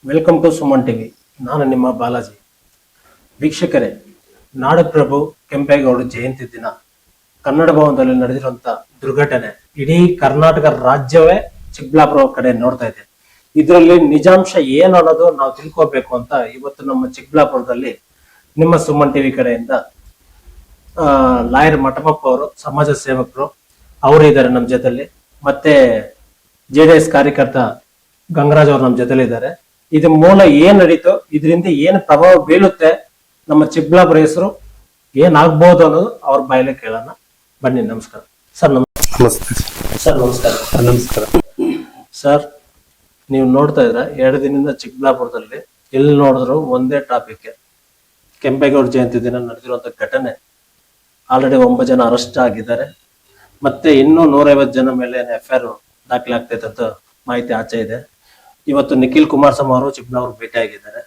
Welcome to Suman TV. ನಾನು ನಿಮ್ಮ ಬಾಲಾಜಿ. ವೀಕ್ಷಕರೇ, ನಾಡಪ್ರಭು ಕೆಂಪೇಗೌಡ ಜಯಂತಿ ದಿನ ಕನ್ನಡ ಭವನದಲ್ಲಿ ನಡೆದಿರುವಂತಹ ದುರ್ಘಟನೆ ಇಡೀ ಕರ್ನಾಟಕ ರಾಜ್ಯವೇ ಚಿಕ್ಕಬಳ್ಳಾಪುರ ಕಡೆ ನೋಡ್ತಾ ಇದೆ. ಇದರಲ್ಲಿ ನಿಜಾಂಶ ಏನು ಅನ್ನೋದು ನಾವು ತಿಳ್ಕೋಬೇಕು ಅಂತ ಇವತ್ತು ನಮ್ಮ ಚಿಕ್ಕಬಳ್ಳಾಪುರದಲ್ಲಿ ನಿಮ್ಮ ಸುಮನ್ ಟಿವಿ ಕಡೆಯಿಂದ ಲಾಯರ್ ಮಠಮಪ್ಪ ಅವರು, ಸಮಾಜ ಸೇವಕರು ಅವರು ಇದ್ದಾರೆ ನಮ್ಮ ಜೊತೆಲಿ. ಮತ್ತೆ JDS ಕಾರ್ಯಕರ್ತ ಗಂಗರಾಜ್ ಅವರು ನಮ್ಮ ಜೊತೆಲಿ ಇದ್ದಾರೆ. ಇದ್ರ ಮೂಲ ಏನ್ ನಡೀತು, ಇದರಿಂದ ಏನ್ ಪ್ರಭಾವ ಬೀಳುತ್ತೆ, ನಮ್ಮ ಚಿಕ್ಕಬಳ್ಳಾಪುರ ಹೆಸರು ಏನಾಗ್ಬಹುದು ಅನ್ನೋದು ಅವ್ರ ಬಾಯಲ್ಲೇ ಕೇಳೋಣ. ಬನ್ನಿ. ನಮಸ್ಕಾರ ಸರ್. ನಮಸ್ತೆ ಸರ್. ನಮಸ್ಕಾರ. ನಮಸ್ಕಾರ ಸರ್, ನೀವು ನೋಡ್ತಾ ಇದ್ರ 2 ದಿನದಿಂದ ಚಿಕ್ಕಬಳ್ಳಾಪುರದಲ್ಲಿ ಎಲ್ಲಿ ನೋಡಿದ್ರು ಒಂದೇ ಟಾಪಿಕ್, ಕೆಂಪೇಗೌಡ ಜಯಂತಿ ದಿನ ನಡೆದಿರುವಂತ ಘಟನೆ. ಆಲ್ರೆಡಿ 9 ಜನ ಅರೆಸ್ಟ್ ಆಗಿದ್ದಾರೆ. ಮತ್ತೆ ಇನ್ನೂ 150 ಜನ ಮೇಲೆ FIR ದಾಖಲೆ ಆಗ್ತೈತೆ ಅಂತ ಮಾಹಿತಿ ಆಚೆ ಇದೆ. ಇವತ್ತು ನಿಖಿಲ್ ಕುಮಾರಸ್ವಾಮಿ ಅವರು ಚಿಕ್ಕಬಳ್ಳಾಪುರ ಭೇಟಿ ಆಗಿದ್ದಾರೆ.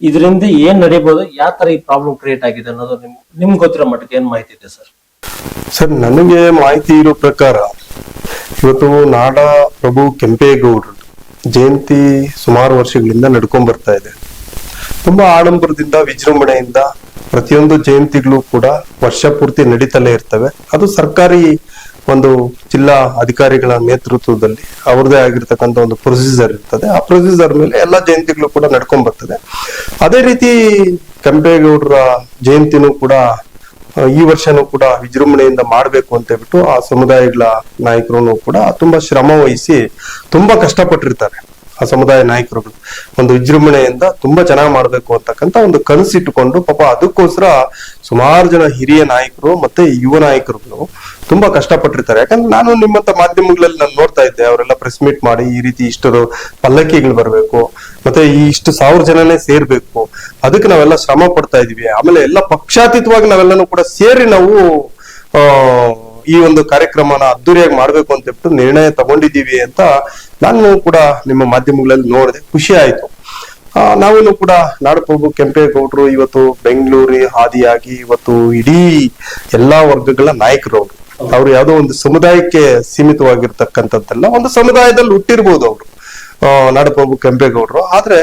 ಇದರಿಂದ ಏನ್ ನಡೀಬಹುದು, ಯಾವ ತರ ಈ ಪ್ರಾಬ್ಲಮ್ ಕ್ರಿಯೇಟ್ ಆಗಿದೆ ಅನ್ನೋದು ನಿಮ್ಗೆ ಗೊತ್ತಿರೋ ಮಟ್ಟಿಗೆ ಏನ್ ಮಾಹಿತಿ ಇದೆ ಸರ್? ಸರ್, ನನಗೆ ಮಾಹಿತಿ ಇರೋ ಪ್ರಕಾರ ಇವತ್ತು ನಾಡ ಪ್ರಭು ಕೆಂಪೇಗೌಡರು ಜಯಂತಿ ಸುಮಾರು ವರ್ಷಗಳಿಂದ ನಡ್ಕೊಂಡ್ ಬರ್ತಾ ಇದೆ. ತುಂಬಾ ಆಡಂಬರದಿಂದ, ವಿಜೃಂಭಣೆಯಿಂದ ಪ್ರತಿಯೊಂದು ಜಯಂತಿಗಳು ಕೂಡ ವರ್ಷ ಪೂರ್ತಿ ನಡೀತಲೇ ಇರ್ತವೆ. ಅದು ಸರ್ಕಾರಿ ಒಂದು ಜಿಲ್ಲಾ ಅಧಿಕಾರಿಗಳ ನೇತೃತ್ವದಲ್ಲಿ ಅವ್ರದೇ ಆಗಿರ್ತಕ್ಕಂಥ ಒಂದು ಪ್ರೊಸೀಜರ್ ಇರ್ತದೆ. ಆ ಪ್ರೊಸೀಜರ್ ಮೇಲೆ ಎಲ್ಲಾ ಜಯಂತಿಗಳು ಕೂಡ ನಡ್ಕೊಂಡ್ ಬರ್ತದೆ. ಅದೇ ರೀತಿ ಕೆಂಪೇಗೌಡರ ಜಯಂತಿನೂ ಕೂಡ ಈ ವರ್ಷನೂ ಕೂಡ ವಿಜೃಂಭಣೆಯಿಂದ ಮಾಡ್ಬೇಕು ಅಂತ ಹೇಳ್ಬಿಟ್ಟು ಆ ಸಮುದಾಯಗಳ ನಾಯಕರು ಕೂಡ ತುಂಬಾ ಶ್ರಮ ವಹಿಸಿ ತುಂಬಾ ಕಷ್ಟಪಟ್ಟಿರ್ತಾರೆ. ಆ ಸಮುದಾಯ ನಾಯಕರುಗಳು ಒಂದು ವಿಜೃಂಭಣೆಯಿಂದ ತುಂಬಾ ಚೆನ್ನಾಗಿ ಮಾಡ್ಬೇಕು ಅಂತಕ್ಕಂಥ ಒಂದು ಕನಸಿಟ್ಟುಕೊಂಡು ಪಾಪ ಅದಕ್ಕೋಸ್ಕರ ಸುಮಾರು ಜನ ಹಿರಿಯ ನಾಯಕರು ಮತ್ತೆ ಯುವ ನಾಯಕರುಗಳು ತುಂಬಾ ಕಷ್ಟಪಟ್ಟಿರ್ತಾರೆ. ಯಾಕಂದ್ರೆ ನಾನು ನಿಮ್ಮಂತ ಮಾಧ್ಯಮಗಳಲ್ಲಿ ನಾನು ನೋಡ್ತಾ ಇದ್ದೆ, ಅವರೆಲ್ಲ ಪ್ರೆಸ್ ಮೀಟ್ ಮಾಡಿ ಈ ರೀತಿ ಇಷ್ಟು ಪಲ್ಲಕ್ಕಿಗಳು ಬರ್ಬೇಕು, ಮತ್ತೆ ಈ ಇಷ್ಟು 1000 ಜನನೇ ಸೇರ್ಬೇಕು, ಅದಕ್ಕೆ ನಾವೆಲ್ಲ ಶ್ರಮ ಪಡ್ತಾ ಇದೀವಿ. ಆಮೇಲೆ ಎಲ್ಲ ಪಕ್ಷಾತೀತವಾಗಿ ನಾವೆಲ್ಲನೂ ಕೂಡ ಸೇರಿ ನಾವು ಈ ಒಂದು ಕಾರ್ಯಕ್ರಮನ ಅದ್ದೂರಿಯಾಗಿ ಮಾಡ್ಬೇಕು ಅಂತ ಹೇಳ್ಬಿಟ್ಟು ನಿರ್ಣಯ ತಗೊಂಡಿದ್ದೀವಿ ಅಂತ ನಾನು ಕೂಡ ನಿಮ್ಮ ಮಾಧ್ಯಮಗಳಲ್ಲಿ ನೋಡಿದೆ. ಖುಷಿ ಆಯ್ತು. ನಾವೇನು ಕೂಡ ನಾಡಪ್ರಭು ಕೆಂಪೇಗೌಡರು ಇವತ್ತು ಬೆಂಗಳೂರಿ ಹಾದಿಯಾಗಿ ಇವತ್ತು ಇಡೀ ಎಲ್ಲಾ ವರ್ಗಗಳ ನಾಯಕರು. ಅವ್ರು ಯಾವುದೋ ಒಂದು ಸಮುದಾಯಕ್ಕೆ ಸೀಮಿತವಾಗಿರ್ತಕ್ಕಂಥದ್ದಲ್ಲ, ಒಂದು ಸಮುದಾಯದಲ್ಲಿ ಹುಟ್ಟಿರ್ಬೋದು ಅವರು ನಾಡಪ್ರಭು ಕೆಂಪೇಗೌಡರು. ಆದ್ರೆ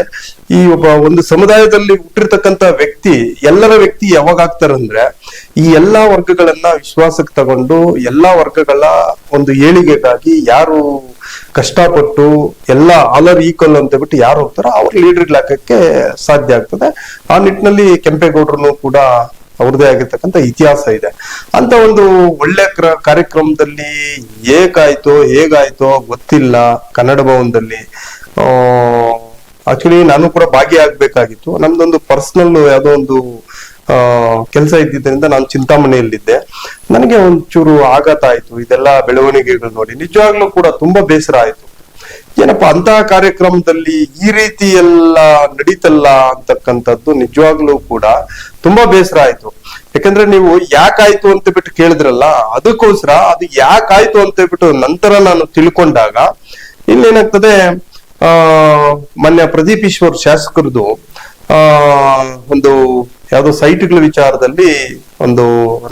ಈ ಒಂದು ಸಮುದಾಯದಲ್ಲಿ ಹುಟ್ಟಿರ್ತಕ್ಕಂಥ ವ್ಯಕ್ತಿ, ಎಲ್ಲರ ವ್ಯಕ್ತಿ ಯಾವಾಗ ಆಗ್ತಾರಂದ್ರೆ ಈ ಎಲ್ಲಾ ವರ್ಗಗಳನ್ನ ವಿಶ್ವಾಸಕ್ಕೆ ತಗೊಂಡು ಎಲ್ಲಾ ವರ್ಗಗಳ ಒಂದು ಏಳಿಗೆಗಾಗಿ ಯಾರು ಕಷ್ಟಪಟ್ಟು ಎಲ್ಲ ಆಲರ್ ಈಕ್ವಲ್ ಅಂತ ಬಿಟ್ಟು ಯಾರು ಹೋಗ್ತಾರೋ ಅವ್ರ ಲೀಡರ್ ಹಾಕಕ್ಕೆ ಸಾಧ್ಯ ಆಗ್ತದೆ. ಆ ನಿಟ್ಟಿನಲ್ಲಿ ಕೆಂಪೇಗೌಡರು ಕೂಡ ಅವ್ರದೇ ಆಗಿರ್ತಕ್ಕಂಥ ಇತಿಹಾಸ ಇದೆ. ಅಂತ ಒಂದು ಒಳ್ಳೆ ಕಾರ್ಯಕ್ರಮದಲ್ಲಿ ಹೇಗಾಯ್ತೋ ಗೊತ್ತಿಲ್ಲ. ಕನ್ನಡ ಭವನದಲ್ಲಿ ಆಕ್ಚುಲಿ ನಾನು ಕೂಡ ಭಾಗಿಯಾಗಬೇಕಾಗಿತ್ತು. ನಮ್ದೊಂದು ಪರ್ಸನಲ್ ಯಾವುದೋ ಒಂದು ಕೆಲಸ ಇದ್ದಿದ್ದರಿಂದ ನಾನು ಚಿಂತಾಮಣಿಯಲ್ಲಿದ್ದೆ. ನನಗೆ ಒಂಚೂರು ಆಘಾತ ಆಯ್ತು ಇದೆಲ್ಲ ಬೆಳವಣಿಗೆಗಳು ನೋಡಿ. ನಿಜವಾಗ್ಲೂ ಕೂಡ ತುಂಬಾ ಬೇಸರ ಆಯ್ತು. ಏನಪ್ಪಾ ಅಂತಹ ಕಾರ್ಯಕ್ರಮದಲ್ಲಿ ಈ ರೀತಿ ಎಲ್ಲ ನಡೀತಲ್ಲ ಅಂತಕ್ಕಂಥದ್ದು ನಿಜವಾಗ್ಲೂ ಕೂಡ ತುಂಬಾ ಬೇಸರ ಆಯ್ತು. ಯಾಕಂದ್ರೆ ನೀವು ಯಾಕಾಯ್ತು ಅಂತ ಬಿಟ್ಟು ಕೇಳಿದ್ರಲ್ಲ, ಅದಕ್ಕೋಸ್ಕರ ಅದು ಯಾಕಾಯ್ತು ಅಂತ ಹೇಳ್ಬಿಟ್ಟು ನಂತರ ನಾನು ತಿಳ್ಕೊಂಡಾಗ ಇಲ್ಲೇನಾಗ್ತದೆ, ಮೊನ್ನೆ ಪ್ರದೀಪ್ ಈಶ್ವರ್ ಶಾಸಕರದು ಒಂದು ಯಾವ್ದೋ ಸೈಟ್ಗಳ ವಿಚಾರದಲ್ಲಿ ಒಂದು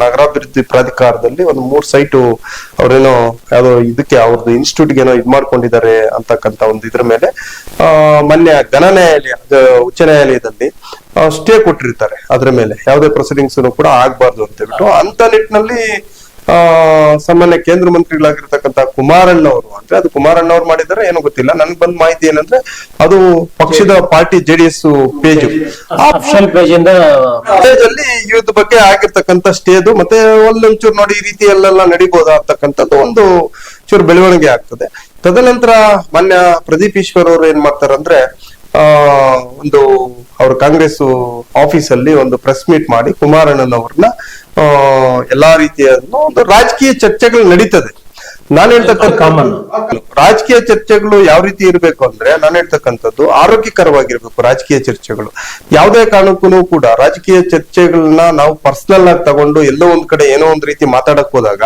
ನಗರಾಭಿವೃದ್ಧಿ ಪ್ರಾಧಿಕಾರದಲ್ಲಿ ಒಂದು 3 ಸೈಟು ಅವ್ರೇನೋ ಯಾವ್ದೋ ಇದಕ್ಕೆ ಅವ್ರದ್ದು ಇನ್ಸ್ಟಿಟ್ಯೂಟ್ಗೆ ಏನೋ ಇದ್ ಮಾಡ್ಕೊಂಡಿದ್ದಾರೆ ಅಂತಕ್ಕಂಥ ಒಂದು ಇದ್ರ ಮೇಲೆ ಮೊನ್ನೆ ಉಚ್ಚ ನ್ಯಾಯಾಲಯದಲ್ಲಿ ಸ್ಟೇ ಕೊಟ್ಟಿರ್ತಾರೆ. ಅದ್ರ ಮೇಲೆ ಯಾವುದೇ ಪ್ರೊಸೀಡಿಂಗ್ಸ್ ಕೂಡ ಆಗ್ಬಾರ್ದು ಅಂತ ಹೇಳ್ಬಿಟ್ಟು ಅಂತ ನಿಟ್ಟಿನಲ್ಲಿ ಸಾಮಾನ್ಯ ಕೇಂದ್ರ ಮಂತ್ರಿಗಳಾಗಿರ್ತಕ್ಕಂಥ ಕುಮಾರಣ್ಣವರು, ಅಂದ್ರೆ ಅದು ಕುಮಾರಣ್ಣವ್ರು ಮಾಡಿದಾರೆ ಏನೋ ಗೊತ್ತಿಲ್ಲ. ನನ್ಗೆ ಬಂದ ಮಾಹಿತಿ ಏನಂದ್ರೆ ಅದು ಪಕ್ಷದ ಪಾರ್ಟಿ JDS ಪೇಜ್ ಅಲ್ಲಿ ಇವ್ರ ಬಗ್ಗೆ ಆಗಿರ್ತಕ್ಕಂಥ ಸ್ಟೇದು ಮತ್ತೆ ಒಂದೊಂಚೂರು ನೋಡಿ ಈ ರೀತಿ ಎಲ್ಲೆಲ್ಲ ನಡಿಬೋದಾ ಅಂತಕ್ಕಂಥದ್ದು ಒಂದು ಚೂರು ಬೆಳವಣಿಗೆ ಆಗ್ತದೆ. ತದನಂತರ ಮೊನ್ನೆ ಪ್ರದೀಪ್ ಈಶ್ವರ್ ಅವರು ಏನ್ ಮಾಡ್ತಾರಂದ್ರೆ ಒಂದು ಅವ್ರ ಕಾಂಗ್ರೆಸ್ ಆಫೀಸ್ ಅಲ್ಲಿ ಒಂದು ಪ್ರೆಸ್ ಮೀಟ್ ಮಾಡಿ ಕುಮಾರಣ್ಣನವ್ರನ್ನ ಎಲ್ಲಾ ರೀತಿಯ ಒಂದು ರಾಜಕೀಯ ಚರ್ಚೆಗಳು ನಡೀತದೆ. ನಾನು ಹೇಳ್ತಕ್ಕಂಥ ರಾಜಕೀಯ ಚರ್ಚೆಗಳು ಯಾವ ರೀತಿ ಇರ್ಬೇಕು ಅಂದ್ರೆ, ನಾನು ಹೇಳ್ತಕ್ಕಂಥದ್ದು ಆರೋಗ್ಯಕರವಾಗಿರ್ಬೇಕು. ರಾಜಕೀಯ ಚರ್ಚೆಗಳು ಯಾವುದೇ ಕಾರಣಕ್ಕೂ ಕೂಡ ರಾಜಕೀಯ ಚರ್ಚೆಗಳನ್ನ ನಾವು ಪರ್ಸನಲ್ ಆಗಿ ತಗೊಂಡು ಎಲ್ಲೋ ಒಂದ್ ಕಡೆ ಏನೋ ಒಂದ್ ರೀತಿ ಮಾತಾಡಕ್ ಹೋದಾಗ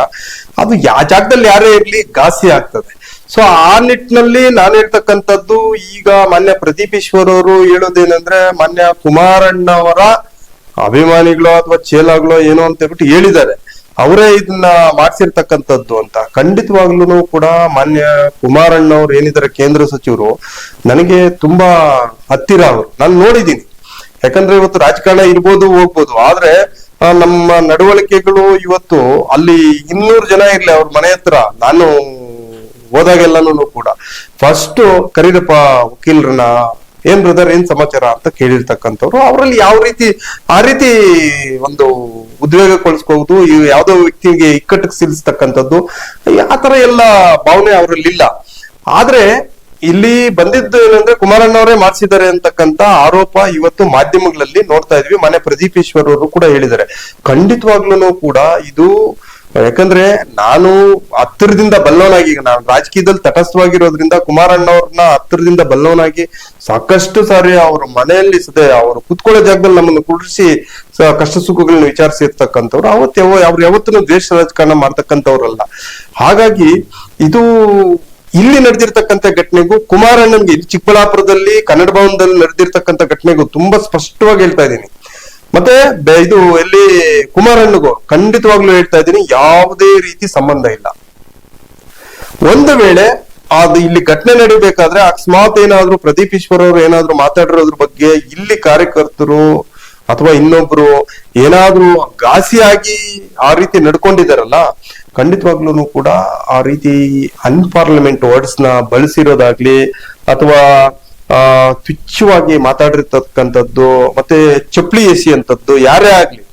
ಅದು ಯಾವ ಜಾಗದಲ್ಲಿ ಯಾರೇ ಇರ್ಲಿ ಘಾಸಿ ಆಗ್ತದೆ. ಸೊ ಆ ನಿಟ್ಟಿನಲ್ಲಿ ನಾನು ಹೇಳ್ತಕ್ಕಂಥದ್ದು, ಈಗ ಮಾನ್ಯ ಪ್ರದೀಪ್ ಈಶ್ವರ್ ಅವರು ಹೇಳೋದೇನಂದ್ರೆ, ಮಾನ್ಯ ಕುಮಾರಣ್ಣವರ ಅಭಿಮಾನಿಗಳು ಅಥವಾ ಚೇಲಾಗ್ಲೋ ಏನೋ ಅಂತ ಹೇಳ್ಬಿಟ್ಟು ಹೇಳಿದ್ದಾರೆ. ಅವರೇ ಇದನ್ನ ಮಾಡ್ಸಿರ್ತಕ್ಕಂಥದ್ದು ಅಂತ. ಖಂಡಿತವಾಗ್ಲೂ ಕೂಡ ಮಾನ್ಯ ಕುಮಾರಣ್ಣವ್ರು ಏನಿದ್ದಾರೆ ಕೇಂದ್ರ ಸಚಿವರು, ನನಗೆ ತುಂಬಾ ಹತ್ತಿರ ಅವರು, ನಾನು ನೋಡಿದ್ದೀನಿ. ಯಾಕಂದ್ರೆ ಇವತ್ತು ರಾಜಕಾರಣ ಇರ್ಬೋದು ಹೋಗ್ಬೋದು, ಆದ್ರೆ ನಮ್ಮ ನಡವಳಿಕೆಗಳು ಇವತ್ತು ಅಲ್ಲಿ 200 ಜನ ಇರ್ಲಿ ಅವ್ರ ಮನೆ ಹತ್ರ ನಾನು ಹೋದಾಗೆಲ್ಲನೂ ಕೂಡ ಫಸ್ಟ್ ಕರೀರಪ್ಪ ವಕೀಲರನ್ನ, ಏನ್ ಬ್ರದರ್ ಏನ್ ಸಮಾಚಾರ ಅಂತ ಕೇಳಿರ್ತಕ್ಕಂಥವ್ರು. ಅವರಲ್ಲಿ ಯಾವ ರೀತಿ ಆ ರೀತಿ ಒಂದು ಉದ್ವೇಗಗೊಳಿಸ್ಬಹುದು, ಯಾವ್ದೋ ವ್ಯಕ್ತಿಗೆ ಇಕ್ಕಟ್ಟಿಗೆ ಸಿಲ್ಸ್ತಕ್ಕಂಥದ್ದು, ಆತರ ಎಲ್ಲ ಭಾವನೆ ಅವರಲ್ಲಿ ಇಲ್ಲ. ಆದ್ರೆ ಇಲ್ಲಿ ಬಂದಿದ್ದು ಏನಂದ್ರೆ ಕುಮಾರಣ್ಣವರೇ ಮಾಡಿಸಿದ್ದಾರೆ ಅಂತಕ್ಕಂತ ಆರೋಪ ಇವತ್ತು ಮಾಧ್ಯಮಗಳಲ್ಲಿ ನೋಡ್ತಾ ಇದ್ವಿ. ಮನೆ ಪ್ರದೀಪ್ ಈಶ್ವರ್ ಅವರು ಕೂಡ ಹೇಳಿದ್ದಾರೆ. ಖಂಡಿತವಾಗ್ಲೂ ಕೂಡ ಇದು, ಯಾಕಂದ್ರೆ ನಾನು ಹತ್ತಿರದಿಂದ ಬಲ್ಲವನಾಗಿ, ನಾನು ರಾಜಕೀಯದಲ್ಲಿ ತಟಸ್ಥವಾಗಿರೋದ್ರಿಂದ ಕುಮಾರಣ್ಣವ್ರನ್ನ ಹತ್ತಿರದಿಂದ ಬಲ್ಲವನಾಗಿ ಸಾಕಷ್ಟು ಸಾರಿ ಅವ್ರ ಮನೆಯಲ್ಲಿ ಅವರು ಕುತ್ಕೊಳ್ಳೋ ಜಾಗದಲ್ಲಿ ನಮ್ಮನ್ನು ಕುಡಿಸಿ ಕಷ್ಟ ಸುಖಗಳನ್ನ ವಿಚಾರಿಸಿರ್ತಕ್ಕಂಥವ್ರು. ಅವ್ರು ಯಾವತ್ತೂ ದ್ವೇಷ ರಾಜಕಾರಣ ಮಾಡ್ತಕ್ಕಂಥವ್ರಲ್ಲ. ಹಾಗಾಗಿ ಇದು ಇಲ್ಲಿ ನಡೆದಿರ್ತಕ್ಕಂಥ ಘಟನೆಗೂ ಕುಮಾರಣ್ಣನ್ಗೆ ಚಿಕ್ಕಬಳ್ಳಾಪುರದಲ್ಲಿ ಕನ್ನಡ ಭವನದಲ್ಲಿ ನಡೆದಿರ್ತಕ್ಕಂಥ ಘಟನೆಗೂ ತುಂಬಾ ಸ್ಪಷ್ಟವಾಗಿ ಹೇಳ್ತಾ ಇದ್ದೀನಿ. ಮತ್ತೆ ಇದು ಎಲ್ಲಿ ಕುಮಾರಣ್ಣಗೂ ಖಂಡಿತವಾಗ್ಲೂ ಹೇಳ್ತಾ ಇದ್ದೀನಿ, ಯಾವುದೇ ರೀತಿ ಸಂಬಂಧ ಇಲ್ಲ. ಒಂದು ವೇಳೆ ಅದು ಇಲ್ಲಿ ಘಟನೆ ನಡೀಬೇಕಾದ್ರೆ ಅಕಸ್ಮಾತ್ ಏನಾದ್ರು ಪ್ರದೀಪ್ ಈಶ್ವರ್ ಅವರು ಏನಾದ್ರು ಮಾತಾಡಿರೋದ್ರ ಬಗ್ಗೆ ಇಲ್ಲಿ ಕಾರ್ಯಕರ್ತರು ಅಥವಾ ಇನ್ನೊಬ್ರು ಏನಾದ್ರೂ ಘಾಸಿಯಾಗಿ ಆ ರೀತಿ ನಡ್ಕೊಂಡಿದಾರಲ್ಲ, ಖಂಡಿತವಾಗ್ಲೂ ಕೂಡ ಆ ರೀತಿ ಅನ್ಪಾರ್ಲಿಮೆಂಟ್ ವರ್ಡ್ಸ್ ನ ಬಳಸಿರೋದಾಗ್ಲಿ ಅಥವಾ ತುಚ್ಛವಾಗಿ ಮಾತಾಡಿರ್ತಕ್ಕಂಥದ್ದು ಮತ್ತೆ ಚಪ್ಪಲಿ ಎಸೆಯುವಂಥದ್ದು ಯಾರೇ ಆಗ್ಲಿ,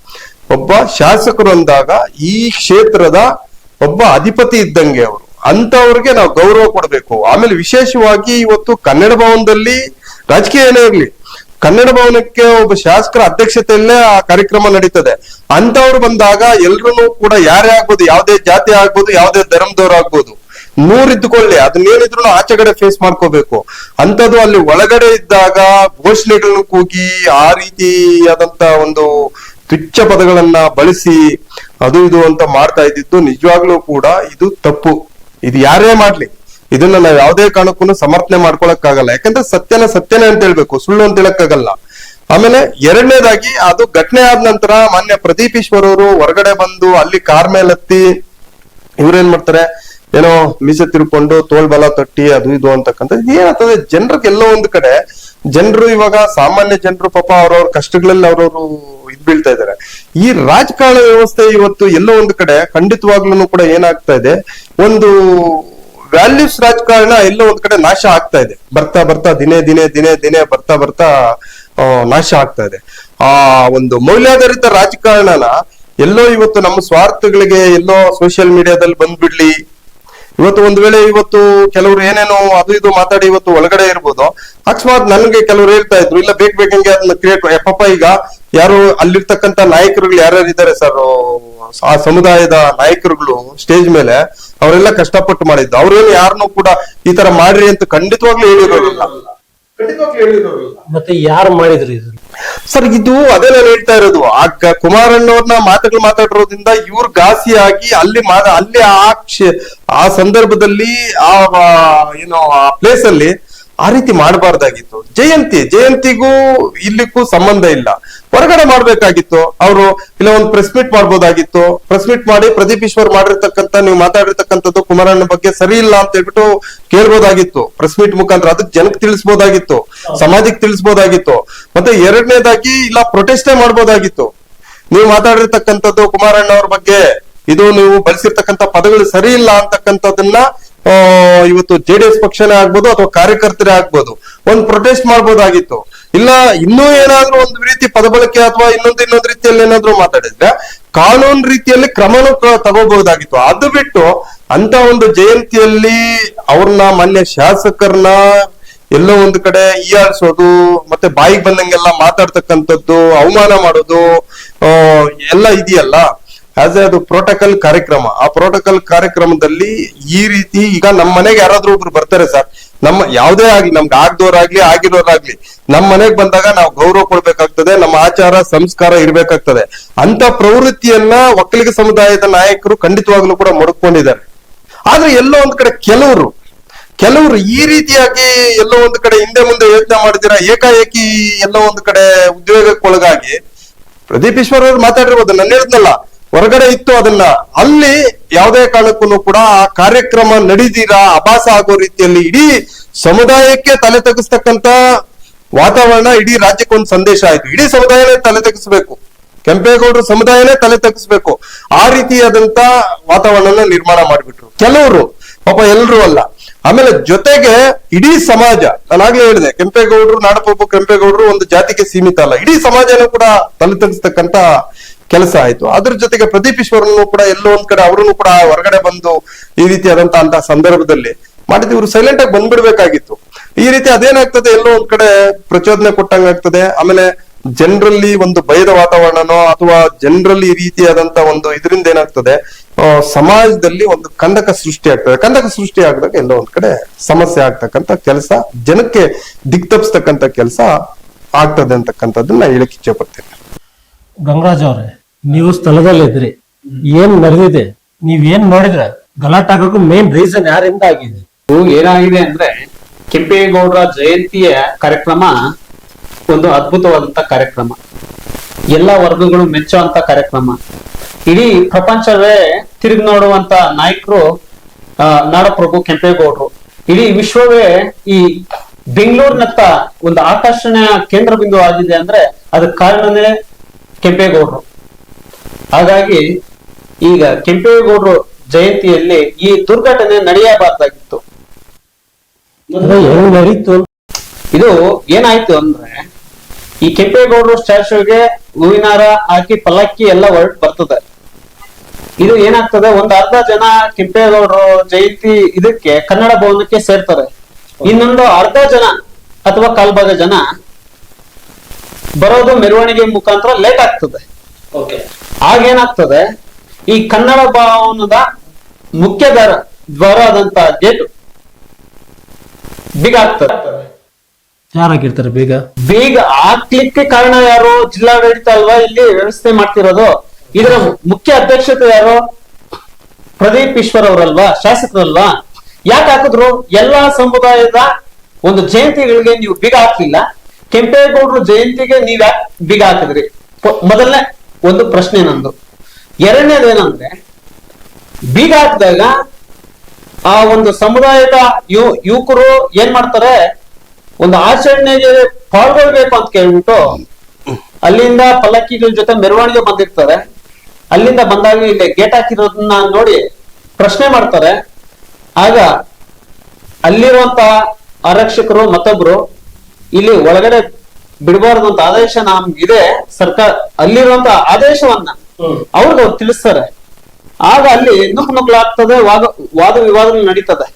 ಒಬ್ಬ ಶಾಸಕರು ಅಂದಾಗ ಈ ಕ್ಷೇತ್ರದ ಒಬ್ಬ ಅಧಿಪತಿ ಇದ್ದಂಗೆ ಅವರು, ಅಂತವ್ರಿಗೆ ನಾವು ಗೌರವ ಕೊಡಬೇಕು. ಆಮೇಲೆ ವಿಶೇಷವಾಗಿ ಇವತ್ತು ಕನ್ನಡ ಭವನದಲ್ಲಿ ರಾಜಕೀಯ ಏನೇ ಇರ್ಲಿ, ಕನ್ನಡ ಭವನಕ್ಕೆ ಒಬ್ಬ ಶಾಸಕರ ಅಧ್ಯಕ್ಷತೆಯಲ್ಲೇ ಆ ಕಾರ್ಯಕ್ರಮ ನಡೀತದೆ. ಅಂತವ್ರು ಬಂದಾಗ ಎಲ್ರು ಕೂಡ ಯಾರೇ ಆಗ್ಬೋದು, ಯಾವುದೇ ಜಾತಿ ಆಗ್ಬೋದು, ಯಾವುದೇ ಧರ್ಮದವ್ರು ಆಗ್ಬೋದು, ಇದ್ದುಕೊಳ್ಳಿ, ಅದನ್ನೇನಿದ್ರು ಆಚೆಗಡೆ ಫೇಸ್ ಮಾಡ್ಕೋಬೇಕು. ಅಂತದ್ದು ಅಲ್ಲಿ ಒಳಗಡೆ ಇದ್ದಾಗ ಘೋಷಣೆಗಳನ್ನು ಕೂಗಿ ಆ ರೀತಿಯಾದಂತ ಒಂದು ತುಚ್ಛ ಪದಗಳನ್ನ ಬಳಸಿ ಅದು ಇದು ಅಂತ ಮಾಡ್ತಾ ಇದ್ದಿದ್ದು ನಿಜವಾಗ್ಲೂ ಕೂಡ ಇದು ತಪ್ಪು. ಇದು ಯಾರೇ ಮಾಡ್ಲಿ ಇದನ್ನ ನಾವು ಯಾವುದೇ ಕಾರಣಕ್ಕೂ ಸಮರ್ಥನೆ ಮಾಡ್ಕೊಳಕ್ಕಾಗಲ್ಲ. ಯಾಕಂದ್ರೆ ಸತ್ಯನೇ ಅಂತ ಹೇಳ್ಬೇಕು, ಸುಳ್ಳು ಅಂತ ಹೇಳಕ್ಕಾಗಲ್ಲ. ಆಮೇಲೆ ಎರಡನೇದಾಗಿ ಅದು ಘಟನೆ ಆದ ನಂತರ ಮಾನ್ಯ ಪ್ರದೀಪ್ ಈಶ್ವರ್ ಅವರು ಹೊರಗಡೆ ಬಂದು ಅಲ್ಲಿ ಕಾರ್ ಮೇಲೆ ಹತ್ತಿ ಇವ್ರೇನ್ ಮಾಡ್ತಾರೆ, ಏನೋ ಮೀಸೆ ತಿರ್ಕೊಂಡು ತೋಳ್ಬಲ ತಟ್ಟಿ ಅದು ಇದು ಅಂತಕ್ಕಂಥ ಏನಾಗ್ತದೆ, ಜನರಿಗೆ ಎಲ್ಲೋ ಒಂದು ಕಡೆ ಜನರು ಇವಾಗ ಸಾಮಾನ್ಯ ಜನರು ಪಾಪ ಅವ್ರವ್ರ ಕಷ್ಟಗಳಲ್ಲಿ ಅವ್ರವ್ರು ಬೀಳ್ತಾ ಇದ್ದಾರೆ. ಈ ರಾಜಕಾರಣ ವ್ಯವಸ್ಥೆ ಇವತ್ತು ಎಲ್ಲೋ ಒಂದು ಕಡೆ ಖಂಡಿತವಾಗ್ಲೂ ಕೂಡ ಏನಾಗ್ತಾ ಇದೆ, ಒಂದು ವ್ಯಾಲ್ಯೂಸ್ ರಾಜಕಾರಣ ಎಲ್ಲೋ ಒಂದ್ ಕಡೆ ನಾಶ ಆಗ್ತಾ ಇದೆ. ಬರ್ತಾ ದಿನೇ ಬರ್ತಾ ನಾಶ ಆಗ್ತಾ ಇದೆ. ಆ ಒಂದು ಮೌಲ್ಯಾಧಾರಿತ ರಾಜಕಾರಣನ ಎಲ್ಲೋ ಇವತ್ತು ನಮ್ಮ ಸ್ವಾರ್ಥಗಳಿಗೆ ಎಲ್ಲೋ ಸೋಷಿಯಲ್ ಮೀಡಿಯಾದಲ್ಲಿ ಬಂದ್ಬಿಡ್ಲಿ. ಇವತ್ತು ಒಂದ್ ವೇಳೆ ಇವತ್ತು ಕೆಲವ್ರು ಏನೇನೋ ಅದು ಇದು ಮಾತಾಡಿ ಇವತ್ತು ಒಳಗಡೆ ಇರ್ಬೋದು. ಅಕಸ್ಮಾತ್ ನನ್ಗೆ ಕೆಲವ್ರು ಹೇಳ್ತಾ ಇದ್ರು, ಇಲ್ಲ ಬೇಕಂಗೆ ಅದನ್ನ ಕ್ರಿಯೇಟ್ ಪಾಪ ಈಗ ಯಾರು ಅಲ್ಲಿರ್ತಕ್ಕಂಥ ನಾಯಕರುಗಳು ಯಾರ್ಯಾರು ಇದ್ದಾರೆ ಸರ್, ಆ ಸಮುದಾಯದ ನಾಯಕರುಗಳು ಸ್ಟೇಜ್ ಮೇಲೆ ಅವರೆಲ್ಲ ಕಷ್ಟಪಟ್ಟು ಮಾಡಿದ್ದು, ಅವ್ರೇನು ಯಾರನ್ನೂ ಕೂಡ ಈ ತರ ಮಾಡ್ರಿ ಅಂತ ಖಂಡಿತವಾಗ್ಲೂ ಹೇಳಿರೋರಿಲ್ಲ. ಮತ್ತೆ ಯಾರು ಮಾಡಿದ್ರು ಇದು ಸರ್? ಇದು ಅದೇ ನಾನು ಹೇಳ್ತಾ ಇರೋದು, ಆಗ ಕುಮಾರಣ್ಣವ್ರನ್ನ ಮಾತಾಡಿರೋದ್ರಿಂದ ಇವ್ರು ಘಾಸಿಯಾಗಿ ಅಲ್ಲಿ ಆ ಸಂದರ್ಭದಲ್ಲಿ ಏನೋ ಆ ಪ್ಲೇಸ್ ಅಲ್ಲಿ ಆ ರೀತಿ ಮಾಡಬಾರ್ದಾಗಿತ್ತು. ಜಯಂತಿಗೂ ಇಲ್ಲಿಗೂ ಸಂಬಂಧ ಇಲ್ಲ, ಹೊರಗಡೆ ಮಾಡ್ಬೇಕಾಗಿತ್ತು. ಅವರು ಇಲ್ಲ ಒಂದು ಪ್ರೆಸ್ ಮೀಟ್ ಮಾಡ್ಬೋದಾಗಿತ್ತು. ಪ್ರೆಸ್ ಮೀಟ್ ಮಾಡಿ ಪ್ರದೀಪ್ ಈಶ್ವರ್ ಮಾಡಿರ್ತಕ್ಕಂಥ, ನೀವು ಮಾತಾಡಿರ್ತಕ್ಕಂಥದ್ದು ಕುಮಾರಣ್ಣ ಬಗ್ಗೆ ಸರಿ ಇಲ್ಲ ಅಂತ ಹೇಳ್ಬಿಟ್ಟು ಕೇಳ್ಬೋದಾಗಿತ್ತು ಪ್ರೆಸ್ ಮೀಟ್ ಮುಖಾಂತರ. ಅದಕ್ಕೆ ಜನಕ್ಕೆ ತಿಳಿಸ್ಬೋದಾಗಿತ್ತು, ಸಮಾಜಕ್ಕೆ ತಿಳಿಸ್ಬೋದಾಗಿತ್ತು. ಮತ್ತೆ ಎರಡನೇದಾಗಿ ಇಲ್ಲ ಪ್ರೊಟೆಸ್ಟೇ ಮಾಡ್ಬೋದಾಗಿತ್ತು. ನೀವು ಮಾತಾಡಿರ್ತಕ್ಕಂಥದ್ದು ಕುಮಾರಣ್ಣ ಅವ್ರ ಬಗ್ಗೆ ಇದು ನೀವು ಬಳಸಿರ್ತಕ್ಕಂಥ ಪದಗಳು ಸರಿ ಇಲ್ಲ ಅಂತಕ್ಕಂಥದ್ದನ್ನ ಇವತ್ತು JDS ಪಕ್ಷನೇ ಆಗ್ಬೋದು ಅಥವಾ ಕಾರ್ಯಕರ್ತರೇ ಆಗ್ಬೋದು ಒಂದು ಪ್ರೊಟೆಸ್ಟ್ ಮಾಡ್ಬೋದಾಗಿತ್ತು. ಇಲ್ಲ ಇನ್ನೂ ಏನಾದ್ರೂ ಒಂದು ರೀತಿ ಪದ ಬಳಕೆ ಅಥವಾ ಇನ್ನೊಂದು ರೀತಿಯಲ್ಲಿ ಏನಾದ್ರು ಮಾತಾಡಿದ್ರೆ ಕಾನೂನು ರೀತಿಯಲ್ಲಿ ಕ್ರಮನೂ ತಗೋಬಹುದಾಗಿತ್ತು. ಅದು ಬಿಟ್ಟು ಅಂತ ಒಂದು ಜಯಂತಿಯಲ್ಲಿ ಅವ್ರನ್ನ ಮಾನ್ಯ ಶಾಸಕರನ್ನ ಎಲ್ಲೋ ಒಂದು ಕಡೆ ಹೀಯಾಳಿಸೋದು, ಮತ್ತೆ ಬಾಯಿಗೆ ಬಂದಂಗೆಲ್ಲ ಮಾತಾಡ್ತಕ್ಕಂಥದ್ದು, ಅವಮಾನ ಮಾಡೋದು ಎಲ್ಲ ಇದೆಯಲ್ಲ, ಆಸ್ ಅದು ಪ್ರೋಟೋಕಾಲ್ ಕಾರ್ಯಕ್ರಮ. ಆ ಪ್ರೋಟೋಕಾಲ್ ಕಾರ್ಯಕ್ರಮದಲ್ಲಿ ಈ ರೀತಿ ಈಗ ನಮ್ಮ ಮನೆಗೆ ಯಾರಾದ್ರೂ ಒಬ್ರು ಬರ್ತಾರೆ ಸರ್, ನಮ್ಮ ಯಾವುದೇ ಆಗ್ಲಿ, ನಮ್ಗೆ ಆಗದವ್ರಾಗ್ಲಿ ಆಗಿರೋರಾಗ್ಲಿ, ನಮ್ಮ ಮನೆಗೆ ಬಂದಾಗ ನಾವು ಗೌರವ ಕೊಡ್ಬೇಕಾಗ್ತದೆ, ನಮ್ಮ ಆಚಾರ ಸಂಸ್ಕಾರ ಇರ್ಬೇಕಾಗ್ತದೆ. ಅಂತ ಪ್ರವೃತ್ತಿಯನ್ನ ಒಕ್ಕಲಿಗ ಸಮುದಾಯದ ನಾಯಕರು ಖಂಡಿತವಾಗ್ಲೂ ಕೂಡ ಮುಡ್ಕೊಂಡಿದ್ದಾರೆ. ಆದ್ರೆ ಎಲ್ಲೋ ಒಂದ್ ಕಡೆ ಕೆಲವರು ಈ ರೀತಿಯಾಗಿ ಎಲ್ಲೋ ಒಂದು ಕಡೆ ಹಿಂದೆ ಮುಂದೆ ಯೋಚನೆ ಮಾಡಿದಿರ ಏಕಾಏಕಿ ಎಲ್ಲೋ ಒಂದು ಕಡೆ ಉದ್ವೇಗಕ್ಕೊಳಗಾಗಿ ಪ್ರದೀಪ್ ಈಶ್ವರ್ ಅವರು ಮಾತಾಡಿರ್ಬೋದು. ನಾನು ಹೇಳಿದ್ನಲ್ಲ, ಹೊರಗಡೆ ಇತ್ತು ಅದನ್ನ ಅಲ್ಲಿ ಯಾವುದೇ ಕಾರಣಕ್ಕೂ ಕೂಡ ಆ ಕಾರ್ಯಕ್ರಮ ನಡೀದಿರಾ ಆಭಾಸ ಆಗೋ ರೀತಿಯಲ್ಲಿ ಇಡೀ ಸಮುದಾಯಕ್ಕೆ ತಲೆ ತಗ್ಗಿಸ್ತಕ್ಕಂತ ವಾತಾವರಣ ಇಡೀ ರಾಜ್ಯಕ್ಕೊಂದು ಸಂದೇಶ ಆಯ್ತು. ಇಡೀ ಸಮುದಾಯನೇ ತಲೆ ತಗ್ಗಿಸ್ಬೇಕು, ಕೆಂಪೇಗೌಡರ ಸಮುದಾಯನೇ ತಲೆ ತಗ್ಗಿಸ್ಬೇಕು, ಆ ರೀತಿಯಾದಂತ ವಾತಾವರಣ ನಿರ್ಮಾಣ ಮಾಡಿಬಿಟ್ರು ಕೆಲವರು, ಪಾಪ ಎಲ್ರು ಅಲ್ಲ. ಆಮೇಲೆ ಜೊತೆಗೆ ಇಡೀ ಸಮಾಜ, ನಾನಾಗ್ಲೇ ಹೇಳಿದೆ ಕೆಂಪೇಗೌಡರು, ನಾಡಪ್ರಭು ಕೆಂಪೇಗೌಡರು ಒಂದು ಜಾತಿಗೆ ಸೀಮಿತ ಅಲ್ಲ, ಇಡೀ ಸಮಾಜನೂ ಕೂಡ ತಲೆ ತಗ್ಗಿಸ್ತಕ್ಕಂತ ಕೆಲಸ ಆಯ್ತು. ಅದ್ರ ಜೊತೆಗೆ ಪ್ರದೀಪ್ ಈಶ್ವರನ್ನು ಕೂಡ ಎಲ್ಲೋ ಒಂದ್ ಕಡೆ ಅವರನ್ನು ಕೂಡ ಹೊರಗಡೆ ಬಂದು ಈ ರೀತಿಯಾದಂತ ಸಂದರ್ಭದಲ್ಲಿ ಮಾಡಿದ್ದು ಇವರು ಸೈಲೆಂಟ್ ಆಗಿ ಬಂದ್ಬಿಡ್ಬೇಕಾಗಿತ್ತು. ಈ ರೀತಿ ಅದೇನಾಗ್ತದೆ, ಎಲ್ಲೋ ಒಂದ್ ಕಡೆ ಪ್ರಚೋದನೆ ಕೊಟ್ಟಂಗ ಆಗ್ತದೆ. ಆಮೇಲೆ ಜನರಲ್ಲಿ ಒಂದು ಭಯದ ವಾತಾವರಣನೋ ಅಥವಾ ಜನರಲ್ಲಿ ಈ ರೀತಿಯಾದಂತ ಒಂದು ಇದರಿಂದ ಏನಾಗ್ತದೆ, ಸಮಾಜದಲ್ಲಿ ಒಂದು ಕಂದಕ ಸೃಷ್ಟಿ ಆಗ್ತದೆ. ಕಂದಕ ಸೃಷ್ಟಿ ಆಗದಾಗ ಎಲ್ಲೋ ಒಂದ್ ಕಡೆ ಸಮಸ್ಯೆ ಆಗ್ತಕ್ಕಂತ ಕೆಲಸ, ಜನಕ್ಕೆ ದಿಕ್ತಪ್ಸ್ತಕ್ಕಂತ ಕೆಲಸ ಆಗ್ತದೆ ಅಂತಕ್ಕಂಥದ್ದನ್ನ ಹೇಳಕ್ ಇಚ್ಛೆ ಪಡ್ತೀನಿ. ಗಂಗರಾಜ್ ಅವ್ರೆ, ನೀವು ಸ್ಥಳದಲ್ಲಿದ್ರಿ, ಏನ್ ನಡೆದಿದೆ, ನೀವ್ ಏನ್ ನೋಡಿದ್ರೆ ಗಲಾಟಾಗಕ್ಕೂ ಮೇನ್ ರೀಸನ್ ಯಾರಿಂದ ಆಗಿದೆ? ಏನಾಗಿದೆ ಅಂದ್ರೆ, ಕೆಂಪೇಗೌಡರ ಜಯಂತಿಯ ಕಾರ್ಯಕ್ರಮ ಒಂದು ಅದ್ಭುತವಾದಂತ ಕಾರ್ಯಕ್ರಮ, ಎಲ್ಲ ವರ್ಗಗಳು ಮೆಚ್ಚುವಂತ ಕಾರ್ಯಕ್ರಮ, ಇಡೀ ಪ್ರಪಂಚವೇ ತಿರುಗಿ ನೋಡುವಂತ ನಾಯಕರು ನಾಡಪ್ರಭು ಕೆಂಪೇಗೌಡರು. ಇಡೀ ವಿಶ್ವವೇ ಈ ಬೆಂಗಳೂರಿನತ್ತ ಒಂದು ಆಕರ್ಷಣೆಯ ಕೇಂದ್ರ ಬಿಂದು ಆಗಿದೆ ಅಂದ್ರೆ ಅದಕ್ಕೆ ಕಾರಣನೇ ಕೆಂಪೇಗೌಡರು. ಹಾಗಾಗಿ ಈಗ ಕೆಂಪೇಗೌಡರು ಜಯಂತಿಯಲ್ಲಿ ಈ ದುರ್ಘಟನೆ ನಡೆಯಬಾರ್ದಾಗಿತ್ತು. ಹೆಂಗ್ ನಡೀತು? ಇದು ಏನಾಯ್ತು ಅಂದ್ರೆ, ಈ ಕೆಂಪೇಗೌಡರು ಸ್ಟ್ಯಾಚ್ಯೂಗೆ ಹೂವಿನಾರ ಹಾಕಿ ಪಲ್ಲಕ್ಕಿ ಎಲ್ಲ ಹೊರಟು ಬರ್ತದೆ. ಇದು ಏನಾಗ್ತದೆ, ಒಂದ್ ಅರ್ಧ ಜನ ಕೆಂಪೇಗೌಡರು ಜಯಂತಿ ಇದಕ್ಕೆ ಕನ್ನಡ ಭವನಕ್ಕೆ ಸೇರ್ತಾರೆ, ಇನ್ನೊಂದು ಅರ್ಧ ಜನ ಅಥವಾ ಕಾಲ್ಭಾಗ ಜನ ಬರೋದು ಮೆರವಣಿಗೆ ಮುಖಾಂತರ ಲೇಟ್ ಆಗ್ತದೆ. ಆಗೇನಾಗ್ತದೆ, ಈ ಕನ್ನಡ ಭವನದ ಮುಖ್ಯ ದ್ವಾರ ಆದಂತ ಗೇಟ್ ಬೀಗ ಆಗ್ತದೆ. ಯಾರು ಹಾಕಿರ್ತಾರೆ ಬೀಗ? ಬೀಗ ಹಾಕ್ಲಿಕ್ಕೆ ಕಾರಣ ಯಾರು? ಜಿಲ್ಲಾಡಳಿತ ಅಲ್ವಾ ಇಲ್ಲಿ ವ್ಯವಸ್ಥೆ ಮಾಡ್ತಿರೋದು. ಇದರ ಮುಖ್ಯ ಅಧ್ಯಕ್ಷತೆ ಯಾರು? ಪ್ರದೀಪ್ ಈಶ್ವರ್ ಅವರಲ್ವಾ, ಶಾಸಕರಲ್ವಾ? ಯಾಕೆ ಹಾಕಿದ್ರು? ಎಲ್ಲಾ ಸಮುದಾಯದ ಒಂದು ಜಯಂತಿಗಳಿಗೆ ನೀವು ಬೀಗ ಹಾಕ್ಲಿಲ್ಲ, ಕೆಂಪೇಗೌಡರು ಜಯಂತಿಗೆ ನೀವ್ ಯಾಕೆ ಬೀಗ ಹಾಕಿದ್ರಿ? ಮೊದಲನೇ ಒಂದು ಪ್ರಶ್ನೆ ನಂದು. ಎರಡನೇದೇನಂದ್ರೆ, ಬೀಗ ಹಾಕಿದಾಗ ಆ ಒಂದು ಸಮುದಾಯದ ಯುವಕರು ಏನ್ ಮಾಡ್ತಾರೆ, ಒಂದು ಆಚರಣೆಗೆ ಪಾಲ್ಗೊಳ್ಬೇಕು ಅಂತ ಕೇಳ್ಬಿಟ್ಟು ಅಲ್ಲಿಂದ ಪಲ್ಲಕ್ಕಿಗಳ ಜೊತೆ ಮೆರವಣಿಗೆ ಬಂದಿರ್ತಾರೆ. ಅಲ್ಲಿಂದ ಬಂದಾಗ ಇಲ್ಲಿ ಗೇಟ್ ಹಾಕಿರೋದನ್ನ ನೋಡಿ ಪ್ರಶ್ನೆ ಮಾಡ್ತಾರೆ. ಆಗ ಅಲ್ಲಿರುವಂತ ಆರಕ್ಷಕರು ಮತ್ತೊಬ್ರು ಇಲ್ಲಿ ಒಳಗಡೆ ಬಿಡಬಾರ್ದು ಅಂತ ಆದೇಶ ನಮ್ಗಿದೆ, ಸರ್ಕಾರ ಅಲ್ಲಿರುವಂತ ಆದೇಶವನ್ನ ಅವ್ರಿಗೆ ತಿಳಿಸ್ತಾರೆ. ಆಗ ಅಲ್ಲಿ ನುಗ್ಲಾಗ್ತದೆ, ವಾದ ವಿವಾದಗಳು ನಡೀತದೆ.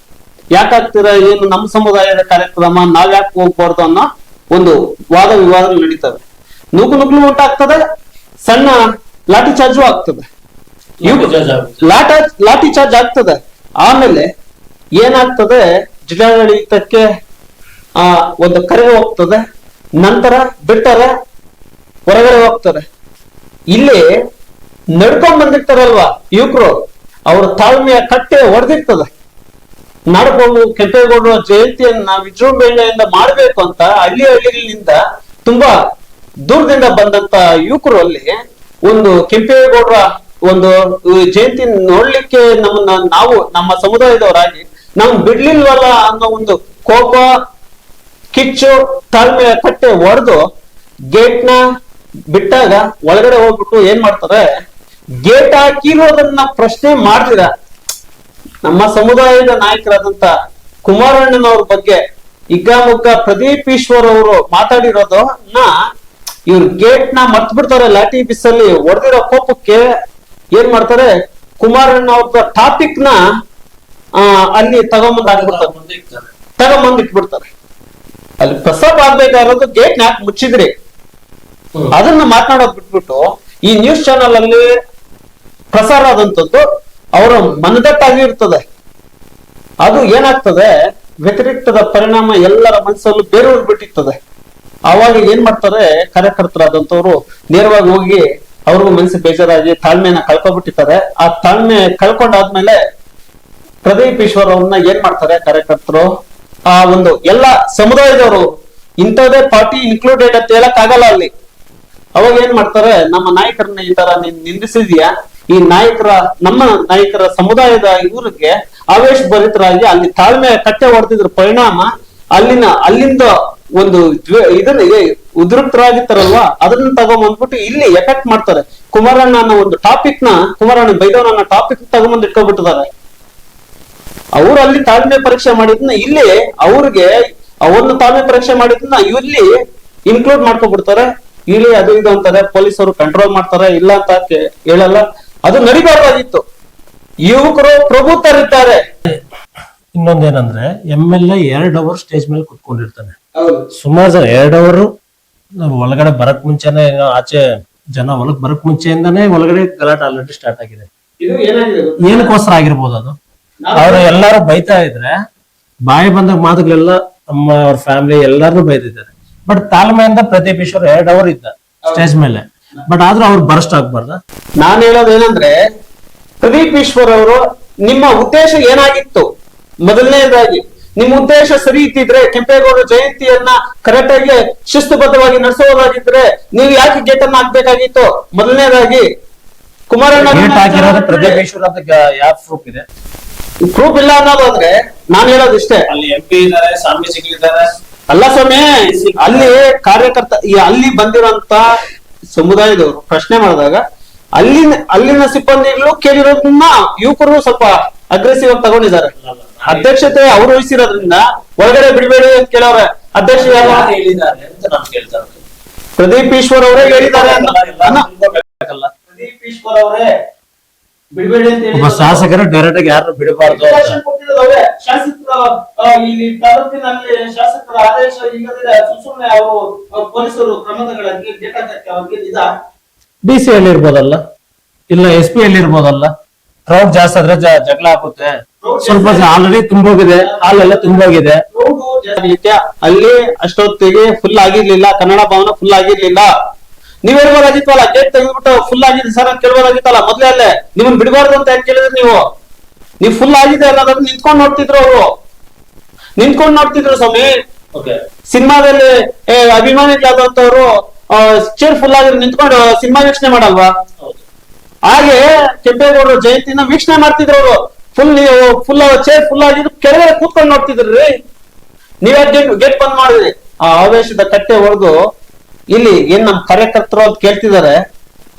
ಯಾಕಾಗ್ತೀರಾ, ಏನು ನಮ್ಮ ಸಮುದಾಯದ ಕಾರ್ಯಕ್ರಮ, ನಾವ್ ಯಾಕೆ ಹೋಗ್ಬಾರ್ದು ಅನ್ನೋ ಒಂದು ವಾದ ವಿವಾದಗಳು ನಡೀತವೆ. ನುಗ್ಲು ಉಂಟಾಗ್ತದೆ, ಸಣ್ಣ ಲಾಠಿ ಚಾರ್ಜು ಆಗ್ತದೆ, ಲಾಠಿ ಚಾರ್ಜ್ ಆಗ್ತದೆ. ಆಮೇಲೆ ಏನಾಗ್ತದೆ, ಜಿಲ್ಲಾಡಳಿತಕ್ಕೆ ಒಂದು ಕರೆ ಹೋಗ್ತದೆ, ನಂತರ ಬಿಡ್ತಾರೆ, ಹೊರಗಡೆ ಹೋಗ್ತಾರೆ. ಇಲ್ಲಿ ನಡ್ಕೊಂಡ್ ಬಂದಿರ್ತಾರಲ್ವಾ ಯುವಕರು, ಅವ್ರ ತಾಳ್ಮೆಯ ಕಟ್ಟೆ ಹೊಡೆದಿರ್ತದೆ. ನಾಡಪ್ರಭು ಕೆಂಪೇಗೌಡರ ಜಯಂತಿಯನ್ನ ವಿಜೃಂಭಣೆಯಿಂದ ಮಾಡ್ಬೇಕು ಅಂತ ಹಳ್ಳಿಗಳಿಂದ ತುಂಬಾ ದೂರದಿಂದ ಬಂದಂತ ಯುವಕರು ಅಲ್ಲಿ ಒಂದು ಕೆಂಪೇಗೌಡರ ಒಂದು ಜಯಂತಿ ನೋಡ್ಲಿಕ್ಕೆ ನಾವು ನಮ್ಮ ಸಮುದಾಯದವರಾಗಿ ನಾವು ಬಿಡ್ಲಿಲ್ವಲ್ಲ ಅನ್ನೋ ಒಂದು ಕೋಪ, ಕಿಚ್ಚು, ತಾಳ್ಮೆಯ ಕಟ್ಟೆ ಹೊಡೆದು ಗೇಟ್ ನ ಬಿಟ್ಟಾಗ ಒಳಗಡೆ ಹೋಗ್ಬಿಟ್ಟು ಏನ್ ಮಾಡ್ತಾರೆ, ಗೇಟ್ ಹಾಕಿರೋದನ್ನ ಪ್ರಶ್ನೆ ಮಾಡ್ತೀರ. ನಮ್ಮ ಸಮುದಾಯದ ನಾಯಕರಾದಂತ ಕುಮಾರಣ್ಣನವ್ರ ಬಗ್ಗೆ ಹಿಗ್ಗಾಮುಗ್ಗ ಪ್ರದೀಪ್ ಈಶ್ವರ್ ಅವರು ಮಾತಾಡಿರೋದನ್ನ ಇವ್ರ ಗೇಟ್ ನ ಮರ್ತ್ ಬಿಡ್ತಾರೆ. ಲಾಠಿ ಬಿಸಲ್ಲಿ ಹೊಡೆದಿರೋ ಕೋಪಕ್ಕೆ ಏನ್ ಮಾಡ್ತಾರೆ, ಕುಮಾರಣ್ಣ ಅವ್ರ ಟಾಪಿಕ್ ನ ಅಲ್ಲಿ ತಗೊಂಬಂದ್ ಇಟ್ಬಿಡ್ತಾರೆ. ಅಲ್ಲಿ ಪ್ರಸಾಪ ಆಗ್ಬೇಕಾಗಿರೋದು ಗೇಟ್ ನ ಯಾಕೆ ಮುಚ್ಚಿದ್ರಿ, ಅದನ್ನ ಮಾತನಾಡೋದ್ ಬಿಟ್ಬಿಟ್ಟು ಈ ನ್ಯೂಸ್ ಚಾನೆಲ್ ಅಲ್ಲಿ ಪ್ರಸಾರ ಆದಂತದ್ದು ಅವರ ಮನದಟ್ಟಾಗಿ ಇರ್ತದೆ. ಅದು ಏನಾಗ್ತದೆ, ವ್ಯತಿರಿಕ್ತದ ಪರಿಣಾಮ ಎಲ್ಲರ ಮನಸ್ಸಲ್ಲೂ ಬೇರೂರ್ ಬಿಟ್ಟಿರ್ತದೆ. ಆವಾಗ ಏನ್ ಮಾಡ್ತಾರೆ, ಕಾರ್ಯಕರ್ತರಾದಂತವ್ರು ನೇರವಾಗಿ ಹೋಗಿ ಅವ್ರಿಗೂ ಮನಸ್ಸು ಬೇಜಾರಾಗಿ ತಾಳ್ಮೆನ ಕಳ್ಕೊಬಿಟ್ಟಿರ್ತಾರೆ. ಆ ತಾಳ್ಮೆ ಕಳ್ಕೊಂಡಾದ್ಮೇಲೆ ಪ್ರದೀಪ್ ಈಶ್ವರ್ ಅವ್ರನ್ನ ಏನ್ ಮಾಡ್ತಾರೆ ಕಾರ್ಯಕರ್ತರು, ಆ ಒಂದು ಎಲ್ಲ ಸಮುದಾಯದವರು, ಇಂಥದೇ ಪಾರ್ಟಿ ಇನ್ಕ್ಲೂಡೆಡ್ ಅಂತ ಹೇಳಕ್ ಆಗಲ್ಲ ಅಲ್ಲಿ. ಅವಾಗ ಏನ್ ಮಾಡ್ತಾರೆ, ನಮ್ಮ ನಾಯಕರನ್ನ ಈ ತರ ನೀನ್ ನಿಂದಿಸಿದ್ಯಾ, ಈ ನಾಯಕರ ನಮ್ಮ ನಾಯಕರ ಸಮುದಾಯದ ಇವ್ರಿಗೆ ಆವೇಶ ಭರಿತರಾಗಿ ಅಲ್ಲಿ ತಾಳ್ಮೆ ಕಟ್ಟೆ ಹೊಡೆದಿದ್ರ ಪರಿಣಾಮ ಅಲ್ಲಿಂದ ಒಂದು ಇದನ್ನ ಉದ್ರಿಕ್ತರಾಗಿರ್ತಾರಲ್ವಾ ಅದನ್ನ ತಗೊಂಬಂದ್ಬಿಟ್ಟು ಇಲ್ಲಿ ಎಫೆಕ್ಟ್ ಮಾಡ್ತಾರೆ. ಕುಮಾರಣ್ಣ ಅನ್ನೋ ಒಂದು ಟಾಪಿಕ್ ನ ಕುಮಾರಣ್ಣ ಬೈದವನ ಅನ್ನೋ ಟಾಪಿಕ್ ತಗೊಂಬಂದ್ ಇಟ್ಕೊಬಿಟ್ಟಿದ್ದಾರೆ. ಅವ್ರು ಅಲ್ಲಿ ತಾಳ್ಮೆ ಪರೀಕ್ಷೆ ಮಾಡಿದ್ನ ಇಲ್ಲಿ ಅವ್ರನ್ನ ತಾಳ್ಮೆ ಪರೀಕ್ಷೆ ಮಾಡಿದ್ನ ಇಲ್ಲಿ ಇನ್ಕ್ಲೂಡ್ ಮಾಡ್ಕೊಬಿಡ್ತಾರೆ. ಇಲ್ಲಿ ಅದು ಇದು ಅಂತಾರೆ, ಪೊಲೀಸರು ಕಂಟ್ರೋಲ್ ಮಾಡ್ತಾರೆ, ಇಲ್ಲ ಅಂತ ಹೇಳಲ್ಲ. ಅದು ನಡಿಬಾರ್ದಾಗಿತ್ತು. ಯುವಕರು ಪ್ರಬುದ್ಧರಿದ್ದಾರೆ. ಇನ್ನೊಂದೇನಂದ್ರೆ MLA 2 ಅವರ್ ಸ್ಟೇಜ್ ಮೇಲೆ ಕುತ್ಕೊಂಡಿರ್ತಾನೆ. ಸುಮಾರು ಜನ 2 ಅವರು ಒಳಗಡೆ ಬರಕ್ ಮುಂಚೆನೆ, ಆಚೆ ಜನ ಒಳಗ್ ಬರಕ್ ಮುಂಚೆಯಿಂದಾನೇ ಒಳಗಡೆ ಗಲಾಟೆ ಆಲ್ರೆಡಿ ಸ್ಟಾರ್ಟ್ ಆಗಿದೆ. ಏನಕ್ಕೋಸ್ಕರ ಆಗಿರ್ಬೋದು ಅದು. ಅವ್ರು ಎಲ್ಲಾರು ಬೈತಾ ಇದ್ರೆ ಬಾಯಿ ಬಂದಾಗ ಮಾತುಗಳೆಲ್ಲ ಅವ್ರ ಫ್ಯಾಮಿಲಿ ಎಲ್ಲಾರು ಬೈದಿದ್ದಾರೆ. ಬಟ್ ತಾಳ್ಮೆಯಿಂದ ಪ್ರದೀಪ್ ಈಶ್ವರ್ 2 ಅವರ್ ಇದ್ದ ಸ್ಟೇಜ್ ಮೇಲೆ. ಬಟ್ ಆದ್ರೂ ಅವ್ರು ಬರಸ್ಟ್ ಆಗ್ಬಾರ್ದ. ನಾನ್ ಹೇಳೋದೇನಂದ್ರೆ, ಪ್ರದೀಪ್ ಈಶ್ವರ್ ಅವರು ನಿಮ್ಮ ಉದ್ದೇಶ ಏನಾಗಿತ್ತು? ಮೊದಲನೇದಾಗಿ ನಿಮ್ಮ ಉದ್ದೇಶ ಸರಿ ಇದ್ದಿದ್ರೆ ಕೆಂಪೇಗೌಡ ಜಯಂತಿಯನ್ನ ಕರೆಕ್ಟ್ ಆಗಿ ಶಿಸ್ತುಬದ್ಧವಾಗಿ ನಡೆಸೋದಾಗಿದ್ರೆ ನೀವು ಯಾಕೆ ಗೇಟ್ ಅನ್ನ ಹಾಕ್ಬೇಕಾಗಿತ್ತು? ಮೊದಲನೇದಾಗಿ ಕುಮಾರಣ್ಣ ಹಾಕಿರೋದು ಪ್ರದೀಪ್ ಈಶ್ವರ್ ಅಂತ ಯಾವ ಪ್ರೂಫ್ ಇದೆ? ಪ್ರೂಫ್ ಇಲ್ಲ ಅನ್ನೋದು ಅಂದ್ರೆ ನಾನ್ ಹೇಳೋದಿಷ್ಟೇ. ಅಲ್ಲಿ MP ಇದಾರೆ, ಸ್ವಾಮೀಜಿಗಳಿದ್ದಾರೆ. ಅಲ್ಲ ಸ್ವಾಮಿ, ಅಲ್ಲಿ ಕಾರ್ಯಕರ್ತ ಅಲ್ಲಿ ಬಂದಿರೋಂತ ಸಮುದಾಯದವರು ಪ್ರಶ್ನೆ ಮಾಡಿದಾಗ ಅಲ್ಲಿನ ಸಿಬ್ಬಂದಿಗಳು ಕೇಳಿರೋದನ್ನ ಯುವಕರು ಸ್ವಲ್ಪ ಅಗ್ರೆಸಿವ್ ಆಗಿ ತಗೊಂಡಿದ್ದಾರೆ. ಅಧ್ಯಕ್ಷತೆ ಅವ್ರು ವಹಿಸಿರೋದ್ರಿಂದ ಒಳಗಡೆ ಬಿಡಬೇಡಿ ಅಂತ ಕೇಳವ್ರೆ. ಅಧ್ಯಕ್ಷ ಪ್ರದೀಪ್ ಈಶ್ವರ್ ಅವರೇ ಹೇಳಿದ್ದಾರೆ. ಪ್ರದೀಪ್ ಈಶ್ವರ್ ಅವರೇ ಬಿಡಬೇಡಿ ಅಂತ ಒಬ್ಬ ಶಾಸಕರು ಡೈರೆಕ್ಟ್ ಆಗಿ ಯಾರು ಬಿಡಬಾರ್ದು. ಶಾಸಕರ ಈ ತಾಲೂಕಿನಲ್ಲಿ ಶಾಸಕರ ಆದೇಶ ಇಲ್ಲದಿದ್ರೆ ಸುಮ್ಮನೆ ಅವರು ಪೊಲೀಸರು ಕ್ರಮಗಳಿಗೆ DC ಅಲ್ಲಿ ಇರ್ಬೋದಲ್ಲ, ಇಲ್ಲ SP ಅಲ್ಲಿ ಇರ್ಬೋದಲ್ಲ. ಕ್ರೌಡ್ ಜಾಸ್ತಿ ಆದ್ರೆ ಜಗಳ ಆಗುತ್ತೆ. ಸ್ವಲ್ಪ ಆಲ್ರೆಡಿ ತುಂಬೋಗಿದೆ, ಹಾಲೆಲ್ಲ ತುಂಬೋಗಿದೆ. ಅಲ್ಲಿ ಅಷ್ಟೊತ್ತಿಗೆ ಫುಲ್ ಆಗಿರ್ಲಿಲ್ಲ, ಕನ್ನಡ ಭವನ ಫುಲ್ ಆಗಿರ್ಲಿಲ್ಲ. ನೀವ್ ಹೇಳ್ಬೋದಾಗಿತ್ತಲ್ಲ, ಗೇಟ್ ತೆಗೆದ್ಬಿಟ್ಟು ಫುಲ್ ಆಗಿದೆ ಸರ್ ಅಂತ ಕೇಳ್ಬೋದಾಗಿತ್ತಲ್ಲ ಮೊದ್ಲೇ. ಅಲ್ಲೇ ನಿಮ್ಮನ್ ಬಿಡಬಾರ್ದು ಅಂತ ಯಾಕೆ ಕೇಳಿದ್ರಿ ನೀವು ಫುಲ್ ಆಗಿದೆ ಅನ್ನೋದನ್ನ ನಿಂತ್ಕೊಂಡ್ ನೋಡ್ತಿದ್ರು. ಅವರು ನಿಂತ್ಕೊಂಡ್ ನೋಡ್ತಿದ್ರು ಸ್ವಾಮಿ. ಸಿನಿಮಾದಲ್ಲಿ ಅಭಿಮಾನಿಗಳಾದಂತವ್ರು ಚೇರ್ ಫುಲ್ ಆಗಿದ್ರೆ ನಿಂತ್ಕೊಂಡು ಸಿನಿಮಾ ವೀಕ್ಷಣೆ ಮಾಡಲ್ವಾ? ಹಾಗೆ ಕೆಂಪೇಗೌಡರ ಜಯಂತಿನ ವೀಕ್ಷಣೆ ಮಾಡ್ತಿದ್ರು ಅವರು. ಫುಲ್ ಚೇರ್ ಫುಲ್ ಆಗಿದ್ರು, ಕೆಳಗಡೆ ಕೂತ್ಕೊಂಡು ನೋಡ್ತಿದ್ರಿ. ನೀವೇ ಗೇಟ್ ಬಂದ್ ಮಾಡಿದ್ರಿ. ಆ ಆವೇಶದ ಕಟ್ಟೆ ಹೊಡೆದು ಇಲ್ಲಿ ಏನ್ ನಮ್ ಕಾರ್ಯಕರ್ತರು ಅಂತ ಕೇಳ್ತಿದ್ದಾರೆ.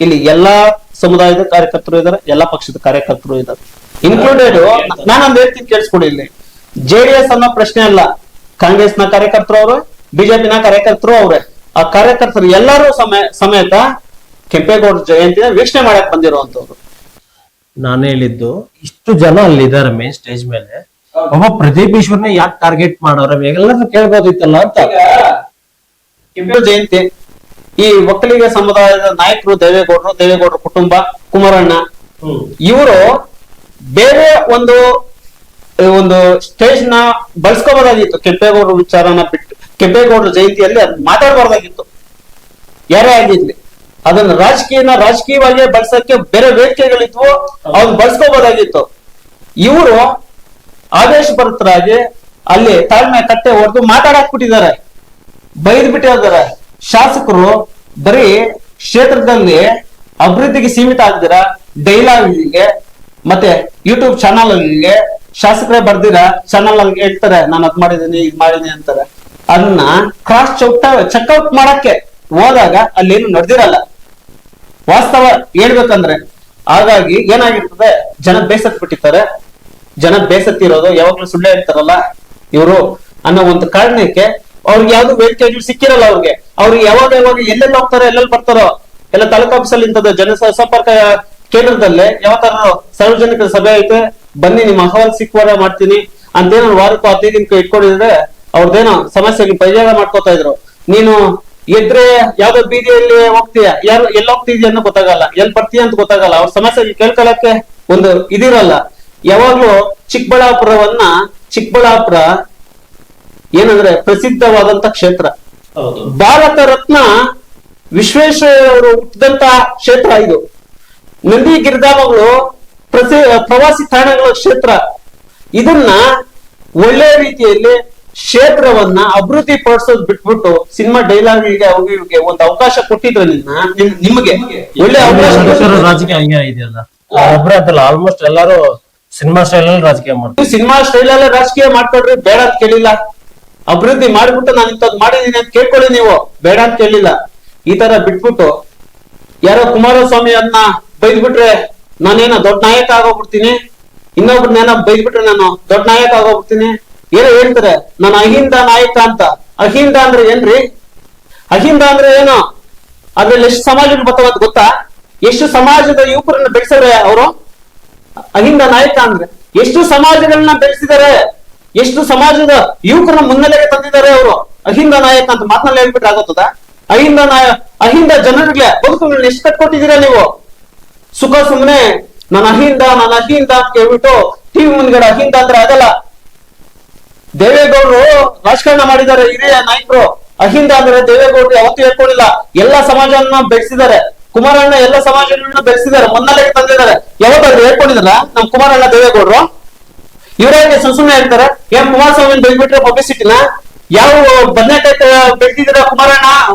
ಇಲ್ಲಿ ಎಲ್ಲಾ ಸಮುದಾಯದ ಕಾರ್ಯಕರ್ತರು ಇದಾರೆ, ಎಲ್ಲಾ ಪಕ್ಷದ ಕಾರ್ಯಕರ್ತರು ಇದಾರೆ, ಇನ್ಕ್ಲೂಡೆಡ್. ನಾನೊಂದು ಹೇಳ್ತೀನಿ ಕೇಳಿಸ್ಕೊಡಿ. ಇಲ್ಲಿ JDS ಅನ್ನೋ ಪ್ರಶ್ನೆ ಅಲ್ಲ, ಕಾಂಗ್ರೆಸ್ ನ ಕಾರ್ಯಕರ್ತರು ಅವ್ರೆ, ಬಿಜೆಪಿನ ಕಾರ್ಯಕರ್ತರು ಅವ್ರೆ. ಆ ಕಾರ್ಯಕರ್ತರು ಎಲ್ಲರೂ ಸಮೇತ ಕೆಂಪೇಗೌಡ ಜಯಂತಿನ ವೀಕ್ಷಣೆ ಮಾಡಕ್ ಬಂದಿರುವಂತವ್ರು. ನಾನು ಹೇಳಿದ್ದು ಇಷ್ಟು ಜನ ಅಲ್ಲಿ ಇದಾರೆ ಮೇನ್ ಸ್ಟೇಜ್ ಮೇಲೆ. ಒಬ್ಬ ಪ್ರದೀಪ್ ಈಶ್ವರ್ನ ಯಾಕೆ ಟಾರ್ಗೆಟ್ ಮಾಡೋರ ಎಲ್ಲರೂ ಕೇಳ್ಬೋದಿತ್ತಲ್ಲ ಅಂತ. ಕೆಂಪೇಗೌಡ ಜಯಂತಿ ಈ ಒಕ್ಕಲಿಗ ಸಮುದಾಯದ ನಾಯಕರು ದೇವೇಗೌಡರ ಕುಟುಂಬ, ಕುಮಾರಣ್ಣ ಇವರು ಬೇರೆ ಒಂದು ಸ್ಟೇಜ್ ನ ಬಳಸ್ಕೋಬಹುದಾಗಿತ್ತು. ಕೆಂಪೇಗೌಡರ ವಿಚಾರನ ಬಿಟ್ಟು ಕೆಂಪೇಗೌಡರ ಜಯಂತಿಯಲ್ಲಿ ಅದ್ ಮಾತಾಡಬಾರ್ದಾಗಿತ್ತು. ಯಾರೇ ಆಗಿರ್ಲಿ ಅದನ್ನ ರಾಜಕೀಯವಾಗಿ ಬಳಸಕ್ಕೆ ಬೇರೆ ವೇದಿಕೆಗಳಿದ್ವು, ಅವ್ನು ಬಳಸ್ಕೋಬಹುದಾಗಿತ್ತು. ಇವರು ಆದೇಶಭರಿತರಾಗಿ ಅಲ್ಲಿ ತಾಳ್ಮೆ ಕಟ್ಟೆ ಹೊಡೆದು ಮಾತಾಡಾಕ್ಬಿಟ್ಟಿದ್ದಾರೆ, ಬೈದ್ ಬಿಟ್ಟಿದ್ದಾರೆ. ಶಾಸಕರು ಬರೀ ಕ್ಷೇತ್ರದಲ್ಲಿ ಅಭಿವೃದ್ಧಿಗೆ ಸೀಮಿತ ಆಗ್ದಿರ ಡೈಲಾಗ್ಗೆ ಮತ್ತೆ ಯೂಟ್ಯೂಬ್ ಚಾನಲ್ ಅಲ್ಲಿ ಶಾಸಕರೇ ಬರ್ದಿರ ಚಾನಲ್ ಅಲ್ಲಿ ಹೇಳ್ತಾರೆ ನಾನು ಅದ್ ಮಾಡಿದೀನಿ ಇದ್ ಮಾಡಿದೀನಿ ಅಂತಾರೆ. ಅದನ್ನ ಕ್ರಾಸ್ ಚೆಕ್ಔಟ್ ಮಾಡಕ್ಕೆ ಹೋದಾಗ ಅಲ್ಲೇನು ನಡೆದಿರಲ್ಲ ವಾಸ್ತವ ಹೇಳ್ಬೇಕಂದ್ರೆ. ಹಾಗಾಗಿ ಏನಾಗಿರ್ತದೆ, ಜನ ಬೇಸತ್ ಬಿಟ್ಟಿರ್ತಾರೆ. ಜನ ಬೇಸತ್ತಿರೋದು ಯಾವಾಗ್ಲೂ ಸುಳ್ಳೆ ಹೇಳ್ತಾರಲ್ಲ ಇವರು ಅನ್ನೋ ಒಂದು ಕಾರಣಕ್ಕೆ ಅವ್ರಿಗೆ ಯಾವ್ದು ವೇದಿಕೆಗಳು ಸಿಕ್ಕಿರಲ್ಲ. ಅವ್ರಿಗೆ ಯಾವಾಗ ಎಲ್ಲೆಲ್ಲಿ ಹೋಗ್ತಾರೋ ಎಲ್ಲೆಲ್ಲಿ ಬರ್ತಾರೋ ಎಲ್ಲ ತಾಲೂಕು ಆಫೀಸಲ್ಲಿ ಇಂಥದ್ದು ಜನ ಸಂಪರ್ಕ ಕೇಂದ್ರದಲ್ಲೇ ಯಾವತ್ತಾರ ಸಾರ್ವಜನಿಕರ ಸಭೆ ಐತೆ ಬನ್ನಿ ನಿಮ್ಮ ಅಹವಾಲ್ ಸಿಕ್ಕುವಾಗ ಮಾಡ್ತೀನಿ ಅಂತೇನೋ ವಾರಕ್ಕೂ 15 ದಿನಕ್ಕೆ ಇಟ್ಕೊಂಡಿದ್ರೆ ಅವ್ರದ್ದೇನೋ ಸಮಸ್ಯೆಗೆ ಪರಿಹಾರ ಮಾಡ್ಕೋತಾ ಇದ್ರು. ನೀನು ಎದ್ರೆ ಯಾವ್ದೋ ಬೀದಿಯಲ್ಲಿ ಹೋಗ್ತೀಯ, ಯಾರು ಎಲ್ಲಿ ಹೋಗ್ತಿದ್ಯಾ ಅನ್ನೋ ಗೊತ್ತಾಗಲ್ಲ, ಎಲ್ಲಿ ಬರ್ತೀಯ ಅಂತ ಗೊತ್ತಾಗಲ್ಲ. ಅವ್ರ ಸಮಸ್ಯೆಗೆ ಕೇಳ್ಕೊಳಕ್ಕೆ ಒಂದು ಇದಿರಲ್ಲ. ಯಾವಾಗ್ಲೂ ಚಿಕ್ಕಬಳ್ಳಾಪುರ ಏನಂದ್ರೆ ಪ್ರಸಿದ್ಧವಾದಂತ ಕ್ಷೇತ್ರ. ಭಾರತ ರತ್ನ ವಿಶ್ವೇಶ್ವರಯ್ಯವರು ಹುಟ್ಟಿದಂತ ಕ್ಷೇತ್ರ ಇದು. ನಂದಿ ಗಿರಿಧಾಮಗಳು ಪ್ರವಾಸಿ ತಾಣಗಳ ಕ್ಷೇತ್ರ. ಇದನ್ನ ಒಳ್ಳೆ ರೀತಿಯಲ್ಲಿ ಕ್ಷೇತ್ರವನ್ನ ಅಭಿವೃದ್ಧಿ ಪಡಿಸೋದ್ ಬಿಟ್ಬಿಟ್ಟು ಸಿನಿಮಾ ಡೈಲಾಗ್ಗಳಿಗೆ ಅವಿಗೆ ಒಂದು ಅವಕಾಶ ಕೊಟ್ಟಿದ್ರೆ ನಿಮ್ಗೆ ಒಳ್ಳೆ ಅವಕಾಶ. ರಾಜಕೀಯ ಇದೆಯಲ್ಲ ಒಬ್ರೇ ಅಂತಲ್ಲ, ಆಲ್ಮೋಸ್ಟ್ ಎಲ್ಲಾರು ಸಿನಿಮಾ ಸ್ಟೈಲ್ ಅಲ್ಲಿ ರಾಜಕೀಯ ಮಾಡ್ತಾರೆ. ನೀವು ಸಿನಿಮಾ ಸ್ಟೈಲ್ ಅಲ್ಲೇ ರಾಜಕೀಯ ಮಾಡ್ಕೊಡ್ರಿ, ಬೇಡ ಅಂತ ಕೇಳಿಲ್ಲ. ಅಭಿವೃದ್ಧಿ ಮಾಡ್ಬಿಟ್ಟು ನಾನು ಇಂಥದ್ದು ಮಾಡಿದೀನಿ ಅಂತ ಕೇಳ್ಕೊಳ್ಳಿ, ನೀವು ಬೇಡ ಅಂತ ಕೇಳಿಲ್ಲ. ಈ ತರ ಬಿಟ್ಬಿಟ್ಟು ಯಾರೋ ಕುಮಾರಸ್ವಾಮಿ ಅನ್ನ ಬೈದ್ಬಿಟ್ರೆ ನಾನೇನೋ ದೊಡ್ಡ ನಾಯಕ ಆಗೋಗ್ಬಿಡ್ತೀನಿ, ಇನ್ನೊಬ್ರನ್ನೇನೋ ಬೈದ್ಬಿಟ್ರೆ ನಾನು ದೊಡ್ಡ ನಾಯಕ ಆಗೋಗ್ಬಿಡ್ತೀನಿ, ಏನೋ ಹೇಳ್ತಾರೆ ನಾನು ಅಹಿಂದ ನಾಯಕ ಅಂತ. ಅಹಿಂದ ಅಂದ್ರೆ ಏನ್ರಿ? ಅಹಿಂದ ಅಂದ್ರೆ ಏನು? ಅದ್ರಲ್ಲಿ ಎಷ್ಟು ಸಮಾಜಗಳು ಬರ್ತಾವ ಗೊತ್ತಾ? ಎಷ್ಟು ಸಮಾಜದ ಯುವಕರನ್ನ ಬೆಳೆಸಿದ್ರೆ ಅವರು ಅಹಿಂದ ನಾಯಕ ಅಂದ್ರೆ. ಎಷ್ಟು ಸಮಾಜಗಳನ್ನ ಬೆಳೆಸಿದ್ದಾರೆ, ಎಷ್ಟು ಸಮಾಜದ ಯುವಕರನ್ನ ಮುನ್ನೆಲೆಗೆ ತಂದಿದ್ದಾರೆ ಅವರು. ಅಹಿಂದ ನಾಯಕ ಅಂತ ಮಾತನಾಡಿ ಹೇಳ್ಬಿಟ್ರೆ ಆಗುತ್ತದ? ಅಹಿಂದ ಜನರಿಗೆ ಬದುಕುಗಳನ್ನ ಎಷ್ಟು ಕಟ್ಕೊಟ್ಟಿದ್ದೀರಾ ನೀವು? ಸುಖ ಸುಮ್ಮನೆ ನಾನು ಅಹಿಂದ ಅಂತ ಕೇಳ್ಬಿಟ್ಟು ಟಿವಿ ಮುಂದ್ಗಡೆ ಅಹಿಂದ ಅಂದ್ರೆ ಆಗಲ್ಲ. ದೇವೇಗೌಡರು ರಾಜಕಾರಣ ಮಾಡಿದ್ದಾರೆ, ಹಿರಿಯ ನಾಯಕರು. ಅಹಿಂದ ಅಂದ್ರೆ ದೇವೇಗೌಡರು ಯಾವತ್ತೂ ಹೇಳ್ಕೊಂಡಿಲ್ಲ. ಎಲ್ಲ ಸಮಾಜವನ್ನ ಬೆಳೆಸಿದ್ದಾರೆ. ಕುಮಾರಣ್ಣ ಎಲ್ಲ ಸಮಾಜಗಳನ್ನ ಬೆಳೆಸಿದ್ದಾರೆ, ಮುನ್ನೆಲೆಗೆ ತಂದಿದ್ದಾರೆ. ಯಾವತ್ತಾದ್ರು ಹೇಳ್ಕೊಂಡಿದಾರ ನಮ್ ಕುಮಾರಣ್ಣ ದೇವೇಗೌಡರು? ಇವರಾಗೆ ಸುಮ್ಮನೆ ಹೇಳ್ತಾರೆ ಏನ್ ಕುಮಾರಸ್ವಾಮಿ ಬೆಳೆದ್ಬಿಟ್ರೆ ಪಬ್ಲಿಸಿಟಿನ? ಯಾವ ಬದನೆಕಾಯಿ ಬೆಳೆದಿದ್ದೀರಾ ಕುಮಾರಣ್ಣ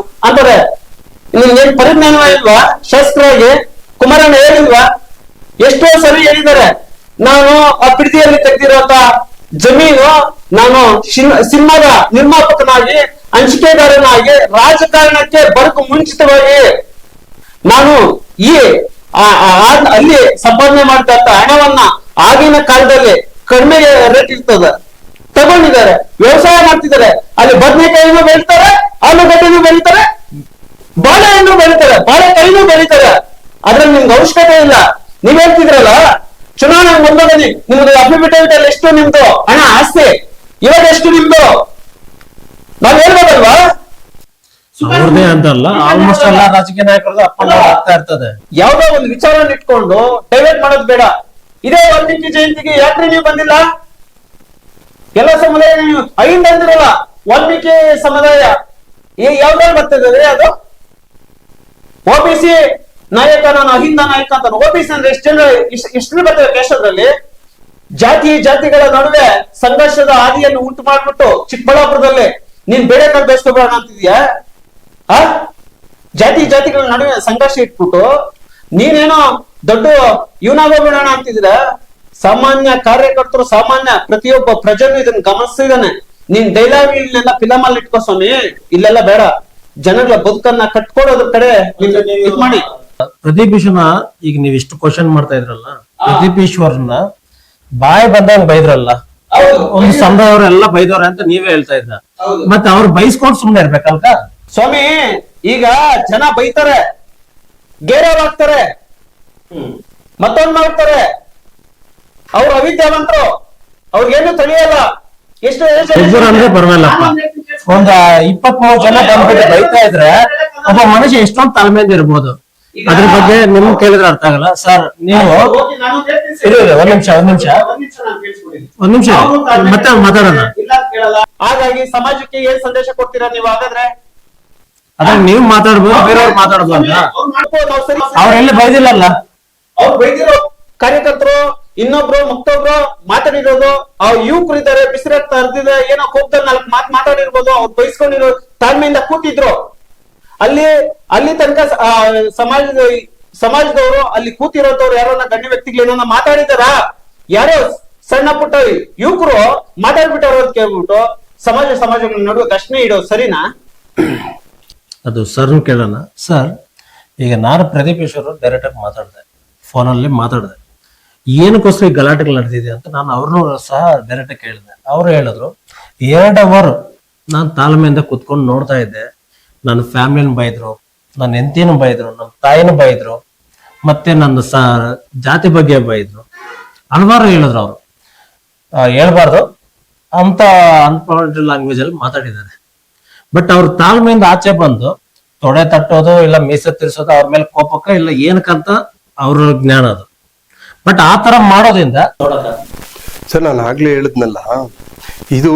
ಅಂತಾರೆ. ನಿಮ್ಗೇನ್ ಪರಿಜ್ಞಾನ ಇಲ್ವಾ ಶಾಸಕರಾಗಿ? ಕುಮಾರಣ್ಣ ಹೇಳಿಲ್ವಾ? ಎಷ್ಟೋ ಸರಿ ಹೇಳಿದ್ದಾರೆ, ನಾನು ಆ ಪಿಡಿತಿಯಲ್ಲಿ ತೆಗೆದಿರುವಂತ ಜಮೀನು ನಾನು ಸಿನಿಮಾದ ನಿರ್ಮಾಪಕನಾಗಿ, ಹಂಚಿಕೆದಾರನಾಗಿ, ರಾಜಕಾರಣಕ್ಕೆ ಬರಕು ಮುಂಚಿತವಾಗಿ ನಾನು ಈ ಅಲ್ಲಿ ಸಂಪಾದನೆ ಮಾಡ್ತಾ ಇದ್ದ ಹಣವನ್ನ ಆಗಿನ ಕಾಲದಲ್ಲಿ ಕಡಿಮೆ ರೇಟ್ ಇರ್ತದ ತಗೊಂಡಿದ್ದಾರೆ, ವ್ಯವಸಾಯ ಮಾಡ್ತಿದ್ದಾರೆ. ಅಲ್ಲಿ ಬದನೆಕಾಯಿನೂ ಬೆಳಿತಾರೆ, ಆಲೂಗಡ್ಡೆನೂ ಬೆಳಿತಾರೆ, ಬಾಳೆಹಣ್ಣು ಬೆಳಿತಾರೆ, ಬಾಳೆಕಾಯಿನೂ ಬೆಳಿತಾರೆ. ಅದ್ರಲ್ಲಿ ನಿಮ್ಗೆ ಅವಶ್ಯಕತೆ ಇಲ್ಲ. ನೀವ್ ಹೇಳ್ತಿದ್ರಲ್ಲ ಚುನಾವಣೆ ಮೊದಲನೇ ನಿಮ್ದು ಅಫಿಡವಿಟ್ ಅಲ್ಲಿ ಎಷ್ಟು ನಿಮ್ದು ಹಣ ಆಸ್ತಿ, ಇವಾಗ ಎಷ್ಟು ನಿಮ್ದು ನಾವ್ ಹೇಳ್ಬೋದಲ್ವಾ? ಅವ್ರದೇ ಅಂತಲ್ಲ, ಆಲ್ಮೋಸ್ಟ್ ಎಲ್ಲ ರಾಜಕೀಯ ನಾಯಕರದ್ದು ಅಪ್ ಅಂಡ್ ಡೌನ್ ಆಗ್ತಾ ಇರ್ತದೆ. ಯಾವ್ದೋ ಒಂದು ವಿಚಾರನ ಇಟ್ಕೊಂಡು ಡೈವರ್ಟ್ ಮಾಡೋದು ಬೇಡ. ಇದೇ ವಾಲ್ಮೀಕಿ ಜಯಂತಿಗೆ ಯಾಕ್ರಿ ನೀವು ಬಂದಿಲ್ಲ? ಎಲ್ಲ ಸಮುದಾಯ ನೀವು ಐದು ಅಂದಿರಲ್ಲ, ವಾಲ್ಮೀಕಿ ಸಮುದಾಯ ಯಾವ್ದ್ರಲ್ಲಿ ಬರ್ತದೆ ಅದು? ಒಬಿಸಿ ನಾಯಕ, ನಾನು ಅಹಿಂದ ನಾಯಕ ಅಂತ. ಒಬಿಸಿ ಅಂದ್ರೆ ಎಷ್ಟು ಬರ್ತದೆ ದೇಶದಲ್ಲಿ? ಜಾತಿಗಳ ನಡುವೆ ಸಂಘರ್ಷದ ಹಾದಿಯನ್ನು ಉಂಟು ಮಾಡ್ಬಿಟ್ಟು ಚಿಕ್ಕಬಳ್ಳಾಪುರದಲ್ಲಿ ನೀನ್ ಬೇರೆ ಕಡೆ ಬೇಸ್ಕೊಬೇಡ ಅಂತಿದ್ಯಾ? ಆ ಜಾತಿಗಳ ನಡುವೆ ಸಂಘರ್ಷ ಇಟ್ಬಿಟ್ಟು ನೀನೇನೋ ದೊಡ್ಡ ಇವನಾಗೋಬಿಡೋಣ ಅಂತಿದ್ರ. ಸಾಮಾನ್ಯ ಕಾರ್ಯಕರ್ತರು, ಸಾಮಾನ್ಯ ಪ್ರತಿಯೊಬ್ಬ ಪ್ರಜೆನು ಇದನ್ನ ಗಮನಿಸ್ತಿದ್ದಾನೆ. ನೀನ್ ಡೈಲಾಗ್ ಇಲ್ಲೆಲ್ಲ ಫಿಲಮ್ ಅಲ್ಲಿ ಇಟ್ಕೋ ಸ್ವಾಮಿ, ಇಲ್ಲೆಲ್ಲ ಬೇಡ. ಜನಗಳ ಬದುಕನ್ನ ಕಟ್ಕೊಡೋದ್ರ ಕಡೆ ಇದ್ ಮಾಡಿ. ಪ್ರದೀಪ್ ಈಶ್ವರನ ಈಗ ನೀವ್ ಇಷ್ಟು ಕ್ವಶನ್ ಮಾಡ್ತಾ ಇದ್ರಲ್ಲ, ಪ್ರದೀಪ್ ಈಶ್ವರನ್ನ ಬಾಯಿ ಬಂದಂಗ್ ಬೈದ್ರಲ್ಲ, ಒಂದು ಸಮುದಾಯವ್ರೆಲ್ಲ ಬೈದವ್ರೆ ಅಂತ ನೀವೇ ಹೇಳ್ತಾ ಇದ್ರ. ಮತ್ತೆ ಅವ್ರು ಬೈಸ್ಕೊಂಡ್ ಸುಮ್ನೆ ಇರ್ಬೇಕಲ್ಕ ಸ್ವಾಮಿ? ಈಗ ಜನ ಬೈತಾರೆ, ಗೇರವ್ ಆಗ್ತಾರೆ, ಮತ್ತೊಂದ್ ಮಾಡ್ತಾರೆ. ಅವ್ರು ಅವಿದ್ಯಾವಂತರು, ಅವ್ರಿಗೇನು ತಿಳಿಯಲ್ಲ. ಎಷ್ಟು ಒಬ್ಬರು ಅಂದ್ರೆ ಪರವಾಗಿಲ್ಲಪ್ಪ, ಒಂದ್ 23 ಜನ ಬಂದ್ಬಿಟ್ಟು ಬೈತಾ ಇದ್ರೆ ಒಬ್ಬ ಮನುಷ್ಯ ಎಷ್ಟೊಂದು ತಾಳ್ಮೆಯಿಂದ ಇರ್ಬೋದು. ಅದ್ರ ಬಗ್ಗೆ ನಿಮ್ಗೆ ಕೇಳಿದ್ರೆ ಅರ್ಥ ಆಗಲ್ಲ. ಸರ್ ನೀವು ಒಂದ್ ನಿಮಿಷ ಮತ್ತೆ ಮಾತಾಡೋಣ. ಹಾಗಾಗಿ ಸಮಾಜಕ್ಕೆ ಏನ್ ಸಂದೇಶ ಕೊಡ್ತೀರಾ ನೀವು? ಹಾಗಾದ್ರೆ ಅದಾಗ ನೀವು ಮಾತಾಡ್ಬೋದು, ಬೇರೆಯವ್ರು ಮಾತಾಡ್ಬೋದು ಅಂತ. ಅವ್ರೆಲ್ಲಿ ಬೈದಿಲ್ಲಲ್ಲ. ಅವ್ರು ಬೈದಿರೋ ಕಾರ್ಯಕರ್ತರು, ಇನ್ನೊಬ್ರು ಮತ್ತೊಬ್ರು ಮಾತಾಡಿರೋದು, ಆ ಯುವಕರು ಇದ್ದಾರೆ, ಬಿಸಿರಾಗ್ತಾ ಇರ್ತಿದೆ, ಏನೋ ಕೋಪದಲ್ಲಿ 4 ಮಾತು ಮಾತಾಡಿರ್ಬೋದು. ಅವ್ರು ಬೈಸ್ಕೊಂಡಿರೋ ತಾಳ್ಮೆಯಿಂದ ಕೂತಿದ್ರು. ಅಲ್ಲಿ ತನಕ ಸಮಾಜದವರು ಅಲ್ಲಿ ಕೂತಿರೋದವ್ರು ಯಾರನ್ನ ಗಣ್ಯ ವ್ಯಕ್ತಿಗಳು ಏನನ್ನ ಮಾತಾಡಿದಾರ? ಯಾರೋ ಸಣ್ಣ ಪುಟ್ಟ ಯುವಕರು ಮಾತಾಡ್ಬಿಟ್ಟವ್ರು ಅಂತ ಕೇಳ್ಬಿಟ್ಟು ಸಮಾಜಗಳ ನಡುವೆ ಘರ್ಷಣೆ ಇಡೋದು ಸರಿನಾ? ಅದು ಸರ್ ಕೇಳೋಣ. ಸರ್, ಈಗ ನಾನು ಪ್ರದೀಪ್ ಈಶ್ವರ್ ಡೈರೆಕ್ಟ್ ಆಗಿ ಮಾತಾಡಿದೆ, ಫೋನಲ್ಲಿ ಮಾತಾಡಿದೆ, ಏನಕ್ಕೋಸ್ಕರ ಈ ಗಲಾಟೆಗಳು ನಡೆದಿದೆ ಅಂತ ನಾನು ಅವ್ರನ್ನೂ ಸಹ ಡೈರೆಕ್ಟ್ ಆಗಿ ಕೇಳಿದೆ. ಅವ್ರು ಹೇಳಿದ್ರು 2 ಅವರ್ ನಾನು ತಾಳ್ಮೆಯಿಂದ ಕುತ್ಕೊಂಡು ನೋಡ್ತಾ ಇದ್ದೆ. ನನ್ನ ಫ್ಯಾಮಿಲಿನ ಬೈದ್ರು, ನನ್ನ ಹೆಂಡತಿನೂ ಬೈದ್ರು, ನಮ್ಮ ತಾಯಿನೂ ಬೈದ್ರು, ಮತ್ತೆ ನನ್ನ ಜಾತಿ ಬಗ್ಗೆ ಬೈದ್ರು, ಹಲವಾರು ಹೇಳಿದ್ರು. ಅವರು ಹೇಳ್ಬಾರ್ದು ಅಂತ ಅನ್ಪಾರ್ಟೆಂಟ್ ಲ್ಯಾಂಗ್ವೇಜ್ ಅಲ್ಲಿ ಮಾತಾಡಿದ್ದಾರೆ. ಬಟ್ ಅವ್ರ ತಾಳ್ಮೆಯಿಂದ ಆಚೆ ಬಂದು ತೊಡೆ ತಟ್ಟೋದು ಇಲ್ಲ ಮೀಸೆ ತಿರ್ಸೋದು ಅವ್ರ ಮೇಲೆ ಕೋಪಕ್ಕ ಇಲ್ಲ ಏನಕ್ಕಂತ ಅವ್ರ ಜ್ಞಾನ ಅದು. ಬಟ್ ಆ ತರ ಮಾಡೋದ್ರಿಂದ ಸರ್, ನಾನು ಆಗ್ಲೇ ಹೇಳಿದ್ನಲ್ಲ, ಇದು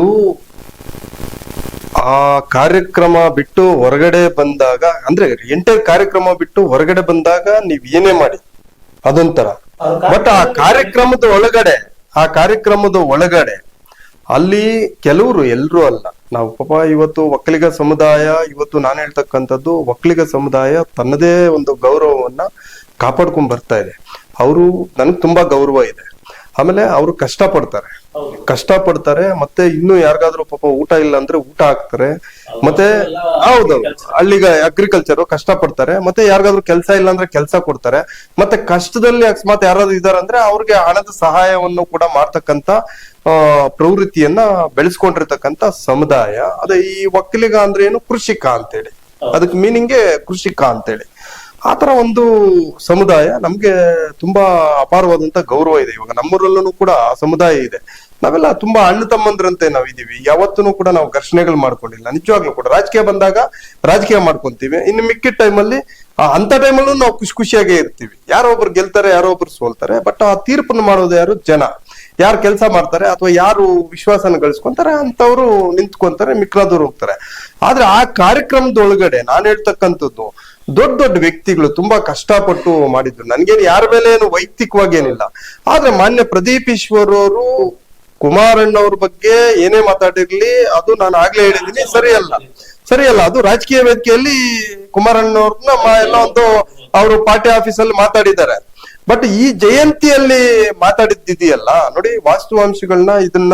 ಆ ಕಾರ್ಯಕ್ರಮ ಬಿಟ್ಟು ಹೊರಗಡೆ ಬಂದಾಗ, ಅಂದ್ರೆ ಎಂಟರ್ ಕಾರ್ಯಕ್ರಮ ಬಿಟ್ಟು ಹೊರಗಡೆ ಬಂದಾಗ ನೀವ್ ಏನೇ ಮಾಡಿ ಅದೊಂಥರ. ಬಟ್ ಆ ಕಾರ್ಯಕ್ರಮದ ಒಳಗಡೆ ಅಲ್ಲಿ ಕೆಲವರು, ಎಲ್ರು ಅಲ್ಲ, ನಾವು ಪಾಪ ಇವತ್ತು ಒಕ್ಕಲಿಗ ಸಮುದಾಯ, ಇವತ್ತು ನಾನು ಹೇಳ್ತಕ್ಕಂಥದ್ದು ಒಕ್ಕಲಿಗ ಸಮುದಾಯ ತನ್ನದೇ ಒಂದು ಗೌರವವನ್ನ ಕಾಪಾಡ್ಕೊಂಡ್ ಬರ್ತಾ ಇದೆ. ಅವರು ನನಗೆ ತುಂಬಾ ಗೌರವ ಇದೆ. ಆಮೇಲೆ ಅವರು ಕಷ್ಟಪಡ್ತಾರೆ ಮತ್ತೆ ಇನ್ನು ಯಾರಿಗಾದ್ರೂ ಪಾಪ ಊಟ ಇಲ್ಲ ಅಂದ್ರೆ ಊಟ ಹಾಕ್ತಾರೆ. ಮತ್ತೆ ಹೌದೌದು, ಹಳ್ಳಿಗ ಅಗ್ರಿಕಲ್ಚರ್ ಕಷ್ಟಪಡ್ತಾರೆ. ಮತ್ತೆ ಯಾರಿಗಾದ್ರೂ ಕೆಲಸ ಇಲ್ಲ ಅಂದ್ರೆ ಕೆಲಸ ಕೊಡ್ತಾರೆ. ಮತ್ತೆ ಕಷ್ಟದಲ್ಲಿ ಅಕಸ್ಮಾತ್ ಯಾರಾದ್ರೂ ಇದಾರಂದ್ರೆ ಅವ್ರಿಗೆ ಹಣದ ಸಹಾಯವನ್ನು ಕೂಡ ಮಾಡ್ತಕ್ಕಂತ ಪ್ರವೃತ್ತಿಯನ್ನ ಬೆಳೆಸ್ಕೊಂಡಿರ್ತಕ್ಕಂತ ಸಮುದಾಯ. ಅದೇ ಈ ಒಕ್ಕಲಿಗ ಅಂದ್ರೆ ಏನು, ಕೃಷಿಕ ಅಂತೇಳಿ, ಅದಕ್ಕೆ ಮೀನಿಂಗ್ಗೆ ಕೃಷಿಕ ಅಂತೇಳಿ. ಆತರ ಒಂದು ಸಮುದಾಯ ನಮ್ಗೆ ತುಂಬಾ ಅಪಾರವಾದಂತ ಗೌರವ ಇದೆ. ಇವಾಗ ನಮ್ಮೂರಲ್ಲೂ ಕೂಡ ಆ ಸಮುದಾಯ ಇದೆ. ನಾವೆಲ್ಲ ತುಂಬಾ ಅಣ್ಣ ತಮ್ಮಂದ್ರಂತೆ ನಾವಿದೀವಿ. ಯಾವತ್ತೂ ಕೂಡ ನಾವು ಘರ್ಷಣೆಗಳು ಮಾಡ್ಕೊಂಡಿಲ್ಲ. ನಿಜವಾಗ್ಲೂ ಕೂಡ ರಾಜಕೀಯ ಬಂದಾಗ ರಾಜಕೀಯ ಮಾಡ್ಕೊಂತೀವಿ. ಇನ್ನು ಮಿಕ್ಕಿದ ಟೈಮಲ್ಲಿ ಅಂತ ಟೈಮಲ್ಲೂ ನಾವು ಖುಷಿಯಾಗೇ ಇರ್ತೀವಿ. ಯಾರೋ ಒಬ್ರು ಗೆಲ್ತಾರೆ, ಯಾರೋ ಒಬ್ರು ಸೋಲ್ತಾರೆ. ಬಟ್ ಆ ತೀರ್ಪನ್ನು ಮಾಡೋದು ಯಾರು? ಜನ. ಯಾರು ಕೆಲಸ ಮಾಡ್ತಾರೆ ಅಥವಾ ಯಾರು ವಿಶ್ವಾಸನ ಗಳಿಸ್ಕೊಂತಾರೆ ಅಂತವ್ರು ನಿಂತ್ಕೊಂತಾರೆ, ಮಿಕ್ಕಾದವ್ರು ಹೋಗ್ತಾರೆ. ಆದ್ರೆ ಆ ಕಾರ್ಯಕ್ರಮದೊಳಗಡೆ ನಾನು ಹೇಳ್ತಕ್ಕಂಥದ್ದು ದೊಡ್ಡ ದೊಡ್ಡ ವ್ಯಕ್ತಿಗಳು ತುಂಬಾ ಕಷ್ಟಪಟ್ಟು ಮಾಡಿದ್ರು. ನನ್ಗೇನು ಯಾರ ಮೇಲೆ ಏನು ವೈಯಕ್ತಿಕವಾಗಿ ಏನಿಲ್ಲ. ಆದ್ರೆ ಮಾನ್ಯ ಪ್ರದೀಪ್ ಈಶ್ವರ್ ಅವರು ಕುಮಾರಣ್ಣವ್ರ ಬಗ್ಗೆ ಏನೇ ಮಾತಾಡಿರ್ಲಿ, ಅದು ನಾನು ಆಗ್ಲೇ ಹೇಳಿದೀನಿ, ಸರಿಯಲ್ಲ. ಅದು ರಾಜಕೀಯ ವೇದಿಕೆಯಲ್ಲಿ ಕುಮಾರಣ್ಣವ್ರನ್ನ ಎಲ್ಲ ಒಂದು ಅವರು ಪಾರ್ಟಿ ಆಫೀಸಲ್ಲಿ ಮಾತಾಡಿದ್ದಾರೆ. ಬಟ್ ಈ ಜಯಂತಿಯಲ್ಲಿ ಮಾತಾಡಿದ್ದಿದೆಯಲ್ಲ ನೋಡಿ, ವಾಸ್ತವಾಂಶಗಳನ್ನ ಇದನ್ನ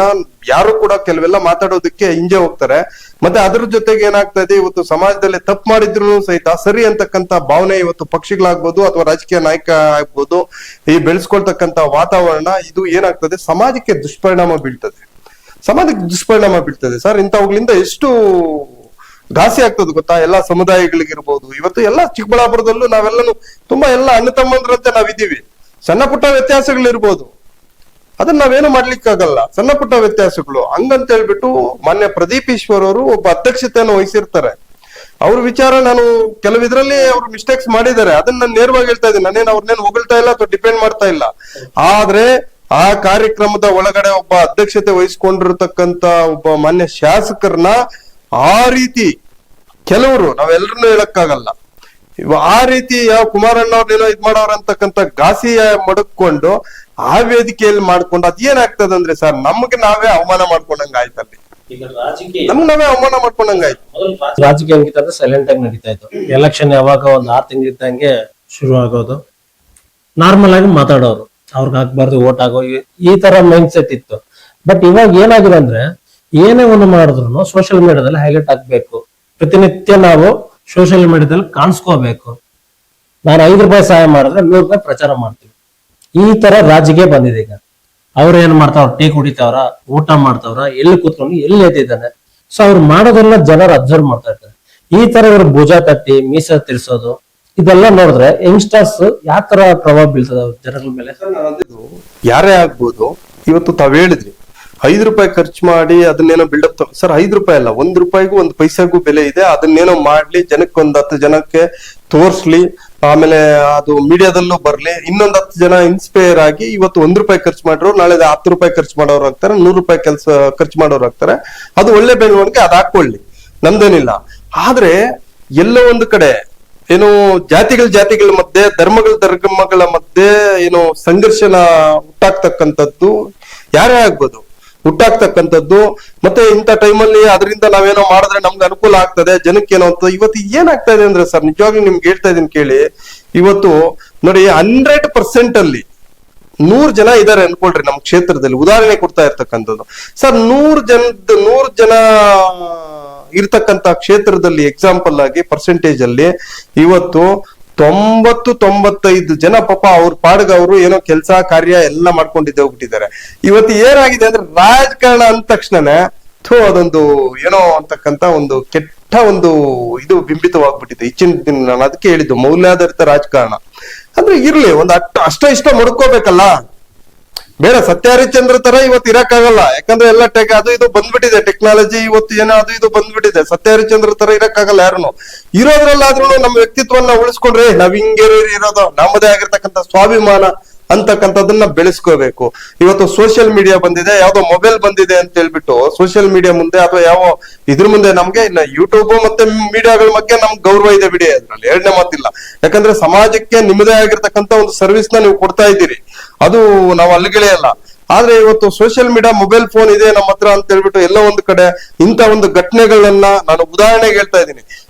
ಯಾರು ಕೂಡ ಕೆಲವೆಲ್ಲ ಮಾತಾಡೋದಕ್ಕೆ ಹಿಂಜೆ ಹೋಗ್ತಾರೆ. ಮತ್ತೆ ಅದ್ರ ಜೊತೆಗೆ ಏನಾಗ್ತಾ ಇದೆ, ಇವತ್ತು ಸಮಾಜದಲ್ಲಿ ತಪ್ಪು ಮಾಡಿದ್ರು ಸಹಿತ ಸರಿ ಅಂತಕ್ಕಂತ ಭಾವನೆ ಇವತ್ತು ಪಕ್ಷಿಗಳಾಗ್ಬೋದು ಅಥವಾ ರಾಜಕೀಯ ನಾಯಕ ಆಗ್ಬೋದು, ಈ ಬೆಳೆಸ್ಕೊಳ್ತಕ್ಕಂತ ವಾತಾವರಣ ಇದು ಏನಾಗ್ತದೆ, ಸಮಾಜಕ್ಕೆ ದುಷ್ಪರಿಣಾಮ ಬೀಳ್ತದೆ ಸರ್. ಇಂಥವುಗಳಿಂದ ಎಷ್ಟು ಘಾಸಿ ಆಗ್ತದೆ ಗೊತ್ತಾ, ಎಲ್ಲಾ ಸಮುದಾಯಗಳಿಗಿರ್ಬೋದು. ಇವತ್ತು ಎಲ್ಲ ಚಿಕ್ಕಬಳ್ಳಾಪುರದಲ್ಲೂ ನಾವೆಲ್ಲರೂ ತುಂಬಾ ಎಲ್ಲ ಅಣ್ಣ ತಮ್ಮಂದ್ರಂತೆ ನಾವಿದ್ದೀವಿ. ಸಣ್ಣ ಪುಟ್ಟ ವ್ಯತ್ಯಾಸಗಳಿರ್ಬೋದು, ಅದನ್ನ ನಾವೇನು ಮಾಡ್ಲಿಕ್ಕಾಗಲ್ಲ, ಸಣ್ಣ ಪುಟ್ಟ ವ್ಯತ್ಯಾಸಗಳು. ಹಂಗಂತ ಹೇಳ್ಬಿಟ್ಟು ಮಾನ್ಯ ಪ್ರದೀಪ್ ಈಶ್ವರ್ ಅವರು ಒಬ್ಬ ಅಧ್ಯಕ್ಷತೆಯನ್ನು ವಹಿಸಿರ್ತಾರೆ. ಅವ್ರ ವಿಚಾರ ನಾನು ಕೆಲವಿದ್ರಲ್ಲಿ ಅವ್ರು ಮಿಸ್ಟೇಕ್ಸ್ ಮಾಡಿದ್ದಾರೆ, ಅದನ್ನ ನಾನು ನೇರವಾಗಿ ಹೇಳ್ತಾ ಇದ್ದೀನಿ. ನಾನೇನು ಅವ್ರನ್ನೇನು ಹೊಗಳ್ತಾ ಇಲ್ಲ ಅಥವಾ ಡಿಪೆಂಡ್ ಮಾಡ್ತಾ ಇಲ್ಲ. ಆದ್ರೆ ಆ ಕಾರ್ಯಕ್ರಮದ ಒಳಗಡೆ ಒಬ್ಬ ಅಧ್ಯಕ್ಷತೆ ವಹಿಸ್ಕೊಂಡಿರ್ತಕ್ಕಂತ ಒಬ್ಬ ಮಾನ್ಯ ಶಾಸಕರನ್ನ ಆ ರೀತಿ ಕೆಲವರು, ನಾವೆಲ್ಲರನ್ನೂ ಹೇಳಕ್ಕಾಗಲ್ಲ, ಆ ರೀತಿ ಯಾವ ಕುಮಾರಣ್ಣವ್ರನ್ನೇನೋ ಇದ್ ಮಾಡೋರ್ ಅಂತಕ್ಕಂಥ ಘಾಸಿಯ ಮಡಕೊಂಡು ಆ ವೇದಿಕೆಯಲ್ಲಿ ಮಾಡ್ಕೊಂಡು ಅದೇನಾಗ್ತದೆ ಅಂದ್ರೆ ಸರ್, ನಮ್ಗೆ ನಾವೇ ಅವಮಾನ ಮಾಡ್ಕೊಂಡಂಗ ಆಯ್ತಲ್ಲಿ. ನಮ್ಗೆ ನಾವೇ ಅವಮಾನ ಮಾಡ್ಕೊಂಡಂಗಾಯ್ತು. ರಾಜಕೀಯ ಹೆಂಗಿತ್ತಂದ್ರೆ ಸೈಲೆಂಟ್ ಆಗಿ ನಡೀತಾ ಇತ್ತು. ಎಲೆಕ್ಷನ್ ಯಾವಾಗ ಒಂದ್ 6 ತಿಂಗಳಿದ್ದಂಗೆ ಶುರು ಆಗೋದು, ನಾರ್ಮಲ್ ಆಗಿ ಮಾತಾಡೋರು, ಅವ್ರಿಗೆ ಹಾಕ್ಬಾರ್ದು ವೋಟ್ ಆಗೋ, ಈ ತರ ಮೈಂಡ್ ಸೆಟ್ ಇತ್ತು. ಬಟ್ ಇವಾಗ ಏನಾಗಿದೆ ಅಂದ್ರೆ ಏನೇ ಒಂದು ಮಾಡಿದ್ರು ಸೋಷಿಯಲ್ ಮೀಡಿಯಾದಲ್ಲಿ ಹೈಲೈಟ್ ಆಗ್ಬೇಕು. ಪ್ರತಿನಿತ್ಯ ನಾವು ಸೋಷಿಯಲ್ ಮೀಡಿಯಾದಲ್ಲಿ ಕಾಣಿಸ್ಕೋಬೇಕು. ನಾನು 5 ರೂಪಾಯಿ ಸಹಾಯ ಮಾಡಿದ್ರೆ 100 ರೂಪಾಯಿ ಪ್ರಚಾರ ಮಾಡ್ತೀವಿ. ಈ ತರ ರಾಜಕೀಯ ಬಂದಿದೆ ಈಗ. ಅವ್ರು ಏನ್ ಮಾಡ್ತಾವ್ರ, ಟೀ ಕುಡಿತಾವ್ರ, ಊಟ ಮಾಡ್ತಾವ್ರ, ಎಲ್ಲಿ ಕೂತ್ಕೊಂಡು ಎಲ್ಲಿ ಎದ್ದಿದ್ದಾನೆ, ಸೊ ಅವ್ರು ಮಾಡೋದನ್ನ ಜನರು ಅಬ್ಸರ್ವ್ ಮಾಡ್ತಾ ಇರ್ತಾರೆ. ಈ ತರ ಇವ್ರು ಭುಜ ತಟ್ಟಿ ಮೀಸ ತಿರ್ಸೋದು ಇದೆಲ್ಲ ನೋಡಿದ್ರೆ ಯಂಗ್ಸ್ಟರ್ಸ್ ಯಾವ ತರ ಪ್ರಭಾವ ಬೀಳ್ತದೆ ಜನಗಳ ಮೇಲೆ? ಯಾರೇ ಆಗ್ಬೋದು, ಇವತ್ತು ತಾವ್ ಹೇಳಿದ್ರಿ 5 ರೂಪಾಯಿ ಖರ್ಚು ಮಾಡಿ ಅದನ್ನೇನೋ ಬಿಲ್ಡಪ್ ಸರ್. 5 ರೂಪಾಯಿ ಅಲ್ಲ, 1 ರೂಪಾಯಿಗೂ 1 ಪೈಸೆಗೂ ಬೆಲೆ ಇದೆ. ಅದನ್ನೇನೋ ಮಾಡ್ಲಿ, ಜನಕ್ಕೆ 10 ಜನಕ್ಕೆ ತೋರ್ಸ್ಲಿ, ಆಮೇಲೆ ಅದು ಮೀಡಿಯಾದಲ್ಲೂ ಬರ್ಲಿ, ಇನ್ನೊಂದ್ 10 ಜನ ಇನ್ಸ್ಪೈರ್ ಆಗಿ ಇವತ್ತು 1 ರೂಪಾಯಿ ಖರ್ಚು ಮಾಡಿರೋ ನಾಳೆ 10 ರೂಪಾಯಿ ಖರ್ಚು ಮಾಡೋರು ಆಗ್ತಾರೆ, 100 ರೂಪಾಯಿ ಖರ್ಚು ಮಾಡೋರು ಆಗ್ತಾರೆ. ಅದು ಒಳ್ಳೆ ಬೆಳವಣಿಗೆ, ಅದು ಹಾಕೊಳ್ಳಿ, ನಮ್ದೇನಿಲ್ಲ. ಆದ್ರೆ ಎಲ್ಲೋ ಒಂದು ಕಡೆ ಏನು ಜಾತಿಗಳ ಮಧ್ಯೆ, ಧರ್ಮಗಳ ಮಧ್ಯೆ ಏನು ಸಂಘರ್ಷನ ಹುಟ್ಟಾಗ್ತಕ್ಕಂಥದ್ದು ಯಾರೇ ಆಗ್ಬೋದು, ಹುಟ್ಟಾಗ್ತಕ್ಕಂಥದ್ದು. ಮತ್ತೆ ಇಂಥ ಟೈಮಲ್ಲಿ ಅದರಿಂದ ನಾವೇನೋ ಮಾಡಿದ್ರೆ ನಮ್ಗೆ ಅನುಕೂಲ ಆಗ್ತದೆ, ಜನಕ್ಕೇನೋ ಅಂತ. ಇವತ್ತು ಏನಾಗ್ತಾ ಇದೆ ಅಂದ್ರೆ ಸರ್, ನಿಜವಾಗ್ಲೂ ನಿಮ್ಗೆ ಹೇಳ್ತಾ ಇದೀನಿ ಕೇಳಿ. ಇವತ್ತು ನೋಡಿ 100% ಅಲ್ಲಿ 100 ಜನ ಇದಾರೆ ಅನ್ಕೊಳ್ರಿ ನಮ್ ಕ್ಷೇತ್ರದಲ್ಲಿ. ಉದಾಹರಣೆ ಕೊಡ್ತಾ ಇರ್ತಕ್ಕಂಥದ್ದು ಸರ್, 100 ಜನ ಇರ್ತಕ್ಕಂತ ಕ್ಷೇತ್ರದಲ್ಲಿ ಎಕ್ಸಾಂಪಲ್ ಆಗಿ ಪರ್ಸೆಂಟೇಜ್ ಅಲ್ಲಿ ಇವತ್ತು 90-95 ಜನ ಪಾಪ ಅವ್ರ ಪಾಡ್ಗ ಅವರು ಏನೋ ಕೆಲಸ ಕಾರ್ಯ ಎಲ್ಲ ಮಾಡ್ಕೊಂಡಿದ್ದೆ ಹೋಗ್ಬಿಟ್ಟಿದ್ದಾರೆ. ಇವತ್ತು ಏನಾಗಿದೆ ಅಂದ್ರೆ ರಾಜಕಾರಣ ಅಂದ ತಕ್ಷಣನೇ ಅದೊಂದು ಏನೋ ಅಂತಕ್ಕಂತ ಒಂದು ಕೆಟ್ಟ ಒಂದು ಇದು ಬಿಂಬಿತವಾಗ್ಬಿಟ್ಟಿದೆ ಹೆಚ್ಚಿನ ದಿನ. ನಾನು ಅದಕ್ಕೆ ಹೇಳಿದ್ದು ಮೌಲ್ಯಾಧಾರಿತ ರಾಜಕಾರಣ ಅಂದ್ರೆ ಇರ್ಲಿ, ಒಂದು ಅಷ್ಟ ಇಷ್ಟ ಮಡ್ಕೋಬೇಕಲ್ಲ. ಬೇಡ ಸತ್ಯ ಹರಿಶ್ಚಂದ್ರ ತರ ಇವತ್ತು ಇರಕ್ಕಾಗಲ್ಲ, ಯಾಕಂದ್ರೆ ಎಲ್ಲ ಅದು ಇದು ಬಂದ್ಬಿಟ್ಟಿದೆ, ಟೆಕ್ನಾಲಜಿ ಇವತ್ತು ಏನೋ ಅದು ಇದು ಬಂದ್ಬಿಟ್ಟಿದೆ. ಸತ್ಯ ಹರಿಶ್ಚಂದ್ರ ತರ ಇರಕ್ಕಾಗಲ್ಲ ಯಾರುನು. ಇರೋದ್ರಲ್ಲಾದ್ರೂ ನಮ್ಮ ವ್ಯಕ್ತಿತ್ವನ್ನ ಉಳಿಸ್ಕೊಂಡ್ರೆ ನಾವ್ ಹಿಂಗೆ ಇರೋದು, ನಮ್ಮದೇ ಆಗಿರ್ತಕ್ಕಂಥ ಸ್ವಾಭಿಮಾನ ಅಂತಕ್ಕಂಥದನ್ನ ಬೆಳೆಸ್ಕೋಬೇಕು. ಇವತ್ತು ಸೋಷಿಯಲ್ ಮೀಡಿಯಾ ಬಂದಿದೆ, ಯಾವ್ದೋ ಮೊಬೈಲ್ ಬಂದಿದೆ ಅಂತ ಹೇಳ್ಬಿಟ್ಟು ಸೋಷಿಯಲ್ ಮೀಡಿಯಾ ಮುಂದೆ ಅಥವಾ ಯಾವ ಇದ್ರ ಮುಂದೆ ನಮ್ಗೆ ಇನ್ನ ಯೂಟ್ಯೂಬ್ ಮತ್ತೆ ಮೀಡಿಯಾಗಳ ಬಗ್ಗೆ ನಮ್ಗೆ ಗೌರವ ಇದೆ ಬಿಡಿ, ಅದ್ರಲ್ಲಿ ಎರಡನೇ ಮಾತಿಲ್ಲ. ಯಾಕಂದ್ರೆ ಸಮಾಜಕ್ಕೆ ನಿಮ್ಮದೇ ಆಗಿರ್ತಕ್ಕಂಥ ಒಂದು ಸರ್ವಿಸ್ ನ ನೀವು ಕೊಡ್ತಾ ಇದ್ದೀರಿ, ಅದು ನಾವು ಅಲ್ಲಿಗೆಳೆಯಲ್ಲ. ಆದ್ರೆ ಇವತ್ತು ಸೋಷಿಯಲ್ ಮೀಡಿಯಾ ಮೊಬೈಲ್ ಫೋನ್ ಇದೆ ನಮ್ಮ ಹತ್ರ ಅಂತ ಹೇಳ್ಬಿಟ್ಟು ಎಲ್ಲ ಒಂದು ಕಡೆ ಇಂಥ ಒಂದು ಘಟನೆಗಳನ್ನ ನಾನು ಉದಾಹರಣೆಗೆ ಹೇಳ್ತಾ ಇದ್ದೀನಿ.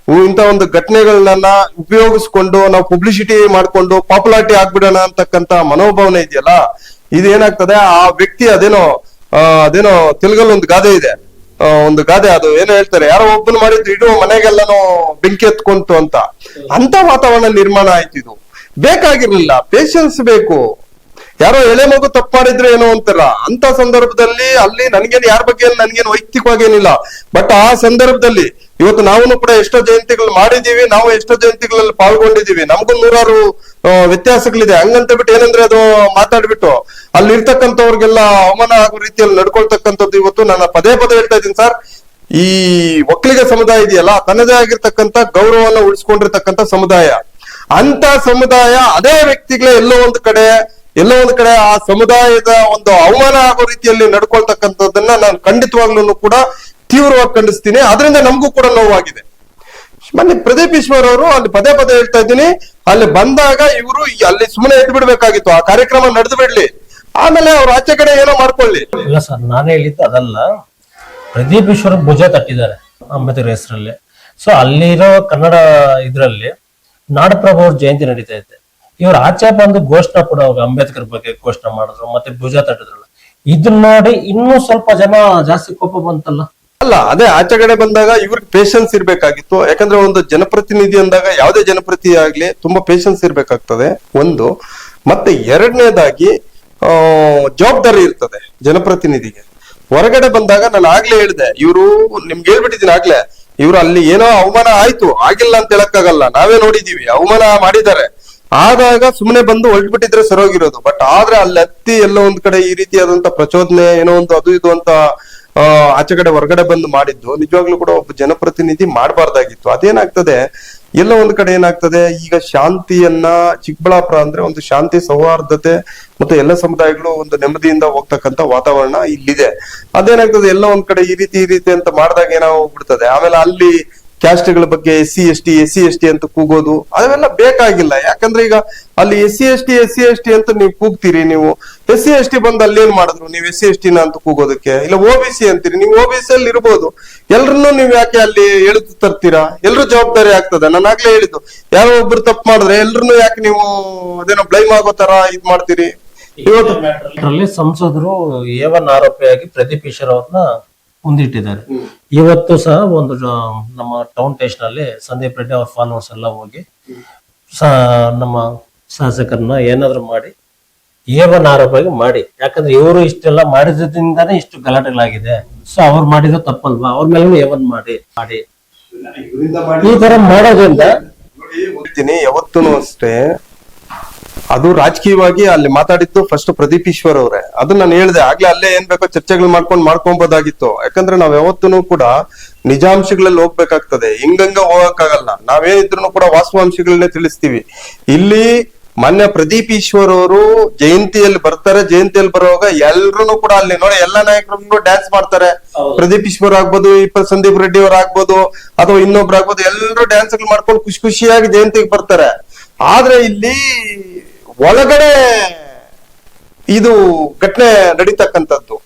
ಇಂಥ ಒಂದು ಘಟನೆಗಳನ್ನ ಉಪಯೋಗಿಸ್ಕೊಂಡು ನಾವು ಪಬ್ಲಿಸಿಟಿ ಮಾಡ್ಕೊಂಡು ಪಾಪ್ಯುಲಾರಿಟಿ ಆಗ್ಬಿಡೋಣ ಅಂತಕ್ಕಂತ ಮನೋಭಾವನೆ ಇದೆಯಲ್ಲ, ಇದೇನಾಗ್ತದೆ ಆ ವ್ಯಕ್ತಿ ಅದೇನೋ ತೆಲುಗಲ್ಲಿ ಒಂದು ಗಾದೆ ಇದೆ, ಒಂದು ಗಾದೆ, ಅದು ಏನೋ ಹೇಳ್ತಾರೆ, ಯಾರೋ ಒಬ್ಬನು ಮಾಡಿದ್ದು ಇಡೀ ಮನೆಗೆಲ್ಲಾನು ಬೆಂಕಿ ಎತ್ಕೊಂತು ಅಂತ ವಾತಾವರಣ ನಿರ್ಮಾಣ ಆಯ್ತು. ಇದು ಬೇಕಾಗಿರ್ಲಿಲ್ಲ, ಪೇಶನ್ಸ್ ಬೇಕು. ಯಾರೋ ಎಳೆ ಮಗು ತಪ್ಪು ಮಾಡಿದ್ರೆ ಏನೋ ಅಂತಾರ, ಅಂತ ಸಂದರ್ಭದಲ್ಲಿ ಅಲ್ಲಿ ನನ್ಗೇನು ಯಾರ ಬಗ್ಗೆ ನನ್ಗೇನು ವೈಯಕ್ತಿಕವಾಗಿ ಏನಿಲ್ಲ, ಬಟ್ ಆ ಸಂದರ್ಭದಲ್ಲಿ ಇವತ್ತು ನಾವು ಕೂಡ ಎಷ್ಟೋ ಜಯಂತಿಗಳು ಮಾಡಿದೀವಿ, ನಾವು ಎಷ್ಟೋ ಜಯಂತಿಗಳಲ್ಲಿ ಪಾಲ್ಗೊಂಡಿದೀವಿ, ನಮಗೂ ನೂರಾರು ವ್ಯತ್ಯಾಸಗಳಿದೆ. ಹಂಗಂತ ಬಿಟ್ಟು ಏನಂದ್ರೆ ಅದು ಮಾತಾಡ್ಬಿಟ್ಟು ಅಲ್ಲಿ ಇರ್ತಕ್ಕಂಥವ್ರಿಗೆಲ್ಲ ಅವಮಾನ ಆಗೋ ರೀತಿಯಲ್ಲಿ ನಡ್ಕೊಳ್ತಕ್ಕಂಥದ್ದು ಇವತ್ತು ನಾನು ಪದೇ ಹೇಳ್ತಾ ಇದ್ದೀನಿ ಸರ್. ಈ ಒಕ್ಕಲಿಗ ಸಮುದಾಯ ಇದೆಯಲ್ಲ, ತನ್ನದೇ ಆಗಿರ್ತಕ್ಕಂಥ ಗೌರವವನ್ನು ಉಳಿಸ್ಕೊಂಡಿರ್ತಕ್ಕಂಥ ಸಮುದಾಯ, ಅಂತ ಸಮುದಾಯ ಅದೇ ವ್ಯಕ್ತಿಗಳೇ ಎಲ್ಲೋ ಒಂದು ಕಡೆ ಆ ಸಮುದಾಯದ ಒಂದು ಅವಮಾನ ಆಗೋ ರೀತಿಯಲ್ಲಿ ನಡ್ಕೊಳ್ತಕ್ಕಂಥದ್ದನ್ನ ನಾನು ಖಂಡಿತವಾಗ್ಲೂ ಕೂಡ ತೀವ್ರವಾಗಿ ಖಂಡಿಸ್ತೀನಿ. ಅದರಿಂದ ನಮಗೂ ಕೂಡ ನೋವಾಗಿದೆ. ಮೊನ್ನೆ ಪ್ರದೀಪ್ ಈಶ್ವರ್ ಅವರು ಅಲ್ಲಿ ಪದೇ ಹೇಳ್ತಾ ಇದ್ದೀನಿ, ಅಲ್ಲಿ ಬಂದಾಗ ಇವರು ಅಲ್ಲಿ ಸುಮ್ಮನೆ ಎದ್ದು ಬಿಡ್ಬೇಕಾಗಿತ್ತು, ಆ ಕಾರ್ಯಕ್ರಮ ನಡೆದು ಬಿಡ್ಲಿ, ಆಮೇಲೆ ಅವ್ರು ಆಚೆ ಕಡೆ ಏನೋ ಮಾಡ್ಕೊಳ್ಳಿ. ಇಲ್ಲ ಸರ್, ನಾನೇ ಹೇಳಿದ್ದು ಅದಲ್ಲ. ಪ್ರದೀಪ್ ಈಶ್ವರ್ ಭುಜ ತಟ್ಟಿದ್ದಾರೆ ಅಂಬೇಡ್ಕರ್ ಹೆಸರಲ್ಲಿ. ಸೊ ಅಲ್ಲಿರೋ ಕನ್ನಡ ಇದ್ರಲ್ಲಿ ನಾಡಪ್ರಭು ಅವ್ರ ಜಯಂತಿ ನಡೀತಾ ಇದೆ, ಇವ್ರು ಆಚೆ ಬಂದು ಘೋಷಣೆ ಕೂಡ ಅವ್ರು ಅಂಬೇಡ್ಕರ್ ಬಗ್ಗೆ ಘೋಷಣೆ ಮಾಡಿದ್ರು, ಮತ್ತೆ ಭುಜ ತಟ್ಟಿದ್ರಲ್ಲ. ಇದನ್ನ ನೋಡಿ ಇನ್ನೂ ಸ್ವಲ್ಪ ಜನ ಜಾಸ್ತಿ ಕೋಪ ಬಂತಲ್ಲ. ಅಲ್ಲ, ಅದೇ ಆಚೆ ಕಡೆ ಬಂದಾಗ ಇವ್ರಿಗೆ ಪೇಶನ್ಸ್ ಇರ್ಬೇಕಾಗಿತ್ತು. ಯಾಕಂದ್ರೆ ಒಂದು ಜನಪ್ರತಿನಿಧಿ ಅಂದಾಗ ಯಾವುದೇ ಜನಪ್ರತಿನಿಧಿ ಆಗ್ಲಿ ತುಂಬಾ ಪೇಶನ್ಸ್ ಇರ್ಬೇಕಾಗ್ತದೆ ಒಂದು. ಮತ್ತೆ ಎರಡನೇದಾಗಿ ಜವಾಬ್ದಾರಿ ಇರ್ತದೆ ಜನಪ್ರತಿನಿಧಿಗೆ. ಹೊರಗಡೆ ಬಂದಾಗ ನಾನು ಆಗ್ಲೇ ಹೇಳಿದೆ, ಇವರು ನಿಮ್ಗೆ ಹೇಳ್ಬಿಟ್ಟಿದ್ದೀನಿ ಆಗ್ಲೇ, ಇವ್ರು ಅಲ್ಲಿ ಏನೋ ಅವಮಾನ ಆಯ್ತು, ಆಗಿಲ್ಲ ಅಂತ ಹೇಳಕ್ಕಾಗಲ್ಲ, ನಾವೇ ನೋಡಿದೀವಿ ಅವಮಾನ ಮಾಡಿದ್ದಾರೆ. ಆದಾಗ ಸುಮ್ಮನೆ ಬಂದು ಹೊರಟ್ಬಿಟ್ಟಿದ್ರೆ ಸರೋಗಿರೋದು. ಬಟ್ ಆದ್ರೆ ಅಲ್ಲಿ ಹತ್ತಿ ಎಲ್ಲೋ ಒಂದ್ ಕಡೆ ಈ ರೀತಿಯಾದಂತ ಪ್ರಚೋದನೆ ಏನೋ ಒಂದು ಅದು ಇದು ಅಂತ ಆಚೆ ಕಡೆ ಹೊರಗಡೆ ಬಂದು ಮಾಡಿದ್ದು ನಿಜವಾಗ್ಲೂ ಕೂಡ ಒಬ್ಬ ಜನಪ್ರತಿನಿಧಿ ಮಾಡಬಾರ್ದಾಗಿತ್ತು. ಅದೇನಾಗ್ತದೆ, ಎಲ್ಲೋ ಒಂದ್ ಕಡೆ ಏನಾಗ್ತದೆ, ಈಗ ಶಾಂತಿಯನ್ನ ಚಿಕ್ಕಬಳ್ಳಾಪುರ ಅಂದ್ರೆ ಒಂದು ಶಾಂತಿ ಸೌಹಾರ್ದತೆ ಮತ್ತೆ ಎಲ್ಲ ಸಮುದಾಯಗಳು ಒಂದು ನೆಮ್ಮದಿಯಿಂದ ಹೋಗ್ತಕ್ಕಂತ ವಾತಾವರಣ ಇಲ್ಲಿದೆ. ಅದೇನಾಗ್ತದೆ, ಎಲ್ಲ ಒಂದ್ ಕಡೆ ಈ ರೀತಿ ಅಂತ ಮಾಡಿದಾಗ ಏನಾಗ್ಬಿಡ್ತದೆ, ಆಮೇಲೆ ಅಲ್ಲಿ ಕ್ಯಾಸ್ಟ್ಗಳ ಬಗ್ಗೆ ಎಸ್ ಸಿ ಎಸ್ ಟಿ ಅಂತ ಕೂಗೋದು ಅವೆಲ್ಲ ಬೇಕಾಗಿಲ್ಲ. ಯಾಕಂದ್ರೆ ಈಗ ಅಲ್ಲಿ ಎಸ್ ಸಿ ಅಂತ ನೀವು ಕೂಗ್ತೀರಿ, ನೀವು ಎಸ್ ಟಿ ಬಂದು ಅಲ್ಲಿ ಏನ್ ಮಾಡಿದ್ರು, ನೀವು ಎಸ್ ಟಿ ನ ಅಂತ ಕೂಗೋದಕ್ಕೆ, ಇಲ್ಲ OBC ಅಂತೀರಿ, ನೀವು OBC ಅಲ್ಲಿ ಇರ್ಬೋದು, ಎಲ್ರನ್ನೂ ನೀವು ಯಾಕೆ ಅಲ್ಲಿ ಎಳೆದು ತರ್ತೀರಾ? ಎಲ್ರು ಜವಾಬ್ದಾರಿ ಆಗ್ತದೆ. ನಾನು ಆಗ್ಲೇ ಹೇಳಿದ್ದು, ಯಾರೋ ಒಬ್ರು ತಪ್ಪು ಮಾಡಿದ್ರೆ ಎಲ್ರನ್ನೂ ಯಾಕೆ ನೀವು ಅದೇನೋ ಬ್ಲೈಮ್ ಆಗೋ ತರ ಇದ್ ಮಾಡ್ತೀರಿ? ಇವತ್ತು ಸಂಸದರು A1 ಆರೋಪಿಯಾಗಿ ಪ್ರದೀಪ್ ಈಶ್ವರ್ ಅವ್ರನ್ನ ಮುಂದಿಟ್ಟಿದ್ದಾರೆ. ಇವತ್ತು ಸಹ ಒಂದು ನಮ್ಮ ಟೌನ್ ಸ್ಟೇಷನ್ ಅಲ್ಲಿ ಸಂದೀಪ್ ರೆಡ್ಡಿ ಅವ್ರ ಫಾಲೋವರ್ಸ್ ಎಲ್ಲ ಹೋಗಿ ನಮ್ಮ ಶಾಸಕರನ್ನ ಏನಾದ್ರು ಮಾಡಿ A1 ಆರೋಪಿಯಾಗಿ ಮಾಡಿ, ಯಾಕಂದ್ರೆ ಇವರು ಇಷ್ಟೆಲ್ಲ ಮಾಡಿದ್ರಿಂದಾನೇ ಇಷ್ಟು ಗಲಾಟೆಗಳಾಗಿದೆ. ಸೊ ಅವ್ರು ಮಾಡಿದ ತಪ್ಪಲ್ವಾ, ಅವ್ರ ಮೇಲೆ A1 ಮಾಡಿ ಈ ತರ ಮಾಡೋದ್ರಿಂದ ಯಾವತ್ತೂ ಅಷ್ಟೇ ಅದು ರಾಜಕೀಯವಾಗಿ ಅಲ್ಲಿ ಮಾತಾಡಿದ್ದು ಫಸ್ಟ್ ಪ್ರದೀಪ್ ಈಶ್ವರ್ ಅವರೇ. ಅದು ನಾನು ಹೇಳಿದೆ ಆಗ್ಲೇ, ಅಲ್ಲೇ ಏನ್ ಬೇಕೋ ಚರ್ಚೆಗಳು ಮಾಡ್ಕೊಬೋದಾಗಿತ್ತು. ಯಾಕಂದ್ರೆ ನಾವ್ ಯಾವತ್ತೂ ಕೂಡ ನಿಜಾಂಶಗಳಲ್ಲಿ ಹೋಗ್ಬೇಕಾಗ್ತದೆ, ಹಿಂಗಂಗ ಹೋಗಕ್ಕಾಗಲ್ಲ. ನಾವೇನಿದ್ರು ಕೂಡ ವಾಸ್ತವಾಂಶಗಳನ್ನೇ ತಿಳಿಸ್ತೀವಿ. ಇಲ್ಲಿ ಮೊನ್ನೆ ಪ್ರದೀಪ್ ಈಶ್ವರ್ ಅವರು ಜಯಂತಿಯಲ್ಲಿ ಬರ್ತಾರೆ, ಜಯಂತಿಯಲ್ಲಿ ಬರುವಾಗ ಎಲ್ರು ಕೂಡ ಅಲ್ಲಿ ನೋಡಿ ಎಲ್ಲಾ ನಾಯಕರು ಡ್ಯಾನ್ಸ್ ಮಾಡ್ತಾರೆ. ಪ್ರದೀಪ್ ಈಶ್ವರ್ ಆಗ್ಬೋದು, ಸಂದೀಪ್ ರೆಡ್ಡಿ ಅವ್ರು ಆಗ್ಬೋದು, ಅಥವಾ ಇನ್ನೊಬ್ರು ಆಗ್ಬೋದು, ಎಲ್ಲರೂ ಡ್ಯಾನ್ಸ್ ಮಾಡ್ಕೊಂಡು ಖುಷಿಯಾಗಿ ಜಯಂತಿಗೆ ಬರ್ತಾರೆ. ಆದ್ರೆ ಇಲ್ಲಿ ಒಳಗಡೆ ಇದು ಘಟನೆ ನಡೀತಕ್ಕಂಥದ್ದು,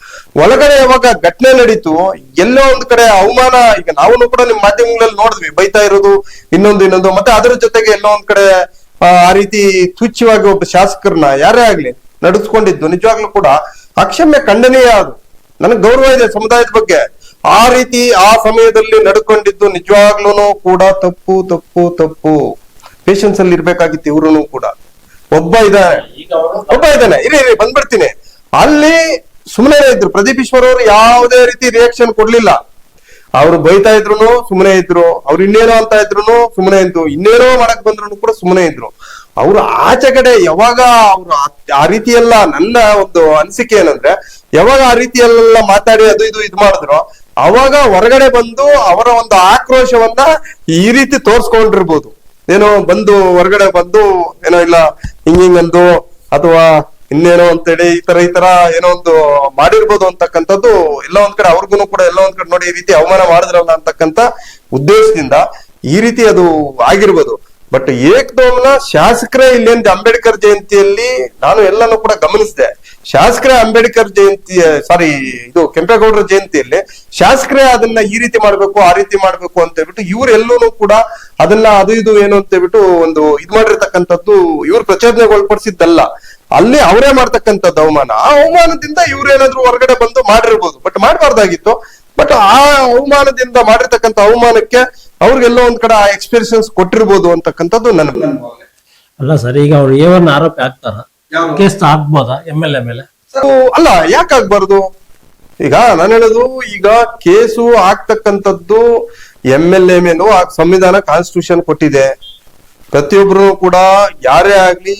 ಒಳಗಡೆ ಯಾವಾಗ ಘಟನೆ ನಡೀತು, ಎಲ್ಲೋ ಒಂದ್ ಕಡೆ ಅವಮಾನ. ಈಗ ನಾವು ಕೂಡ ನಿಮ್ ಮಾಧ್ಯಮಗಳಲ್ಲಿ ನೋಡಿದ್ವಿ, ಬೈತಾ ಇರೋದು ಇನ್ನೊಂದು, ಮತ್ತೆ ಅದರ ಜೊತೆಗೆ ಎಲ್ಲೋ ಒಂದ್ ಕಡೆ ಆ ರೀತಿ ತುಚ್ಛವಾಗಿ ಒಬ್ಬ ಶಾಸಕರನ್ನ ಯಾರೇ ಆಗ್ಲಿ ನಡೆಸ್ಕೊಂಡಿದ್ದು ನಿಜವಾಗ್ಲೂ ಕೂಡ ಅಕ್ಷಮ್ಯ, ಖಂಡನೀಯ. ಅದು ನನಗೆ ಗೌರವ ಇದೆ ಸಮುದಾಯದ ಬಗ್ಗೆ. ಆ ರೀತಿ ಆ ಸಮಯದಲ್ಲಿ ನಡ್ಕೊಂಡಿದ್ದು ನಿಜವಾಗ್ಲೂ ಕೂಡ ತಪ್ಪು. ಪೇಶನ್ಸ್ ಅಲ್ಲಿ ಇರ್ಬೇಕಾಗಿತ್ತು ಇವ್ರು ಕೂಡ. ಒಬ್ಬ ಇದ್ದಾನೆ ಇರಿ ಬಂದ್ಬಿಡ್ತೀನಿ. ಅಲ್ಲಿ ಸುಮ್ಮನೆ ಇದ್ರು ಪ್ರದೀಪ್ ಈಶ್ವರ್ ಅವರು, ಯಾವುದೇ ರೀತಿ ರಿಯಾಕ್ಷನ್ ಕೊಡ್ಲಿಲ್ಲ. ಅವ್ರು ಬೈತಾ ಇದ್ರು ಸುಮ್ಮನೆ ಇದ್ರು, ಅವ್ರು ಇನ್ನೇನೋ ಅಂತ ಇದ್ರು ಸುಮ್ಮನೆ ಇದ್ರು, ಇನ್ನೇನೋ ಮಾಡಕ್ ಬಂದ್ರು ಕೂಡ ಸುಮ್ಮನೆ ಇದ್ರು. ಅವ್ರು ಆಚೆ ಕಡೆ ಯಾವಾಗ ಅವ್ರು ಆ ರೀತಿ ಎಲ್ಲ, ನನ್ನ ಒಂದು ಅನಿಸಿಕೆ ಏನಂದ್ರೆ, ಯಾವಾಗ ಆ ರೀತಿಯೆಲ್ಲ ಮಾತಾಡಿ ಅದು ಇದು ಮಾಡಿದ್ರು, ಅವಾಗ ಹೊರಗಡೆ ಬಂದು ಅವರ ಒಂದು ಆಕ್ರೋಶವನ್ನ ಈ ರೀತಿ ತೋರ್ಸ್ಕೊಂಡಿರ್ಬೋದು. ಏನೋ ಬಂದು ಹೊರಗಡೆ ಬಂದು ಏನೋ ಇಲ್ಲ ಹಿಂಗಂದು ಅಥವಾ ಇನ್ನೇನೋ ಅಂತೇಳಿ ಈ ತರ ಏನೋ ಒಂದು ಮಾಡಿರ್ಬೋದು ಅಂತಕ್ಕಂಥದ್ದು ಎಲ್ಲ ಒಂದ್ ಕಡೆ ಅವ್ರಿಗೂ ಕೂಡ ಎಲ್ಲ ಒಂದ್ ಕಡೆ ನೋಡಿ ಈ ರೀತಿ ಅವಮಾನ ಮಾಡಿದ್ರಲ್ಲ ಅಂತಕ್ಕಂಥ ಉದ್ದೇಶದಿಂದ ಈ ರೀತಿ ಅದು ಆಗಿರ್ಬೋದು. ಬಟ್ ಏಕದೋಮ್ನ ಶಾಸಕರೇ ಇಲ್ಲೇನ್ ಅಂಬೇಡ್ಕರ್ ಜಯಂತಿಯಲ್ಲಿ ನಾನು ಎಲ್ಲಾನು ಕೂಡ ಗಮನಿಸಿದೆ, ಶಾಸಕರೇ ಅಂಬೇಡ್ಕರ್ ಜಯಂತಿ ಸಾರಿ ಇದು ಕೆಂಪೇಗೌಡರ ಜಯಂತಿಯಲ್ಲಿ ಶಾಸಕರೇ ಅದನ್ನ ಈ ರೀತಿ ಮಾಡ್ಬೇಕು ಆ ರೀತಿ ಮಾಡ್ಬೇಕು ಅಂತ ಹೇಳ್ಬಿಟ್ಟು ಇವ್ರೆಲ್ಲೂ ಕೂಡ ಅದನ್ನ ಅದು ಇದು ಏನು ಅಂತ ಹೇಳ್ಬಿಟ್ಟು ಒಂದು ಇದ್ ಮಾಡಿರ್ತಕ್ಕಂಥದ್ದು ಇವ್ರು ಪ್ರಚೋದನೆಗೆ ಒಳಪಡಿಸಿದ್ದಲ್ಲ. ಅಲ್ಲಿ ಅವರೇ ಮಾಡ್ತಕ್ಕಂಥದ್ದು ಅವಮಾನ. ಆ ಅವಮಾನದಿಂದ ಇವ್ರೇನಾದ್ರೂ ಹೊರಗಡೆ ಬಂದು ಮಾಡಿರ್ಬೋದು, ಬಟ್ ಮಾಡಬಾರ್ದಾಗಿತ್ತು. ಬಟ್ ಆ ಅವಮಾನದಿಂದ ಮಾಡಿರ್ತಕ್ಕಂಥ ಅವಮಾನಕ್ಕೆ ಅವ್ರಿಗೆಲ್ಲೋ ಒಂದ್ ಕಡೆ ಆ ಎಕ್ಸ್ಪೀರಿಯನ್ಸ್ ಕೊಟ್ಟಿರ್ಬೋದು ಅಂತಕ್ಕಂಥದ್ದು ನನ್ನ ಭಾವನೆ. ಅಲ್ಲ ಸರ್, ಈಗ ಅವ್ರು ಏವನ್ನ ಆರೋಪಿ ಆಗ್ತಾರ, ಕೇಸ್ ಆಗ್ಬೋದಾ MLA ಮೇಲೆ? ಅಲ್ಲ, ಯಾಕಾಗ್ಬಾರ್ದು? ಈಗ ನಾನು ಹೇಳೋದು, ಈಗ ಕೇಸು ಆಗ್ತಕ್ಕಂಥದ್ದು MLA ಮೇಲೂ ಸಂವಿಧಾನ ಕಾನ್ಸ್ಟಿಟ್ಯೂಷನ್ ಕೊಟ್ಟಿದೆ. ಪ್ರತಿಯೊಬ್ರು ಕೂಡ ಯಾರೇ ಆಗ್ಲಿ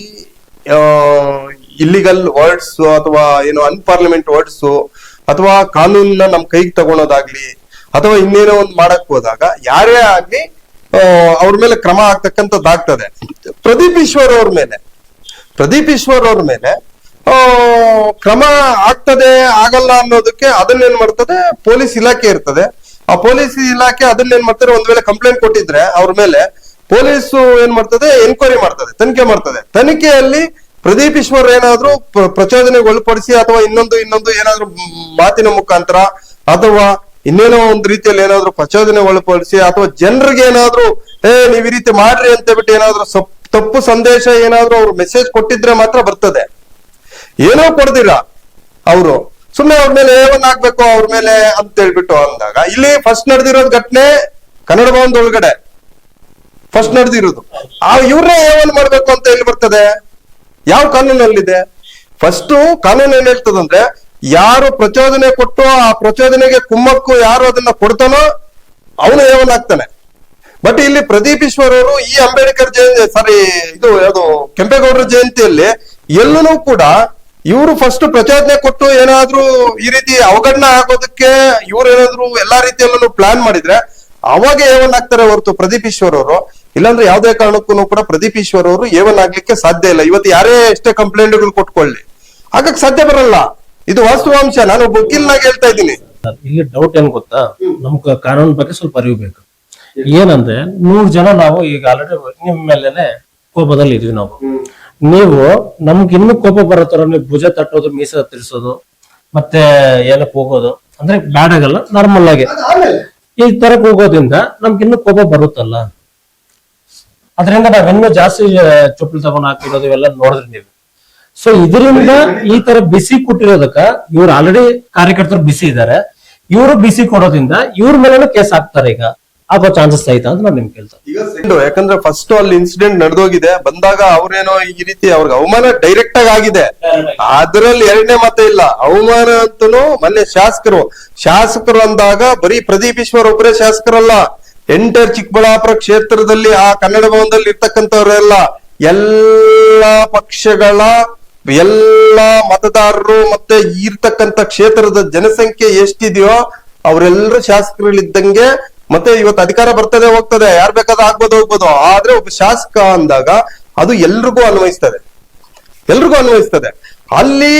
ಇಲ್ಲಿಗಲ್ ವರ್ಡ್ಸ್ ಅಥವಾ ಏನು ಅನ್ಪಾರ್ಲಿಮೆಂಟ್ ವರ್ಡ್ಸ್ ಅಥವಾ ಕಾನೂನನ್ನ ನಮ್ ಕೈಗೆ ತಗೊಳೋದಾಗ್ಲಿ ಅಥವಾ ಇನ್ನೇನೋ ಒಂದ್ ಮಾಡಕ್ ಹೋದಾಗ ಯಾರೇ ಆಗ್ಲಿ ಅವ್ರ ಮೇಲೆ ಕ್ರಮ ಆಗ್ತಕ್ಕಂಥದ್ದಾಗ್ತದೆ. ಪ್ರದೀಪ್ ಈಶ್ವರ್ ಅವ್ರ ಮೇಲೆ ಕ್ರಮ ಆಗ್ತದೆ ಆಗಲ್ಲ ಅನ್ನೋದಕ್ಕೆ ಅದನ್ನೇನ್ ಮಾಡ್ತದೆ ಪೊಲೀಸ್ ಇಲಾಖೆ ಇರ್ತದೆ. ಆ ಪೊಲೀಸ್ ಇಲಾಖೆ ಅದನ್ನೇನ್ ಮಾಡ್ತಾರೆ, ಒಂದ್ ವೇಳೆ ಕಂಪ್ಲೇಂಟ್ ಕೊಟ್ಟಿದ್ರೆ ಅವ್ರ ಮೇಲೆ ಪೊಲೀಸ್ ಏನ್ ಮಾಡ್ತದೆ, ಎನ್ಕ್ವೈರಿ ಮಾಡ್ತದೆ, ತನಿಖೆ ಮಾಡ್ತದೆ. ತನಿಖೆಯಲ್ಲಿ ಪ್ರದೀಪ್ ಈಶ್ವರ್ ಏನಾದ್ರೂ ಪ್ರಚೋದನೆಗೆ ಒಳಪಡಿಸಿ ಅಥವಾ ಇನ್ನೊಂದು ಏನಾದ್ರೂ ಮಾತಿನ ಮುಖಾಂತರ ಅಥವಾ ಇನ್ನೇನೋ ಒಂದ್ ರೀತಿಯಲ್ಲಿ ಏನಾದ್ರು ಪ್ರಚೋದನೆ ಒಳಪಡಿಸಿ ಅಥವಾ ಜನರಿಗೆ ಏನಾದ್ರು ನೀವ್ ಈ ರೀತಿ ಮಾಡ್ರಿ ಅಂತ ಬಿಟ್ಟು ಏನಾದ್ರು ತಪ್ಪು ಸಂದೇಶ ಏನಾದ್ರು ಅವ್ರು ಮೆಸೇಜ್ ಕೊಟ್ಟಿದ್ರೆ ಮಾತ್ರ ಬರ್ತದೆ. ಏನೋ ಕೊಡ್ದಿರ ಅವರು ಸುಮ್ನೆ ಅವ್ರ ಮೇಲೆ ಏವನ್ ಆಗ್ಬೇಕು ಅವ್ರ ಮೇಲೆ ಅಂತ ಹೇಳ್ಬಿಟ್ಟು ಅಂದಾಗ, ಇಲ್ಲಿ ಫಸ್ಟ್ ನಡೆದಿರೋದು ಘಟನೆ ಕನ್ನಡ ಭವನದ ಒಳಗಡೆ ಫಸ್ಟ್ ನಡೆದಿರೋದು. ಇವ್ರನ್ನೇ ಏವನ್ ಮಾಡ್ಬೇಕು ಅಂತ ಎಲ್ಲಿ ಬರ್ತದೆ? ಯಾವ ಕಾನೂನಲ್ಲಿದೆ? ಫಸ್ಟ್ ಕಾನೂನು ಏನ್ ಹೇಳ್ತದಂದ್ರೆ, ಯಾರು ಪ್ರಚೋದನೆ ಕೊಟ್ಟು ಆ ಪ್ರಚೋದನೆಗೆ ಕುಮ್ಮಕ್ಕು ಯಾರು ಅದನ್ನ ಕೊಡ್ತಾನೋ ಅವನು ಏವನ್ ಆಗ್ತಾನೆ. ಬಟ್ ಇಲ್ಲಿ ಪ್ರದೀಪ್ ಈಶ್ವರ್ ಅವರು ಈ ಅಂಬೇಡ್ಕರ್ ಜಯಂತಿ ಇದು ಯಾವುದು ಕೆಂಪೇಗೌಡರ ಜಯಂತಿಯಲ್ಲಿ ಎಲ್ಲೂ ಕೂಡ ಇವರು ಫಸ್ಟ್ ಪ್ರಚೋದನೆ ಕೊಟ್ಟು ಏನಾದ್ರೂ ಈ ರೀತಿ ಅವಘಡನ ಆಗೋದಕ್ಕೆ ಇವ್ರು ಏನಾದ್ರು ಎಲ್ಲಾ ರೀತಿಯಲ್ಲೂ ಪ್ಲಾನ್ ಮಾಡಿದ್ರೆ ಅವಾಗ ಏವನ್ ಆಗ್ತಾರೆ ಹೊರತು ಪ್ರದೀಪ್ ಈಶ್ವರ್ ಅವರು ಇಲ್ಲಾಂದ್ರೆ ಯಾವ್ದೇ ಕಾರಣಕ್ಕೂ ಕೂಡ ಪ್ರದೀಪ್ ಈಶ್ವರ್ ಅವರು ಏವನ್ ಆಗ್ಲಿಕ್ಕೆ ಸಾಧ್ಯ ಇಲ್ಲ. ಇವತ್ತು ಯಾರೇ ಎಷ್ಟೇ ಕಂಪ್ಲೇಂಟ್ಗಳು ಕೊಟ್ಕೊಳ್ಳಿ, ಆಗಕ್ ಸಾಧ್ಯ ಬರಲ್ಲ. ಇದು ವಾಸ್ತವಾಂಶ. ನಾನು ಒಬ್ಬ ವಕೀಲನಾಗಿ ಹೇಳ್ತಾ ಇದ್ದೀನಿ. ಇಲ್ಲಿ ಡೌಟ್ ಏನ್ ಗೊತ್ತಾ, ನಮ್ಗೆ ಕಾನೂನು ಬಗ್ಗೆ ಸ್ವಲ್ಪ ಅರಿವು ಏನಂದ್ರೆ 100 ಜನ ನಾವು ಈಗ ಆಲ್ರೆಡಿ ನಿಮ್ಮ ಮೇಲೆನೆ ಕೋಪದಲ್ಲಿ ಇದೀವಿ ನಾವು. ನೀವು ನಮ್ಗೆ ಇನ್ನೂ ಕೋಪ ಬರತ್ತಾರ, ನೀವು ಭುಜ ತಟ್ಟೋದು, ಮೀಸ ತಿರ್ಸೋದು, ಮತ್ತೆ ಏನಕ್ಕೆ ಹೋಗೋದು ಅಂದ್ರೆ ಬ್ಯಾಡ್ ಆಗಲ್ಲ, ನಾರ್ಮಲ್ ಆಗಿ ಈ ತರಕ್ ಹೋಗೋದ್ರಿಂದ ನಮ್ಗೆ ಇನ್ನೂ ಕೋಪ ಬರುತ್ತಲ್ಲ. ಅದರಿಂದ ನಾವಿನ್ನೂ ಜಾಸ್ತಿ ಚೊಪ್ಪಲು ತಗೊಂಡ್ ಹಾಕಿರೋದು ಇವೆಲ್ಲ ನೋಡಿದ್ರಿ ನೀವು. ಸೊ ಇದರಿಂದ ಈ ತರ ಬಿಸಿ ಕೊಟ್ಟಿರೋದಕ್ಕ ಇವ್ರು ಆಲ್ರೆಡಿ ಕಾರ್ಯಕರ್ತರು ಬಿಸಿ ಇದ್ದಾರೆ, ಇವರು ಬಿಸಿ ಕೊಡೋದ್ರಿಂದ ಇವ್ರ ಮೇಲೂ ಕೇಸ್ ಹಾಕ್ತಾರೆ. ಈಗ ಆಗೋ ಚಾನ್ಸಸ್ ಐತಾ ಅಂತ ನಾನು ನಿಮ್ಗೆ ಕೇಳ್ತೇನೆ. ಯಾಕಂದ್ರೆ ಫಸ್ಟ್ ಅಲ್ಲಿ ಇನ್ಸಿಡೆಂಟ್ ನಡೆದೋಗಿದೆ, ಬಂದಾಗ ಅವ್ರೇನೋ ಈ ರೀತಿ ಅವ್ರಿಗೆ ಅವಮಾನ ಡೈರೆಕ್ಟ್ ಆಗಿದೆ. ಅದ್ರಲ್ಲಿ ಎರಡನೇ ಮಾತೇ ಇಲ್ಲ. ಅವಮಾನ ಅಂತೂ ಮೊನ್ನೆ ಶಾಸಕರು ಅಂದಾಗ ಬರೀ ಪ್ರದೀಪ್ ಈಶ್ವರ್ ಒಬ್ಬರೇ ಶಾಸಕರಲ್ಲ, ಎಂಟರ್ ಚಿಕ್ಕಬಳ್ಳಾಪುರ ಕ್ಷೇತ್ರದಲ್ಲಿ ಆ ಕನ್ನಡ ಭವನದಲ್ಲಿ ಇರ್ತಕ್ಕಂಥವ್ರೆಲ್ಲ ಎಲ್ಲಾ ಪಕ್ಷಗಳ ಎಲ್ಲಾ ಮತದಾರರು ಮತ್ತೆ ಇರ್ತಕ್ಕಂಥ ಕ್ಷೇತ್ರದ ಜನಸಂಖ್ಯೆ ಎಷ್ಟಿದೆಯೋ ಅವರೆಲ್ಲರೂ ಶಾಸಕರುಗಳಿದ್ದಂಗೆ. ಮತ್ತೆ ಇವತ್ತು ಅಧಿಕಾರ ಬರ್ತದೆ ಹೋಗ್ತದೆ, ಯಾರ್ ಬೇಕಾದ್ರೂ ಆಗ್ಬೋದು ಹೋಗ್ಬೋದು. ಆದ್ರೆ ಒಬ್ಬ ಶಾಸಕ ಅಂದಾಗ ಅದು ಎಲ್ರಿಗೂ ಅನ್ವಯಿಸ್ತದೆ. ಅಲ್ಲಿ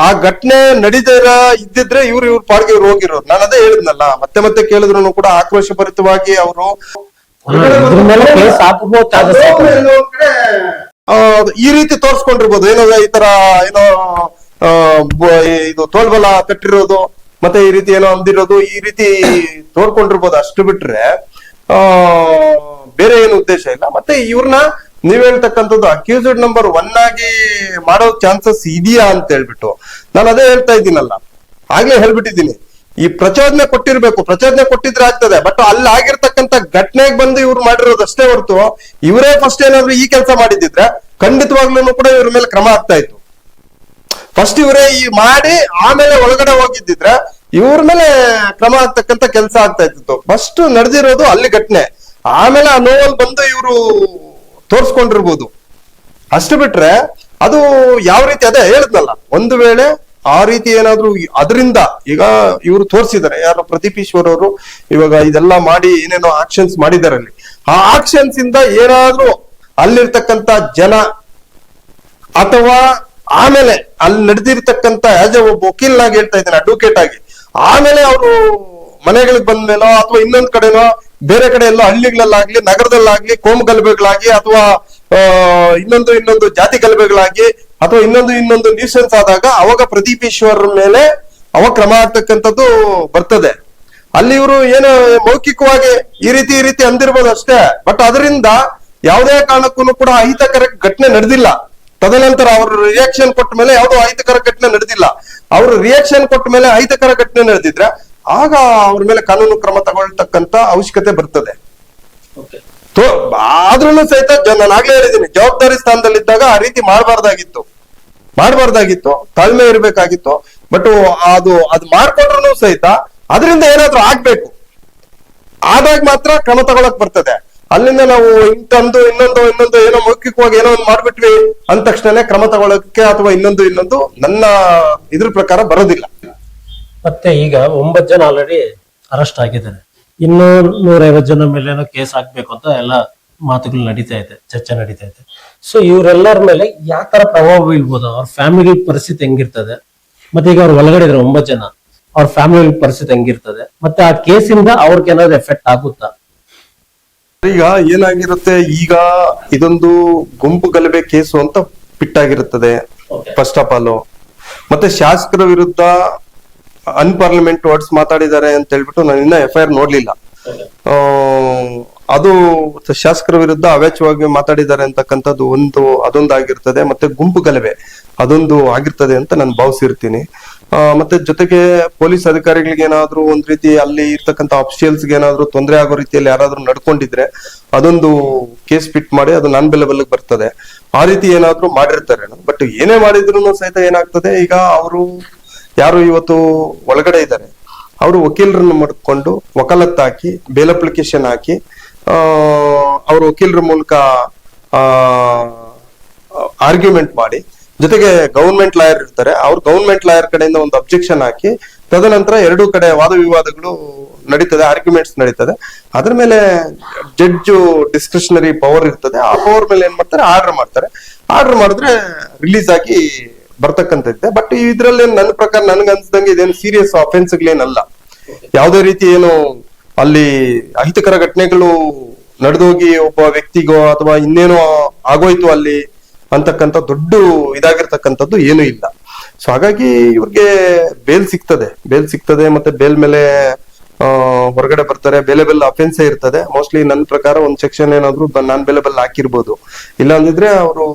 ಆ ಘಟನೆ ಇದ್ದಿದ್ರೆ ಇವ್ರ ಪಾಡ್ಗೆ ಇವ್ರು ಹೋಗಿರೋರು. ನಾನು ಅದೇ ಹೇಳಿದ್ನಲ್ಲ, ಮತ್ತೆ ಕೇಳಿದ್ರು ಕೂಡ ಆಕ್ರೋಶಭರಿತವಾಗಿ ಅವರು ಈ ರೀತಿ ತೋರ್ಸ್ಕೊಂಡಿರ್ಬೋದು. ಏನೋ ಈ ತರ ಏನೋ ಇದು ತೋಳ್ಬಲ ಕಟ್ಟಿರೋದು ಮತ್ತೆ ಈ ರೀತಿ ಏನೋ ಅಂದಿರೋದು ಈ ರೀತಿ ತೋರ್ಕೊಂಡಿರ್ಬೋದು. ಅಷ್ಟು ಬಿಟ್ರೆ ಬೇರೆ ಏನು ಉದ್ದೇಶ ಇಲ್ಲ. ಮತ್ತೆ ಇವ್ರನ್ನ ನೀವ್ ಹೇಳ್ತಕ್ಕಂಥದ್ದು ಅಕ್ಯೂಸ್ಡ್ ನಂಬರ್ 1 ಆಗಿ ಮಾಡೋ ಚಾನ್ಸಸ್ ಇದೆಯಾ ಅಂತ ಹೇಳ್ಬಿಟ್ಟು ನಾನು ಅದೇ ಹೇಳ್ತಾ ಇದ್ದೀನಲ್ಲ, ಆಗ್ಲೇ ಹೇಳ್ಬಿಟ್ಟಿದ್ದೀನಿ. ಈ ಪ್ರಚೋದನೆ ಕೊಟ್ಟಿದ್ರೆ ಆಗ್ತದೆ. ಬಟ್ ಅಲ್ಲಿ ಆಗಿರ್ತಕ್ಕಂಥ ಘಟನೆಗೆ ಬಂದು ಇವ್ರು ಮಾಡಿರೋದು ಅಷ್ಟೇ ಹೊರತು ಇವರೇ ಫಸ್ಟ್ ಏನಾದ್ರು ಈ ಕೆಲಸ ಮಾಡಿದ್ರೆ ಖಂಡಿತವಾಗ್ಲೂ ಕೂಡ ಇವ್ರ ಮೇಲೆ ಕ್ರಮ ಆಗ್ತಾ ಇತ್ತು. ಫಸ್ಟ್ ಇವರೇ ಈ ಮಾಡಿ ಆಮೇಲೆ ಒಳಗಡೆ ಹೋಗಿದ್ದಿದ್ರೆ ಇವ್ರ ಮೇಲೆ ಕ್ರಮ ಆಗ್ತಕ್ಕಂಥ ಕೆಲಸ ಆಗ್ತಾ ಇತ್ತು. ಫಸ್ಟ್ ನಡೆದಿರೋದು ಅಲ್ಲಿ ಘಟನೆ, ಆಮೇಲೆ ಆ ನೋವಲ್ಲಿ ಬಂದು ಇವರು ತೋರ್ಸ್ಕೊಂಡಿರ್ಬೋದು. ಅಷ್ಟು ಬಿಟ್ರೆ ಅದು ಯಾವ ರೀತಿ ಅದೇ ಹೇಳಿದ್ನಲ್ಲ, ಒಂದು ವೇಳೆ ಆ ರೀತಿ ಏನಾದ್ರು ಅದರಿಂದ ಈಗ ಇವರು ತೋರಿಸಿದ್ದಾರೆ ಯಾರು ಪ್ರದೀಪ್ ಈಶ್ವರ್ ಅವರು ಇವಾಗ ಇದೆಲ್ಲ ಮಾಡಿ ಏನೇನೋ ಆಕ್ಷನ್ಸ್ ಮಾಡಿದಾರೆ. ಅಲ್ಲಿ ಆ ಆಕ್ಷನ್ಸ್ ಇಂದ ಏನಾದ್ರೂ ಅಲ್ಲಿರ್ತಕ್ಕಂಥ ಜನ ಅಥವಾ ಆಮೇಲೆ ಅಲ್ಲಿ ನಡೆದಿರ್ತಕ್ಕಂಥ ಆಸ್ ಎ ಒಬ್ಬ ವಕೀಲನಾಗಿ ಹೇಳ್ತಾ ಇದ್ದೇನೆ, ಅಡ್ವೊಕೇಟ್ ಆಗಿ, ಆಮೇಲೆ ಅವರು ಮನೆಗಳಿಗೆ ಬಂದ್ಮೇಲೋ ಅಥವಾ ಇನ್ನೊಂದ್ ಕಡೆನೋ ಬೇರೆ ಕಡೆ ಎಲ್ಲೋ ಹಳ್ಳಿಗಳಲ್ಲಾಗ್ಲಿ ನಗರದಲ್ಲಾಗ್ಲಿ ಕೋಮು ಗಲಭೆಗಳಾಗಿ ಅಥವಾ ಇನ್ನೊಂದು ಜಾತಿ ಗಲಭೆಗಳಾಗಿ ಅಥವಾ ಇನ್ನೊಂದು ನ್ಯೂಸೆನ್ಸ್ ಆದಾಗ ಅವಾಗ ಪ್ರದೀಪ್ ಈಶ್ವರ್ ಮೇಲೆ ಅವಾಗ ಕ್ರಮ ಆಗ್ತಕ್ಕಂಥದ್ದು ಬರ್ತದೆ. ಅಲ್ಲಿ ಇವರು ಏನು ಮೌಖಿಕವಾಗಿ ಈ ರೀತಿ ಅಂದಿರ್ಬೋದು ಅಷ್ಟೇ, ಬಟ್ ಅದರಿಂದ ಯಾವುದೇ ಕಾರಣಕ್ಕೂ ಕೂಡ ಅಹಿತಕರ ಘಟನೆ ನಡೆದಿಲ್ಲ. ತದನಂತರ ಅವರು ರಿಯಾಕ್ಷನ್ ಕೊಟ್ಟ ಮೇಲೆ ಯಾವುದೋ ಅಹಿತಕರ ಘಟನೆ ನಡೆದಿಲ್ಲ. ಅವರು ರಿಯಾಕ್ಷನ್ ಕೊಟ್ಟ ಮೇಲೆ ಅಹಿತಕರ ಘಟನೆ ನಡೆದಿದ್ರೆ ಆಗ ಅವ್ರ ಮೇಲೆ ಕಾನೂನು ಕ್ರಮ ತಗೊಳ್ತಕ್ಕಂತ ಅವಶ್ಯಕತೆ ಬರ್ತದೆ. ಆದ್ರೂ ಸಹಿತ ನಾನು ಆಗ್ಲೇ ಹೇಳಿದ್ದೀನಿ, ಜವಾಬ್ದಾರಿ ಸ್ಥಾನದಲ್ಲಿದ್ದಾಗ ಆ ರೀತಿ ಮಾಡಬಾರ್ದಾಗಿತ್ತು, ತಾಳ್ಮೆ ಇರ್ಬೇಕಾಗಿತ್ತು. ಬಟ್ ಅದು ಮಾಡ್ಕೊಂಡ್ರು ಸಹಿತ ಅದರಿಂದ ಏನಾದ್ರೂ ಆಗ್ಬೇಕು, ಆದಾಗ ಮಾತ್ರ ಕ್ರಮ ತಗೊಳಕ್ ಬರ್ತದೆ. ಅಲ್ಲಿಂದ ನಾವು ಇನ್ನೊಂದು ಏನೋ ಮೌಖಿಕವಾಗಿ ಏನೋ ಒಂದು ಮಾಡ್ಬಿಟ್ವಿ ಅಂದ ತಕ್ಷಣ ಕ್ರಮ ತಗೊಳಕ್ಕೆ ಅಥವಾ ಇನ್ನೊಂದು ನನ್ನ ಇದ್ರ ಪ್ರಕಾರ ಬರೋದಿಲ್ಲ. ಮತ್ತೆ ಈಗ 9 ಜನ ಆಲ್ರೆಡಿ ಅರೆಸ್ಟ್ ಆಗಿದ್ದಾರೆ, ಇನ್ನು 150 ಜನ ಮೇಲೇನೋ ಕೇಸ್ ಹಾಕ್ಬೇಕು ಅಂತ ಎಲ್ಲ ಮಾತುಗಳು ನಡೀತಾ ಇದೆ, ಚರ್ಚೆ ನಡೀತಾ ಇದೆ. ಸೊ ಇವರೆಲ್ಲರ ಮೇಲೆ ಯಾವ ತರ ಪ್ರಭಾವ ಬೀಳ್ಬೋದು, ಅವ್ರ ಫ್ಯಾಮಿಲಿ ಪರಿಸ್ಥಿತಿ ಹೆಂಗಿರ್ತದೆ, ಮತ್ತೆ ಈಗ ಅವ್ರು ಒಳಗಡೆ ಇದ್ರೆ 9 ಜನ, ಅವ್ರ ಫ್ಯಾಮಿಲಿ ಪರಿಸ್ಥಿತಿ ಹೆಂಗಿರ್ತದೆ, ಮತ್ತೆ ಆ ಕೇಸಿಂದ ಅವ್ರಿಗೆ ಏನಾದ್ರು ಎಫೆಕ್ಟ್ ಆಗುತ್ತಾ? ಈಗ ಏನಾಗಿರುತ್ತೆ, ಈಗ ಇದೊಂದು ಗುಂಪು ಗಲಭೆ ಕೇಸು ಅಂತ ಬಿಟ್ಟಾಗಿರುತ್ತದೆ ಫಸ್ಟ್ ಆಫ್ ಆಲ್. ಮತ್ತೆ ಶಾಸಕರ ವಿರುದ್ಧ ಅನ್ಪಾರ್ಲಿಮೆಂಟ್ ವರ್ಡ್ಸ್ ಮಾತಾಡಿದ್ದಾರೆ ಅಂತ ಹೇಳ್ಬಿಟ್ಟು ನಾನು ಇನ್ನ FIR ನೋಡ್ಲಿಲ್ಲ. ಅದು ಶಾಸಕರ ವಿರುದ್ಧ ಅವೇಚವಾಗಿ ಮಾತಾಡಿದ್ದಾರೆ ಅಂತಕ್ಕಂಥದ್ದು ಅದೊಂದು ಆಗಿರ್ತದೆ. ಮತ್ತೆ ಗುಂಪು ಗಲಭೆ ಅದೊಂದು ಆಗಿರ್ತದೆ ಅಂತ ನಾನು ಭಾವಿಸಿರ್ತೀನಿ. ಮತ್ತೆ ಜೊತೆಗೆ ಪೊಲೀಸ್ ಅಧಿಕಾರಿಗಳಿಗೆ ಏನಾದ್ರೂ ಒಂದ್ ರೀತಿ ಅಲ್ಲಿ ಇರ್ತಕ್ಕಂಥ ಅಫಿಷಿಯಲ್ಸ್ ಗೆ ಏನಾದ್ರೂ ತೊಂದರೆ ಆಗೋ ರೀತಿಯಲ್ಲಿ ಯಾರಾದ್ರೂ ನಡ್ಕೊಂಡಿದ್ರೆ ಅದೊಂದು ಕೇಸ್ ಫಿಟ್ ಮಾಡಿ ಅದು ನಾನ್ ಬೆಲೆಬಲ್ ಬರ್ತದೆ. ಆ ರೀತಿ ಏನಾದ್ರೂ ಮಾಡಿರ್ತಾರೆ. ಬಟ್ ಏನೇ ಮಾಡಿದ್ರು ಸಹಿತ ಏನಾಗ್ತದೆ, ಈಗ ಅವರು ಯಾರು ಇವತ್ತು ಒಳಗಡೆ ಇದ್ದಾರೆ ಅವರು ವಕೀಲರನ್ನು ಮಾಡ್ಕೊಂಡು ವಕಾಲತ್ ಹಾಕಿ ಬೇಲ್ ಅಪ್ಲಿಕೇಶನ್ ಹಾಕಿ ಅವ್ರ ವಕೀಲರ ಮೂಲಕ ಆರ್ಗ್ಯುಮೆಂಟ್ ಮಾಡಿ, ಜೊತೆಗೆ ಗವರ್ಮೆಂಟ್ ಲಾಯರ್ ಇರ್ತಾರೆ, ಅವ್ರು ಗವರ್ಮೆಂಟ್ ಲಾಯರ್ ಕಡೆಯಿಂದ ಒಂದು ಅಬ್ಜೆಕ್ಷನ್ ಹಾಕಿ ತದನಂತರ ಎರಡೂ ಕಡೆ ವಾದ ವಿವಾದಗಳು ನಡೀತದೆ, ಆರ್ಗ್ಯುಮೆಂಟ್ಸ್ ನಡೀತದೆ. ಅದ್ರ ಮೇಲೆ ಜಡ್ಜ್ ಡಿಸ್ಕ್ರಿಷನರಿ ಪವರ್ ಇರ್ತದೆ. ಆ ಪವರ್ ಮೇಲೆ ಏನ್ ಮಾಡ್ತಾರೆ, ಆರ್ಡರ್ ಮಾಡಿದ್ರೆ ರಿಲೀಸ್ ಆಗಿ ಬರ್ತಕ್ಕಂಥದ್ದೆ. ಬಟ್ ಇದ್ರಲ್ಲಿ ನನ್ನ ಪ್ರಕಾರ ನನ್ಗನ್ಸ್ದಂಗೆ ಇದೇನು ಸೀರಿಯಸ್ ಅಫೆನ್ಸ್ಗಳೇನಲ್ಲ. ಯಾವುದೇ ರೀತಿ ಏನು ಅಲ್ಲಿ ಅಹಿತಕರ ಘಟನೆಗಳು ನಡೆದೋಗಿ ಒಬ್ಬ ವ್ಯಕ್ತಿಗೋ ಅಥವಾ ಇನ್ನೇನೋ ಆಗೋಯ್ತು ಅಲ್ಲಿ ಅಂತಕ್ಕಂಥ ದೊಡ್ಡ ಇದಾಗಿರ್ತಕ್ಕಂಥದ್ದು ಏನೂ ಇಲ್ಲ. ಸೊ ಹಾಗಾಗಿ ಇವ್ರಿಗೆ ಬೇಲ್ ಸಿಗ್ತದೆ. ಮತ್ತೆ ಬೇಲ್ ಮೇಲೆ ಹೊರಗಡೆ ಬರ್ತಾರೆ. ಬೇಲೆಬಲ್ ಅಫೆನ್ಸೇ ಇರ್ತದೆ. ಮೋಸ್ಟ್ಲಿ ನನ್ನ ಪ್ರಕಾರ ಒಂದ್ ಸೆಕ್ಷನ್ ಏನಾದ್ರು ನಾನ್ ಬೇಲೆಬಲ್ ಹಾಕಿರ್ಬೋದು. ಇಲ್ಲ ಅಂದಿದ್ರೆ ಅವರು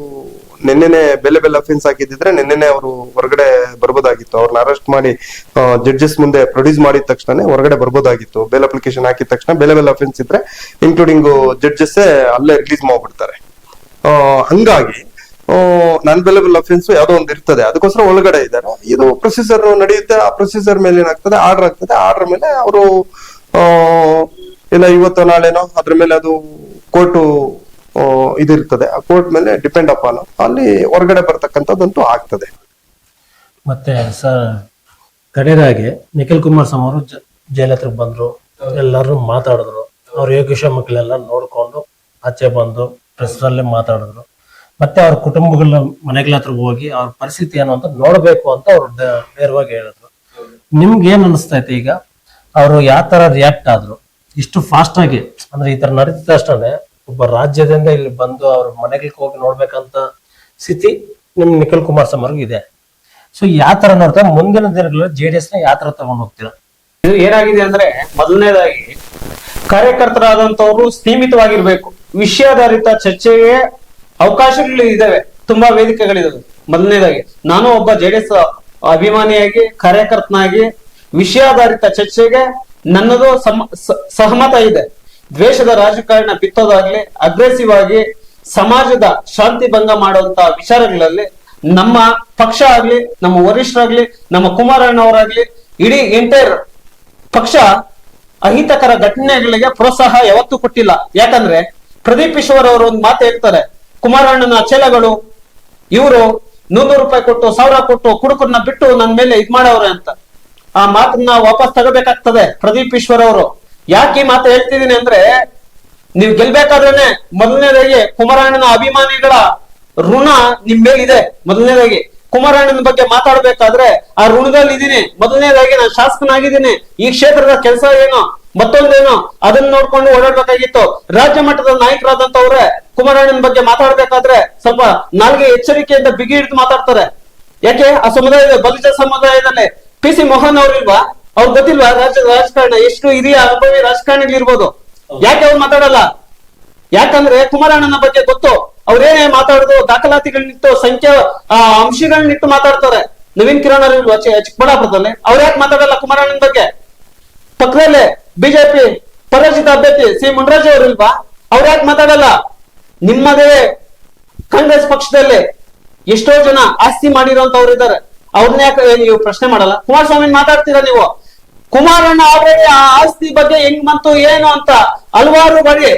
ನಿನ್ನೆನೆ ಬೇಲೆಬಲ್ ಅಫೆನ್ಸ್ ಹಾಕಿದ್ರೆ ನಿನ್ನೆನೆ ಅವರು ಹೊರಗಡೆ ಬರ್ಬೋದಾಗಿತ್ತು. ಅವ್ರನ್ನ ಅರೆಸ್ಟ್ ಮಾಡಿ ಜಡ್ಜಸ್ ಮುಂದೆ ಪ್ರೊಡ್ಯೂಸ್ ಮಾಡಿದ ತಕ್ಷಣ ಹೊರಗಡೆ ಬರ್ಬೋದಾಗಿತ್ತು. ಬೇಲ್ ಅಪ್ಲಿಕೇಶನ್ ಹಾಕಿದ ತಕ್ಷಣ ಬೇಲೆಬಲ್ ಅಫೆನ್ಸ್ ಇದ್ರೆ ಇನ್ಕ್ಲೂಡಿಂಗ್ ಜಡ್ಜಸ್ ಅಲ್ಲೇ ರಿಲೀಸ್ ಮಾಡ್ಬಿಡ್ತಾರೆ. ಹಂಗಾಗಿ ನಾನ್ ಬೇಲೆಬಲ್ ಅಫೆನ್ಸ್ ಯಾವ್ದೋ ಒಂದು ಇರ್ತದೆ, ಅದಕ್ಕೋಸ್ಕರ ಒಳಗಡೆ ಇದ್ದಾರೆ. ಇದು ಪ್ರೊಸೀಜರ್ ನಡೆಯುತ್ತೆ. ಆ ಪ್ರೊಸೀಜರ್ ಮೇಲೆ ಏನಾಗ್ತದೆ, ಆರ್ಡರ್ ಆಗ್ತದೆ. ಆರ್ಡರ್ ಮೇಲೆ ಅವರು ಇಲ್ಲ ಇವತ್ತು ನಾಳೆನೋ ಅದ್ರ ಮೇಲೆ ಅದು ಕೋರ್ಟು ಇದಿರ್ತದೆ. ಆ ಕೋರ್ಟ್ ಮೇಲೆ ಡಿಪೆಂಡ್ ಅಪಾನ್ ಅಲ್ಲಿ ಹೊರಗಡೆ ಬರ್ತಕ್ಕಂಥದ್ದಂತೂ ಆಗ್ತದೆ. ಮತ್ತೆ ಸರ್ ಕಡೆದಾಗಿ ನಿಖಿಲ್ ಕುಮಾರಸ್ವಾಮಿ ಅವರು ಜೈಲ್ ಹತ್ರಕ್ಕೆ ಬಂದ್ರು, ಎಲ್ಲರೂ ಮಾತಾಡಿದ್ರು. ಅವ್ರ ಯೋಗಕ್ಷೇಮಗಳೆಲ್ಲ ನೋಡ್ಕೊಂಡು ಆಚೆ ಬಂದು ಪ್ರೆಸ್ ಅಲ್ಲೇ ಮಾತಾಡಿದ್ರು. ಮತ್ತೆ ಅವ್ರ ಕುಟುಂಬಗಳ ಮನೆಗಳ ಹತ್ರ ಹೋಗಿ ಅವ್ರ ಪರಿಸ್ಥಿತಿ ಏನು ಅಂತ ನೋಡ್ಬೇಕು ಅಂತ ಅವ್ರು ನೇರವಾಗಿ ಹೇಳಿದ್ರು. ನಿಮ್ಗೆ ಏನ್ ಅನಿಸ್ತೈತೆ ಈಗ ಅವರು ಯಾವ ತರ ರಿಯಾಕ್ಟ್ ಆದ್ರು ಇಷ್ಟು ಫಾಸ್ಟ್ ಆಗಿ? ಅಂದ್ರೆ ಈ ತರ ನಡೀತಿದ ಅಷ್ಟೇ ಒಬ್ಬ ರಾಜ್ಯದಿಂದ ಇಲ್ಲಿ ಬಂದು ಅವ್ರ ಮನೆಗಳಿಗೆ ಹೋಗಿ ನೋಡ್ಬೇಕಂತ ಸ್ಥಿತಿ ನಿಮ್ ನಿಖಿಲ್ ಕುಮಾರಸ್ವಾಮಿ ಅವ್ರಿಗೆ ಇದೆ. ಸೊ ಯಾವ ತರ ನೋಡ್ತಾರೆ ಮುಂದಿನ ದಿನಗಳಲ್ಲಿ JDS ನ ಯಾವ ತರ ತಗೊಂಡ್ ಹೋಗ್ತೀರಾ? ಇದು ಏನಾಗಿದೆ ಅಂದ್ರೆ, ಮೊದಲನೇದಾಗಿ ಕಾರ್ಯಕರ್ತರಾದಂತವ್ರು ಸೀಮಿತವಾಗಿರ್ಬೇಕು. ವಿಷಯಾಧಾರಿತ ಚರ್ಚೆಗೆ ಅವಕಾಶಗಳು ಇದಾವೆ, ತುಂಬಾ ವೇದಿಕೆಗಳಿದಾವೆ. ಮೊದಲನೇದಾಗಿ ನಾನು ಒಬ್ಬ JDS ಅಭಿಮಾನಿಯಾಗಿ ಕಾರ್ಯಕರ್ತನಾಗಿ ವಿಷಯಾಧಾರಿತ ಚರ್ಚೆಗೆ ನನ್ನದು ಸಹಮತ ಇದೆ. ದ್ವೇಷದ ರಾಜಕಾರಣ ಬಿತ್ತೋದಾಗ್ಲಿ, ಅಗ್ರೆಸಿವ್ ಆಗಿ ಸಮಾಜದ ಶಾಂತಿ ಭಂಗ ಮಾಡುವಂತ ವಿಚಾರಗಳಲ್ಲಿ ನಮ್ಮ ಪಕ್ಷ ಆಗ್ಲಿ, ನಮ್ಮ ವರಿಷ್ಠರಾಗ್ಲಿ, ನಮ್ಮ ಕುಮಾರಣ್ಣವರಾಗ್ಲಿ, ಇಡೀ ಎಂಟೈರ್ ಪಕ್ಷ ಅಹಿತಕರ ಘಟನೆಗಳಿಗೆ ಪ್ರೋತ್ಸಾಹ ಯಾವತ್ತೂ ಕೊಟ್ಟಿಲ್ಲ. ಯಾಕಂದ್ರೆ ಪ್ರದೀಪ್ ಈಶ್ವರ್ ಅವರು ಒಂದು ಮಾತು ಹೇಳ್ತಾರೆ, ಕುಮಾರಣ್ಣನ ಚೇಲಗಳು ಇವರು 100 ರೂಪಾಯಿ ಕೊಟ್ಟು 1000 ಕೊಟ್ಟು ಕುಡುಕರನ್ನ ಬಿಟ್ಟು ನನ್ನ ಮೇಲೆ ಇದ್ ಮಾಡವ್ರೆ ಅಂತ. ಆ ಮಾತನ್ನ ವಾಪಸ್ ತಗೋಬೇಕಾಗ್ತದೆ ಪ್ರದೀಪ್ ಈಶ್ವರ್ ಅವರು. ಯಾಕೆ ಈ ಮಾತು ಹೇಳ್ತಿದೀನಿ ಅಂದ್ರೆ, ನೀವು ಗೆಲ್ಬೇಕಾದ್ರೇನೆ ಮೊದಲನೇದಾಗಿ ಕುಮಾರಣ್ಣನ ಅಭಿಮಾನಿಗಳ ಋಣ ನಿಮ್ ಮೇಲಿದೆ. ಮೊದಲನೇದಾಗಿ ಕುಮಾರಣ್ಣನ ಬಗ್ಗೆ ಮಾತಾಡ್ಬೇಕಾದ್ರೆ ಆ ಋಣದಲ್ಲಿ ಇದೀನಿ. ಮೊದಲನೇದಾಗಿ ನಾನು ಶಾಸಕನಾಗಿದ್ದೀನಿ, ಈ ಕ್ಷೇತ್ರದ ಕೆಲಸ ಏನು ಮತ್ತೊಂದೇನು ಅದನ್ನ ನೋಡ್ಕೊಂಡು ಓಡಾಡ್ಬೇಕಾಗಿತ್ತು. ರಾಜ್ಯ ಮಟ್ಟದ ನಾಯಕರಾದಂತವ್ರೆ ಕುಮಾರಣ್ಣನ ಬಗ್ಗೆ ಮಾತಾಡ್ಬೇಕಾದ್ರೆ ಸ್ವಲ್ಪ ನಾಲ್ಗೆ ಎಚ್ಚರಿಕೆಯಿಂದ ಬಿಗಿ ಹಿಡಿದು ಮಾತಾಡ್ತಾರೆ. ಯಾಕೆ ಆ ಸಮುದಾಯದ ಬಲಿಜ ಸಮುದಾಯದಲ್ಲಿ PC ಮೋಹನ್ ಅವ್ರು ಇಲ್ವಾ? ಅವ್ರು ಗೊತ್ತಿಲ್ವಾ ರಾಜ್ಯದ ರಾಜಕಾರಣ ಎಷ್ಟು ಹಿರಿಯ ಅನುಭವಿ ರಾಜಕಾರಣಿಗಳಿರ್ಬೋದು? ಯಾಕೆ ಅವ್ರು ಮಾತಾಡಲ್ಲ? ಯಾಕಂದ್ರೆ ಕುಮಾರಣ್ಣನ ಬಗ್ಗೆ ಗೊತ್ತು. ಅವ್ರೇನೇ ಮಾತಾಡುದು ದಾಖಲಾತಿಗಳನ್ನಿಟ್ಟು ಸಂಖ್ಯಾ ಅಂಶಗಳನ್ನಿಟ್ಟು ಮಾತಾಡ್ತಾರೆ. ನವೀನ್ ಕಿರಣ್ ಅವ್ರು ಇಲ್ವಾ ಚಿಕ್ಕಬಳ್ಳಾಪುರದಲ್ಲಿ? ಅವ್ರು ಯಾಕೆ ಮಾತಾಡಲ್ಲ ಕುಮಾರಣ್ಣನ ಬಗ್ಗೆ? ಪಕ್ಕದಲ್ಲೇ ಬಿಜೆಪಿ ಪರಾಜಿತ ಅಭ್ಯರ್ಥಿ ಸಿ ಮುನ್ರಾಜ್ ಅವರು ಇಲ್ವಾ? ಅವ್ರು ಯಾಕೆ ಮಾತಾಡಲ್ಲ? ನಿಮ್ಮದೇ ಕಾಂಗ್ರೆಸ್ ಪಕ್ಷದಲ್ಲಿ ಎಷ್ಟೋ ಜನ ಆಸ್ತಿ ಮಾಡಿರೋಂತವ್ರು ಇದ್ದಾರೆ, ಅವ್ರನ್ನ ಯಾಕೆ ನೀವು ಪ್ರಶ್ನೆ ಮಾಡಲ್ಲ? ಕುಮಾರಸ್ವಾಮಿ ಮಾತಾಡ್ತೀರಾ ನೀವು? ಕುಮಾರಣ್ಣ ಆಲ್ರೆಡಿ ಆ ಆಸ್ತಿ ಬಗ್ಗೆ ಹೆಂಗ್ ಬಂತು ಏನು ಅಂತ ಹಲವಾರು ಬಾರಿ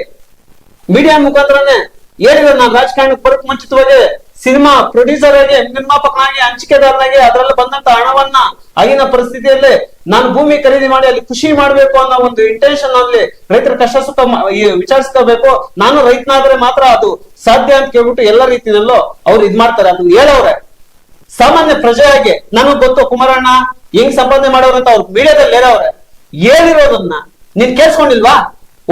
ಮೀಡಿಯಾ ಮುಖಾಂತರನೇ ಹೇಳಿದ್ರು. ನಾನು ರಾಜಕಾರಣಕ್ಕೆ ಬರೋಕ್ ಮುಂಚಿತವಾಗಿ ಸಿನಿಮಾ ಪ್ರೊಡ್ಯೂಸರ್ ಆಗಿ, ನಿರ್ಮಾಪಕನಾಗಿ, ಹಂಚಿಕೆದಾರನಾಗಿ ಅದರಲ್ಲಿ ಬಂದಂತ ಹಣವನ್ನ ಆಗಿನ ಪರಿಸ್ಥಿತಿಯಲ್ಲಿ ನಾನು ಭೂಮಿ ಖರೀದಿ ಮಾಡಿ ಅಲ್ಲಿ ಖುಷಿ ಮಾಡ್ಬೇಕು ಅನ್ನೋ ಒಂದು ಇಂಟೆನ್ಷನ್ ಅಲ್ಲಿ ರೈತರ ಕಷ್ಟ ಸುಖ ವಿಚಾರಿಸ್ಕೋಬೇಕು, ನಾನು ರೈತನಾದ್ರೆ ಮಾತ್ರ ಅದು ಸಾಧ್ಯ ಅಂತ ಕೇಳ್ಬಿಟ್ಟು ಎಲ್ಲ ರೀತಿಯಲ್ಲೂ ಅವ್ರು ಇದ್ ಮಾಡ್ತಾರೆ. ಅದನ್ನ ಹೇಳವ್ರೆ ಸಾಮಾನ್ಯ ಪ್ರಜೆಯಾಗಿ. ನನಗ್ ಗೊತ್ತು ಕುಮಾರಣ್ಣ ಹೆಂಗ್ ಸಂಪಾದನೆ ಮಾಡೋರು ಅಂತ ಅವ್ರು ಮೀಡಿಯಾದಲ್ಲಿ ಹೇಳವ್ರೆ. ಹೇಳಿರೋದನ್ನ ನೀನ್ ಕೇಳಿಸ್ಕೊಂಡಿಲ್ವಾ?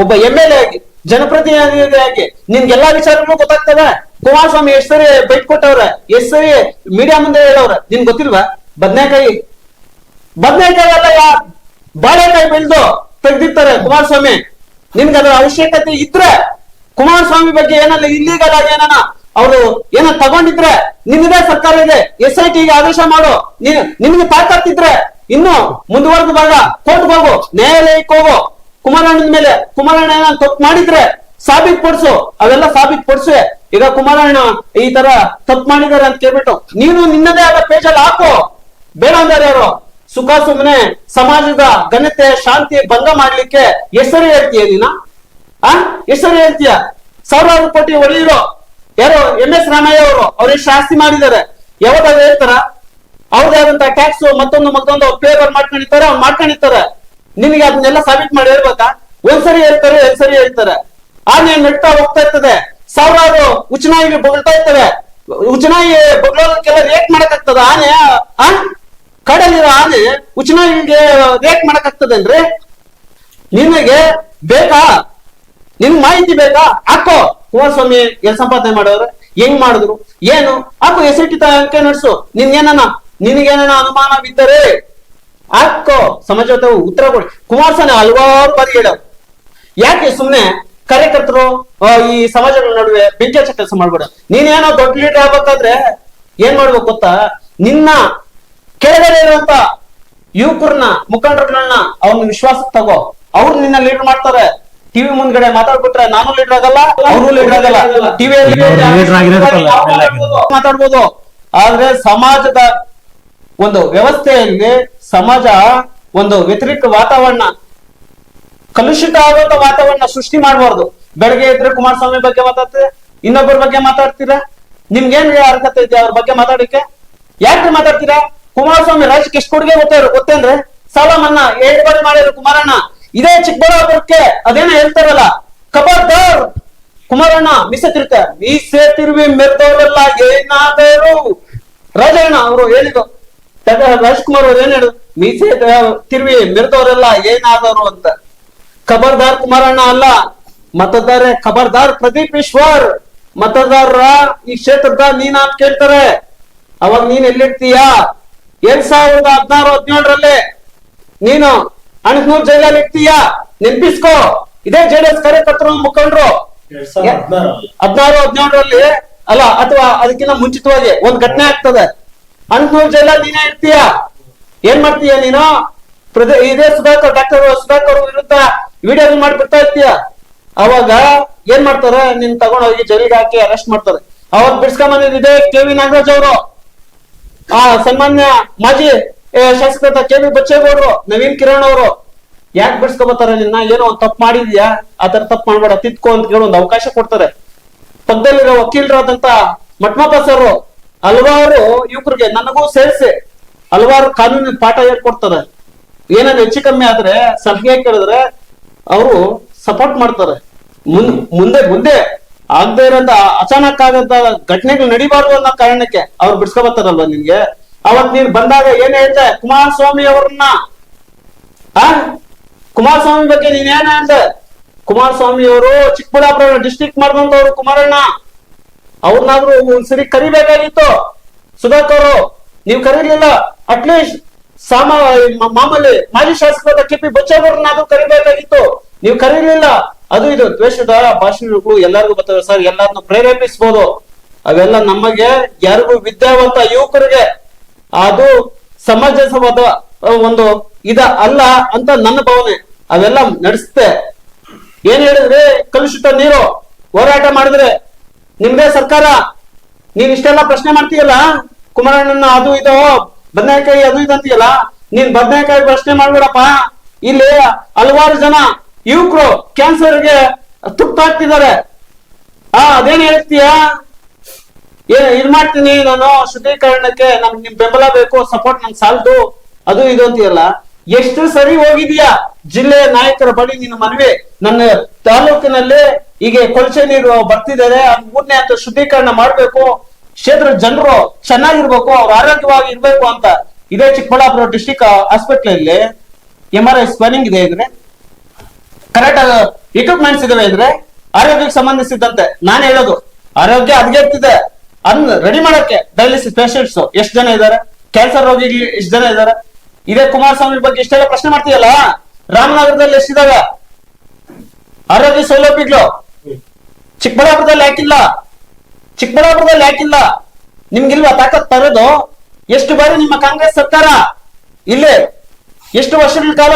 ಒಬ್ಬ MLA ಆಗಿ, ಜನಪ್ರತಿನಿಧಿಯಾಗಿ ನಿನ್ಗೆಲ್ಲಾ ವಿಚಾರಗಳು ಗೊತ್ತಾಗ್ತವೆ. ಕುಮಾರಸ್ವಾಮಿ ಎಷ್ಟ್ ಸರಿ ಬೈಟ್ ಕೊಟ್ಟವ್ರೆ, ಎಷ್ಟ್ ಸರಿ ಮೀಡಿಯಾ ಮುಂದೆ ಹೇಳವ್ರೆ, ನಿನ್ ಗೊತ್ತಿಲ್ವಾ? ಬದ್ನೆಕಾಯಿ ಅಲ್ಲ ಬಾಳೆಕಾಯಿ ಬೆಳೆದು ತೆಗ್ದಿರ್ತಾರೆ ಕುಮಾರಸ್ವಾಮಿ. ನಿನ್ಗೆ ಅದರ ಅವಶ್ಯಕತೆ ಇದ್ರೆ ಕುಮಾರಸ್ವಾಮಿ ಬಗ್ಗೆ ಏನಲ್ಲ ಇಲ್ಲಿಗಲ್ ಆಗಿ ಅವರು ಏನೋ ತಗೊಂಡಿದ್ರೆ ನಿನ್ನದೇ ಸರ್ಕಾರ ಇದೆ, SIT ಗೆ ಆದೇಶ ಮಾಡು. ನಿನ್ಗೆ ತಾಕತ್ತಿದ್ರೆ ಇನ್ನು ಮುಂದುವರೆದ ಭಾಗ ಕೋರ್ಟ್ಗೆ ಹೋಗು, ನ್ಯಾಯಾಲಯಕ್ಕೆ ಹೋಗು. ಕುಮಾರಣ್ಣನ ಮೇಲೆ ಕುಮಾರಣ್ಣ ಏನಾದ್ರು ತಪ್ಪು ಮಾಡಿದ್ರೆ ಸಾಬೀತ್ ಪಡಿಸು, ಅವೆಲ್ಲ ಸಾಬೀತ್ ಪಡಿಸು. ಈಗ ಕುಮಾರಣ್ಣ ಈ ತರ ತಪ್ಪು ಮಾಡಿದಾರೆ ಅಂತ ಕೇಳ್ಬಿಟ್ಟು ನೀನು ನಿನ್ನದೇ ಆದ ಪೇಜಲ್ಲಿ ಹಾಕು. ಬೇಡ ಅಂದ್ರೆ ಯಾರು ಸುಖ ಸುಮ್ಮನೆ ಸಮಾಜದ ಘನತೆ ಶಾಂತಿ ಭಂಗ ಮಾಡ್ಲಿಕ್ಕೆ ಹೆಸರು ಹೇಳ್ತೀಯ ನೀನು? ಹೆಸರು ಹೇಳ್ತೀಯ? ಸಾವಿರಾರು ಕೋಟಿ ಒಡೆಯಿರೋ ಯಾರು MS ರಾಮಯ್ಯ ಅವರು, ಅವ್ರು ಎಷ್ಟು ಆಸ್ತಿ ಮಾಡಿದ್ದಾರೆ ಯಾವ್ದಾದ್ರು ಹೇಳ್ತಾರ? ಅವ್ರದೇ ಆದಂತ ಟ್ಯಾಕ್ಸ್ ಮತ್ತೊಂದು ಪೇಪರ್ ಮಾಡ್ಕೊಂಡಿರ್ತಾರೆ, ಅವ್ರು ಮಾಡ್ಕೊಂಡಿರ್ತಾರೆ. ನಿನಗೆ ಅದನ್ನೆಲ್ಲ ಸಾಬೀತ್ ಮಾಡಿ ಹೇಳ್ಬೇಕಾ? ಒಂದ್ಸರಿ ಹೇಳ್ತಾರೆ, ಎರಡ್ ಸರಿ ಹೇಳ್ತಾರೆ. ಆನೆ ನಡ್ತಾ ಹೋಗ್ತಾ ಇರ್ತದೆ, ಸಾವಿರಾರು ಉಚ್ಚನಾಯಿಗಳು ಬೊಗಳ್ತಾ ಇರ್ತವೆ. ಉಚ್ಚನಾಯಿ ಬೊಗಳೋದಕ್ಕೆಲ್ಲ ರೇಟ್ ಮಾಡಕ್ಕಾಗ್ತದ? ಆನೆ ಕಾಡಲ್ಲಿರೋ ಆನೆ ಉಚ್ಚನಾಯಿಗೆ ರೇಟ್ ಮಾಡಕ್ಕಾಗ್ತದೇನ್ರಿ? ನಿನಗೆ ಬೇಕಾ? ನಿನ್ ಮಾಹಿತಿ ಬೇಕಾ? ಹಾಕೋ. ಕುಮಾರಸ್ವಾಮಿ ಎಲ್ ಸಂಪಾದನೆ ಮಾಡೋರು, ಹೆಂಗ್ ಮಾಡಿದ್ರು, ಏನು ಹಾಕು. SIT ತನಿಖೆ ನಡೆಸು. ನಿನಗೇನ ಅನುಮಾನವಿದ್ದರೆ ಹಾಕೋ. ಸಮಾಜದ ಉತ್ತರ ಕೊಡಿ. ಕುಮಾರಸ್ವಾಮಿ ಹಲವಾರು ಬಾರಿ ಹೇಳೋರು. ಯಾಕೆ ಸುಮ್ನೆ ಕಾರ್ಯಕರ್ತರು ಈ ಸಮಾಜಗಳ ನಡುವೆ ಬೆಂಕಿ ಹಚ್ಚ ಕೆಲಸ ಮಾಡ್ಬೇಡ. ನೀನೇನೋ ದೊಡ್ಡ ಲೀಡರ್ ಆಗ್ಬೇಕಾದ್ರೆ ಏನ್ ಮಾಡ್ಬೇಕು ಗೊತ್ತಾ? ನಿನ್ನ ಕೆಳಗಡೆ ಇರುವಂತ ಯುವಕರನ್ನ, ಮುಖಂಡರುಗಳನ್ನ ಅವ್ನ ವಿಶ್ವಾಸಕ್ಕೆ ತಗೋ. ಅವ್ರು ನಿನ್ನ ಲೀಡರ್ ಮಾಡ್ತಾರೆ. ಟಿವಿ ಮುಂದ್ಗಡೆ ಮಾತಾಡ್ಬಿಟ್ರೆ ನಾನು ಲೀಡರ್ ಆಗಲ್ಲ, ಅವರು ಲೀಡರ್ ಆಗಲ್ಲ. ಟಿವಿಯಲ್ಲಿ ಮಾತಾಡ್ಬೋದು, ಆದ್ರೆ ಸಮಾಜದ ಒಂದು ವ್ಯವಸ್ಥೆಯಲ್ಲಿ ಸಮಾಜ ಒಂದು ವ್ಯತಿರಿಕ್ತ ವಾತಾವರಣ, ಕಲುಷಿತ ಆಗುವಂತ ವಾತಾವರಣ ಸೃಷ್ಟಿ ಮಾಡಬಾರ್ದು. ಬೆಳಗ್ಗೆ ಇದ್ರೆ ಕುಮಾರಸ್ವಾಮಿ ಬಗ್ಗೆ ಮಾತಾಡ್ತೀರಾ, ಇನ್ನೊಬ್ಬರ ಬಗ್ಗೆ ಮಾತಾಡ್ತೀರಾ? ನಿಮ್ಗೇನ್ ಅರ್ಹತೆ ಇದೆ ಅವ್ರ ಬಗ್ಗೆ ಮಾತಾಡಕ್ಕೆ? ಯಾಕೆ ಮಾತಾಡ್ತೀರಾ? ಕುಮಾರಸ್ವಾಮಿ ರಾಜ್ಯಕ್ಕೆ ಎಷ್ಟು ಕೊಡುಗೆ ಗೊತ್ತೇನ್ರೆ? ಸಾಲ ಮನ್ನಾ 7 ಬಾರಿ ಮಾಡಿದ್ರು ಕುಮಾರಣ್ಣ. ಇದೇ ಚಿಕ್ಕಬಳ್ಳಾಪುರಕ್ಕೆ ಅದೇನೋ ಹೇಳ್ತಾರಲ್ಲ, ಖಬರ್ದಾರ್ ಕುಮಾರಣ್ಣ ಮೀಸೆ ತಿರುವಿ ಮೆರೆದವರೆಲ್ಲ ಏನಾದರೂ. ರಾಜಣ್ಣ ಅವರು ಹೇಳಿದ್ರು, ರಾಜ್ಕುಮಾರ್ ಅವ್ರು ಏನ್ ಹೇಳಿದ್ರು, ಮೀಸೆ ತಿರುವಿ ಮೆರೆದವರೆಲ್ಲ ಏನಾದರು ಅಂತ. ಖಬರ್ದಾರ್ ಕುಮಾರಣ್ಣ ಅಲ್ಲ, ಮತದಾರ ಖಬರ್ದಾರ್ ಪ್ರದೀಪ್ ಈಶ್ವರ್. ಮತದಾರರ ಈ ಕ್ಷೇತ್ರದ ನೀನ್ ಅಂತ ಕೇಳ್ತಾರೆ, ಅವಾಗ ನೀನ್ ಎಲ್ಲಿರ್ತೀಯ? 2016-17 ನೀನು ಅಣಕನೂರ್ ಜೈಲಲ್ಲಿ ಇರ್ತೀಯ, ನೆನ್ಪಿಸ್ಕೋ. ಇದೇ JDS ಕಾರ್ಯಕರ್ತರು ಮುಖಂಡರು 16-17 ಅಲ್ಲ, ಅಥವಾ ಅದಕ್ಕಿಂತ ಮುಂಚಿತವಾಗಿ ಒಂದ್ ಘಟನೆ ಆಗ್ತದೆ. ಅಣಕನೂರ್ ಜೈಲಲ್ಲಿ ನೀನೇ ಇರ್ತೀಯ. ಏನ್ ಮಾಡ್ತೀಯ ನೀನು? ಇದೇ ಡಾಕ್ಟರ್ ಸುಧಾಕರ್ ವಿರುದ್ಧ ವಿಡಿಯೋ ಮಾಡಿ ಬಿಡ್ತಾ ಇರ್ತೀಯ. ಅವಾಗ ಏನ್ ಮಾಡ್ತಾರೆ? ನಿನ್ ತಗೊಂಡೋಗಿ ಜೈಲಿಗೆ ಹಾಕಿ ಅರೆಸ್ಟ್ ಮಾಡ್ತಾರೆ. ಅವಾಗ ಬಿಡ್ಸ್ಕೊಂಬಂದಿದೆ KV ನಾಗರಾಜ್ ಅವರು, ಸನ್ಮಾನ್ಯ ಮಾಜಿ ಶಾಸಕ KV ಬಚ್ಚೇಗೌಡರು, ನವೀನ್ ಕಿರಣ್ ಅವರು. ಯಾಕೆ ಬಿಡ್ಸ್ಕೊಬತ್ತಾರೆ ನಿನ್ನ? ಏನೋ ಒಂದ್ ತಪ್ಪು ಮಾಡಿದ್ಯಾ, ಆತರ ತಪ್ಪು ಮಾಡ್ಬೇಡ, ತಿದ್ಕೋ ಅಂತ ಹೇಳಿ ಒಂದು ಅವಕಾಶ ಕೊಡ್ತಾರೆ. ಪಕ್ಕದಲ್ಲಿರೋ ವಕೀಲರಾದಂತ ಮಟ್ಮಪ್ಪ ಸರ್ ಹಲವಾರು ಯುವಕರಿಗೆ, ನನಗೂ ಸೇರಿಸಿ ಹಲವಾರು ಕಾನೂನಿನ ಪಾಠ ಹೇಳ್ಕೊಡ್ತಾರೆ. ಏನಾದ್ರು ಹೆಚ್ಚು ಕಮ್ಮಿ ಆದ್ರೆ ಸಲಹೆ ಕೇಳಿದ್ರೆ ಅವರು ಸಪೋರ್ಟ್ ಮಾಡ್ತಾರೆ. ಮುಂದೆ ಆಗದೆ ಇರೋಂತ ಅಚಾನಕ್ ಆಗಂತ ಘಟನೆಗಳು ನಡಿಬಾರ್ದು ಅನ್ನೋ ಕಾರಣಕ್ಕೆ ಅವ್ರು ಬಿಡ್ಸ್ಕೊಬತ್ತಾರಲ್ವಾ ನಿನ್ಗೆ. ಅವತ್ ನೀನ್ ಬಂದಾಗ ಏನ್ ಹೇಳ್ದೆ? ಕುಮಾರಸ್ವಾಮಿ ಅವ್ರನ್ನ ಕುಮಾರಸ್ವಾಮಿ ಬಗ್ಗೆ ನೀನೇನ ಅಂದೆ? ಕುಮಾರಸ್ವಾಮಿ ಅವರು ಚಿಕ್ಕಬಳ್ಳಾಪುರ ಡಿಸ್ಟ್ರಿಕ್ಟ್ ಮಾಡಿದಂತವ್ರು ಕುಮಾರಣ್ಣ, ಅವ್ರನ್ನಾದ್ರೂ ಒಂದ್ಸರಿ ಕರಿಬೇಕಾಗಿತ್ತು. ಸುಧಾಕರ್ ನೀವು ಕರೀಲಿಲ್ಲ. ಅಟ್ಲೀಸ್ಟ್ ಮಾಮೂಲಿ ಮಾಜಿ ಶಾಸಕರಾದ KP ಬಚ್ಚೇಗೌಡರನ್ನಾದ್ರೂ ಕರಿಬೇಕಾಗಿತ್ತು, ನೀವು ಕರೀಲಿಲ್ಲ. ಅದು ಇದು ದ್ವೇಷದ ಭಾಷಣಗಳು ಎಲ್ಲರಿಗೂ ಬರ್ತವೆ ಸರ್, ಎಲ್ಲರನ್ನು ಪ್ರೇರೇಪಿಸಬಹುದು. ಅವೆಲ್ಲ ನಮಗೆ ಯಾರಿಗೂ ವಿದ್ಯಾವಂತ ಯುವಕರಿಗೆ ಅದು ಸಮಾಜವಾದ ಒಂದು ಅಲ್ಲ ಅಂತ ನನ್ನ ಭಾವನೆ. ಅವೆಲ್ಲ ನಡೆಸುತ್ತೆ. ಏನ್ ಹೇಳಿದ್ರೆ ಕಲುಷಿತ ನೀರು ಹೋರಾಟ ಮಾಡಿದ್ರೆ ನಿಮ್ದೇ ಸರ್ಕಾರ. ನೀನ್ ಇಷ್ಟೆಲ್ಲ ಪ್ರಶ್ನೆ ಮಾಡ್ತೀಯಲ್ಲ ಕುಮಾರಣ್ಣನ, ಅದು ಇದು ಬದನೆಕಾಯಿ ಅದು ಇದು ಅಂತೀಯಲ್ಲ, ನೀನ್ ಬದನೆಕಾಯಿ ಪ್ರಶ್ನೆ ಮಾಡ್ಬೇಡಪ್ಪ. ಇಲ್ಲಿ ಹಲವಾರು ಜನ ಯುವಕರು ಕ್ಯಾನ್ಸರ್ಗೆ ತುತ್ತಾಗ್ತಿದ್ದಾರೆ. ಅದೇನ್ ಹೇಳ್ತೀಯ? ಇದ್ ಮಾಡ್ತೀನಿ ನಾನು ಶುದ್ಧೀಕರಣಕ್ಕೆ, ನಮ್ಗೆ ನಿಮ್ ಬೆಂಬಲ ಬೇಕು, ಸಪೋರ್ಟ್ ನನ್ ಸಾಲದು, ಅದು ಇದು ಅಂತೀಯಲ್ಲ. ಎಷ್ಟು ಸರಿ ಹೋಗಿದೀಯಾ ಜಿಲ್ಲೆಯ ನಾಯಕರ ಬಳಿ ನಿನ್ನ ಮನವಿ? ನನ್ನ ತಾಲೂಕಿನಲ್ಲಿ ಈಗ ಕೊಳಚೆ ನೀರು ಬರ್ತಿದ್ದಾರೆ, ಅದ್ 3ನೇ ಹಂತ ಶುದ್ಧೀಕರಣ ಮಾಡ್ಬೇಕು, ಕ್ಷೇತ್ರದ ಜನರು ಚೆನ್ನಾಗಿರ್ಬೇಕು, ಅವ್ರು ಆರೋಗ್ಯವಾಗಿ ಇರ್ಬೇಕು ಅಂತ. ಇದೇ ಚಿಕ್ಕಬಳ್ಳಾಪುರ ಡಿಸ್ಟ್ರಿಕ್ಟ್ ಹಾಸ್ಪಿಟಲ್ ಅಲ್ಲಿ MRI ಸ್ಕ್ಯಾನಿಂಗ್ ಇದೆ ಇದ್ರೆ, ಕರೆಕ್ಟ್ ಎಕ್ವಿಪ್ಮೆಂಟ್ಸ್ ಇದಾವೆ ಇದ್ರೆ, ಆರೋಗ್ಯಕ್ಕೆ ಸಂಬಂಧಿಸಿದಂತೆ ನಾನು ಹೇಳೋದು ಆರೋಗ್ಯ ಹದಗೆಡ್ತಿದೆ ರೆಡಿ ಮಾಡಕ್ಕೆ ಡಯಾಲಿಸಿಸ್ ಪೇಷಂಟ್ಸ್ ಎಷ್ಟು ಜನ ಇದ್ದಾರೆ, ಕ್ಯಾನ್ಸರ್ ರೋಗಿಗಳು ಎಷ್ಟು ಜನ ಇದ್ದಾರೆ. ಇದೇ ಕುಮಾರಸ್ವಾಮಿ ಬಗ್ಗೆ ಇಷ್ಟೆಲ್ಲ ಪ್ರಶ್ನೆ ಮಾಡ್ತೀಯಲ್ಲ, ರಾಮನಗರದಲ್ಲಿ ಎಷ್ಟಿದಾವೆ ಆರೋಗ್ಯ ಸೌಲಭ್ಯಗಳು? ಚಿಕ್ಕಬಳ್ಳಾಪುರದಲ್ಲಿ ಯಾಕಿಲ್ಲ? ನಿಮ್ಗಿಲ್ವಾ ತಾಕತ್ ತರೋದು? ಎಷ್ಟು ಬಾರಿ ನಿಮ್ಮ ಕಾಂಗ್ರೆಸ್ ಸರ್ಕಾರ ಇಲ್ಲಿ ಎಷ್ಟು ವರ್ಷಗಳ ಕಾಲ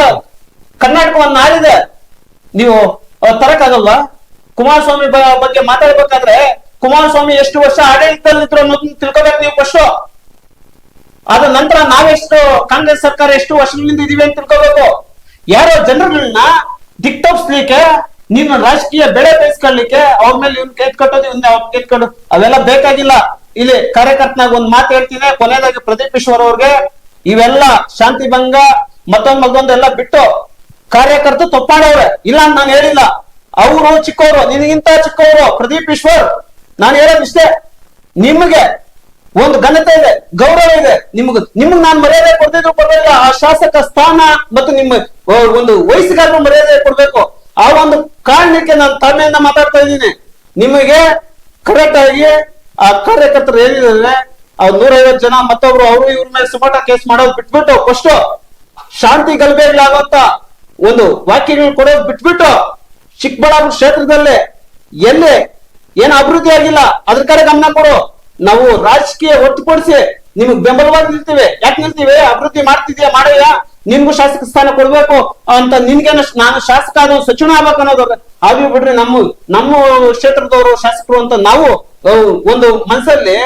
ಕರ್ನಾಟಕವನ್ನು ಆಳಿದೆ, ನೀವು ತರಕ್ಕಾಗಲ್ವಾ? ಕುಮಾರಸ್ವಾಮಿ ಬಗ್ಗೆ ಮಾತಾಡ್ಬೇಕಾದ್ರೆ ಕುಮಾರಸ್ವಾಮಿ ಎಷ್ಟು ವರ್ಷ ಆಡಳಿತದಲ್ಲಿದ್ರು ಅನ್ನೋದನ್ನ ತಿಳ್ಕೊಬೇಕು ನೀವು ಫಸ್ಟ್. ಅದ ನಂತರ ನಾವೆಷ್ಟು ಕಾಂಗ್ರೆಸ್ ಸರ್ಕಾರ ಎಷ್ಟು ವರ್ಷಗಳಿಂದ ಇದೀವಿ ಅಂತ ತಿಳ್ಕೋಬೇಕು. ಯಾರೋ ಜನರುಗಳನ್ನ ದಿಕ್ತಪ್ಸ್ಲಿಕ್ಕೆ, ನೀನು ರಾಜಕೀಯ ಬೆಳೆ ಬೇಯಿಸ್ಕೊಳ್ಳಿಕ್ಕೆ ಅವ್ರ ಮೇಲೆ ಇವ್ನ ಕೆತ್ಕೊಟ್ಟೋದು, ಇವ್ನ ಅವ್ರ ಕೆತ್ಕೊಟ್ಟು ಅವೆಲ್ಲ ಬೇಕಾಗಿಲ್ಲ. ಇಲ್ಲಿ ಕಾರ್ಯಕರ್ತನಾಗ ಒಂದ್ ಮಾತು ಹೇಳ್ತೀನಿ ಕೊನೆಯದಾಗಿ ಪ್ರದೀಪ್ ಈಶ್ವರ್ ಅವ್ರಿಗೆ, ಇವೆಲ್ಲ ಶಾಂತಿ ಭಂಗ ಮತ್ತೊಂದೆಲ್ಲ ಬಿಟ್ಟು ಕಾರ್ಯಕರ್ತರು ತಪ್ಪಾಡವ್ರೆ ಇಲ್ಲ ಅಂತ ನಾನು ಹೇಳಿಲ್ಲ. ಅವರು ಚಿಕ್ಕವರು, ನಿನಗಿಂತ ಚಿಕ್ಕವರು ಪ್ರದೀಪ್ ಈಶ್ವರ್. ನಾನು ಹೇಳೋದಿಷ್ಟೇ, ನಿಮಗೆ ಒಂದು ಘನತೆ ಇದೆ, ಗೌರವ ಇದೆ, ನಿಮ್ಗ್ ನಾನು ಮರ್ಯಾದೆ ಕೊಡ್ತಿದ್ರು ಪರವಾಗಿಲ್ಲ, ಆ ಶಾಸಕ ಸ್ಥಾನ ಮತ್ತು ನಿಮ್ಮ ಒಂದು ವಯಸ್ಸಿಗಾದ್ರೂ ಮರ್ಯಾದೆ ಕೊಡ್ಬೇಕು. ಆ ಒಂದು ಕಾರಣಕ್ಕೆ ನಾನು ತಾಳ್ಮೆಯಿಂದ ಮಾತಾಡ್ತಾ ಇದ್ದೀನಿ. ನಿಮಗೆ ಕರೆಕ್ಟ್ ಆಗಿ ಆ ಕಾರ್ಯಕರ್ತರು ಏನಿದ್ದಾರೆ, 150 ಜನ ಮತ್ತೊಬ್ರು ಅವರು ಇವ್ರ ಮೇಲೆ ಸುಮೋಟೋ ಕೇಸ್ ಮಾಡೋದು ಬಿಟ್ಬಿಟ್ಟು ಫಸ್ಟ್ ಶಾಂತಿ ಗಲಭೆಗಳಾಗುವಂತ ಒಂದು ವಾಕ್ಯಗಳು ಕೊಡೋದು ಬಿಟ್ಬಿಟ್ಟು, ಚಿಕ್ಕಬಳ್ಳಾಪುರ ಕ್ಷೇತ್ರದಲ್ಲಿ ಎಲ್ಲಿ ಏನು ಅಭಿವೃದ್ಧಿ ಆಗಿಲ್ಲ ಅದ್ರ ಕಡೆ ಗಮನ ಕೊಡು. ನಾವು ರಾಜಕೀಯ ಒಟ್ಟುಕೊಡಿಸಿ ನಿಮಗ್ ಬೆಂಬಲವಾಗಿ ನಿಲ್ತೀವಿ. ಯಾಕೆ ನಿಲ್ತೀವಿ? ಅಭಿವೃದ್ಧಿ ಮಾಡ್ತಿದ್ಯಾ, ಮಾಡಯ್ಯ, ನಿನ್ಗೂ ಶಾಸಕ ಸ್ಥಾನ ಕೊಡ್ಬೇಕು ಅಂತ. ನಿನ್ಗೇನು ನಾನು ಶಾಸಕ ಆದ ಸಚಿವ ಆಗ್ಬೇಕು ಅನ್ನೋದು ಆಗ್ಲಿ ಬಿಡ್ರಿ. ನಮ್ಮ ಕ್ಷೇತ್ರದವರು ಶಾಸಕರು ಅಂತ ನಾವು ಒಂದು ಮನಸ್ಸಲ್ಲಿ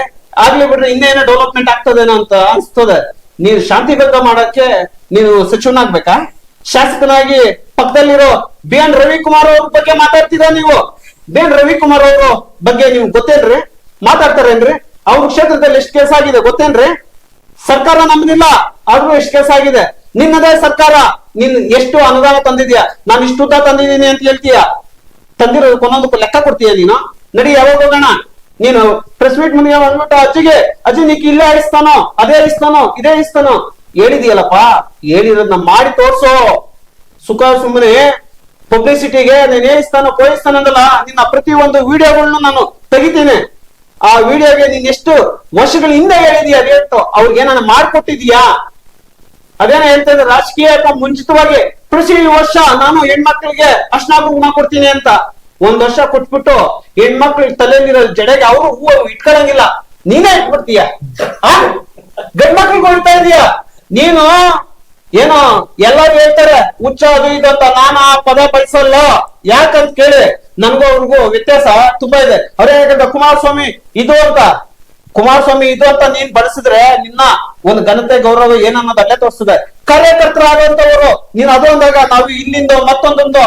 ಆಗ್ಲಿ ಬಿಡ್ರಿ, ಇನ್ನೇನೋ ಡೆವಲಪ್ಮೆಂಟ್ ಆಗ್ತದೇನೋ ಅಂತ ಅನ್ಸ್ತದೆ. ನೀನು ಶಾಂತಿ ಭಂಗ ಮಾಡಕ್ಕೆ ನೀನು ಸಚಿವನಾಗ್ಬೇಕಾ? ಶಾಸಕನಾಗಿ ಪಕ್ಕದಲ್ಲಿರೋ BN ರವಿಕುಮಾರ್ ಅವ್ರ ಬಗ್ಗೆ ಮಾತಾಡ್ತೀರಾ ನೀವು? BN ರವಿಕುಮಾರ್ ಅವರು ಬಗ್ಗೆ ನೀವು ಗೊತ್ತೇನ್ರಿ? ಮಾತಾಡ್ತಾರೇನ್ರಿ? ಅವ್ರ ಕ್ಷೇತ್ರದಲ್ಲಿ ಎಷ್ಟು ಕೇಸ್ ಆಗಿದೆ ಗೊತ್ತೇನ್ರಿ? ಸರ್ಕಾರ ನಮ್ದಿಲ್ಲ ಆದ್ರೂ ಎಷ್ಟು ಕೇಸ್ ಆಗಿದೆ. ನಿನ್ನದೇ ಸರ್ಕಾರ, ನೀನ್ ಎಷ್ಟು ಅನುದಾನ ತಂದಿದ್ಯಾ? ನಾನು ಇಷ್ಟು ಉದ್ದ ತಂದಿದ್ದೀನಿ ಅಂತ ಹೇಳ್ತೀಯ. ತಂದಿರೋದು ಕೊನೊಂದಕ್ಕೂ ಲೆಕ್ಕ ಕೊಡ್ತೀಯ ನೀನು? ನಡಿ, ಯಾವಾಗ ಹೋಗೋಣ? ನೀನು ಪ್ರೆಸ್ ಮೀಟ್ ಮುಂದೆ ಬಂದ್ಬಿಟ್ಟು ಅಜ್ಜಿ ನೀಕ್ ಇಲ್ಲೇ ಇಸ್ತಾನೋ, ಅದೇ ಇಸ್ತಾನೋ, ಇದೇ ಇಸ್ತಾನೋ ಹೇಳಿದೀಯಲ್ಲಪ್ಪ. ಹೇಳಿರೋದನ್ನ ಮಾಡಿ ತೋರ್ಸೋ. ಸುಖ ಸುಮ್ಮನೆ ಪಬ್ಲಿಸಿಟಿಗೆ ನೀನ್ ಏನಿಸ್ತಾನೋ ಕೋಯಿಸ್ತಾನ ಅಂದಲ್ಲ, ನಿನ್ನ ಪ್ರತಿ ಒಂದು ವಿಡಿಯೋಗಳನ್ನ ನಾನು ತೆಗಿತೀನಿ. ಆ ವಿಡಿಯೋಗೆ ನೀನ್ ಎಷ್ಟು ವರ್ಷಗಳ ಹಿಂದೆ ಹೇಳಿದೀಯ ರೇಟ್, ಅವ್ರಿಗೆ ಏನಾನ ಮಾಡ್ಕೊಟ್ಟಿದೀಯಾ? ಅದೇನ ಹೇಳ್ತಾ ಇದ್ರೆ ರಾಜಕೀಯ ಮುಂಚಿತವಾಗಿ ಪ್ರತಿ ವರ್ಷ ನಾನು ಹೆಣ್ಮಕ್ಳಿಗೆ ಅರ್ಶಿನ ಕುಂಕುಮ ಕೊಡ್ತೀನಿ ಅಂತ 1 ವರ್ಷ ಕೊಟ್ಬಿಟ್ಟು ಹೆಣ್ಮಕ್ಳಿಗೆ ತಲೆಯಲ್ಲಿರೋ ಜಡೆಗೆ ಅವರು ಹೂವು ಇಟ್ಕೊಳಂಗಿಲ್ಲ, ನೀನೇ ಇಟ್ಬಿಡ್ತೀಯ. ಗಂಡ್ಮಕ್ಳಿಗೆ ಹೊಳ್ತಾ ಇದೀಯ ನೀನು. ಏನೋ ಎಲ್ಲರೂ ಹೇಳ್ತಾರೆ ಹುಚ್ಚ ಅದು ಇದು ಅಂತ, ನಾನು ಆ ಪದ ಬಳಸಲ್ಲ. ಯಾಕಂತ ಕೇಳಿ ನನ್ಗೂ ಅವ್ರಿಗೂ ವ್ಯತ್ಯಾಸ ತುಂಬಾ ಇದೆ. ಅವರೇ ಯಾಕಂದ್ರೆ ಕುಮಾರಸ್ವಾಮಿ ಇದು ಅಂತ ನೀನ್ ಬಳಸಿದ್ರೆ ನಿನ್ನ ಒಂದು ಘನತೆ ಗೌರವ ಏನನ್ನೋದು ಅಲ್ಲೇ ತೋರಿಸ್ತದೆ. ಕಾರ್ಯಕರ್ತರಾದಂತವರು ನೀನ್ ಅದು ಅಂದಾಗ ನಾವು ಇಲ್ಲಿಂದ ಮತ್ತೊಂದೊಂದು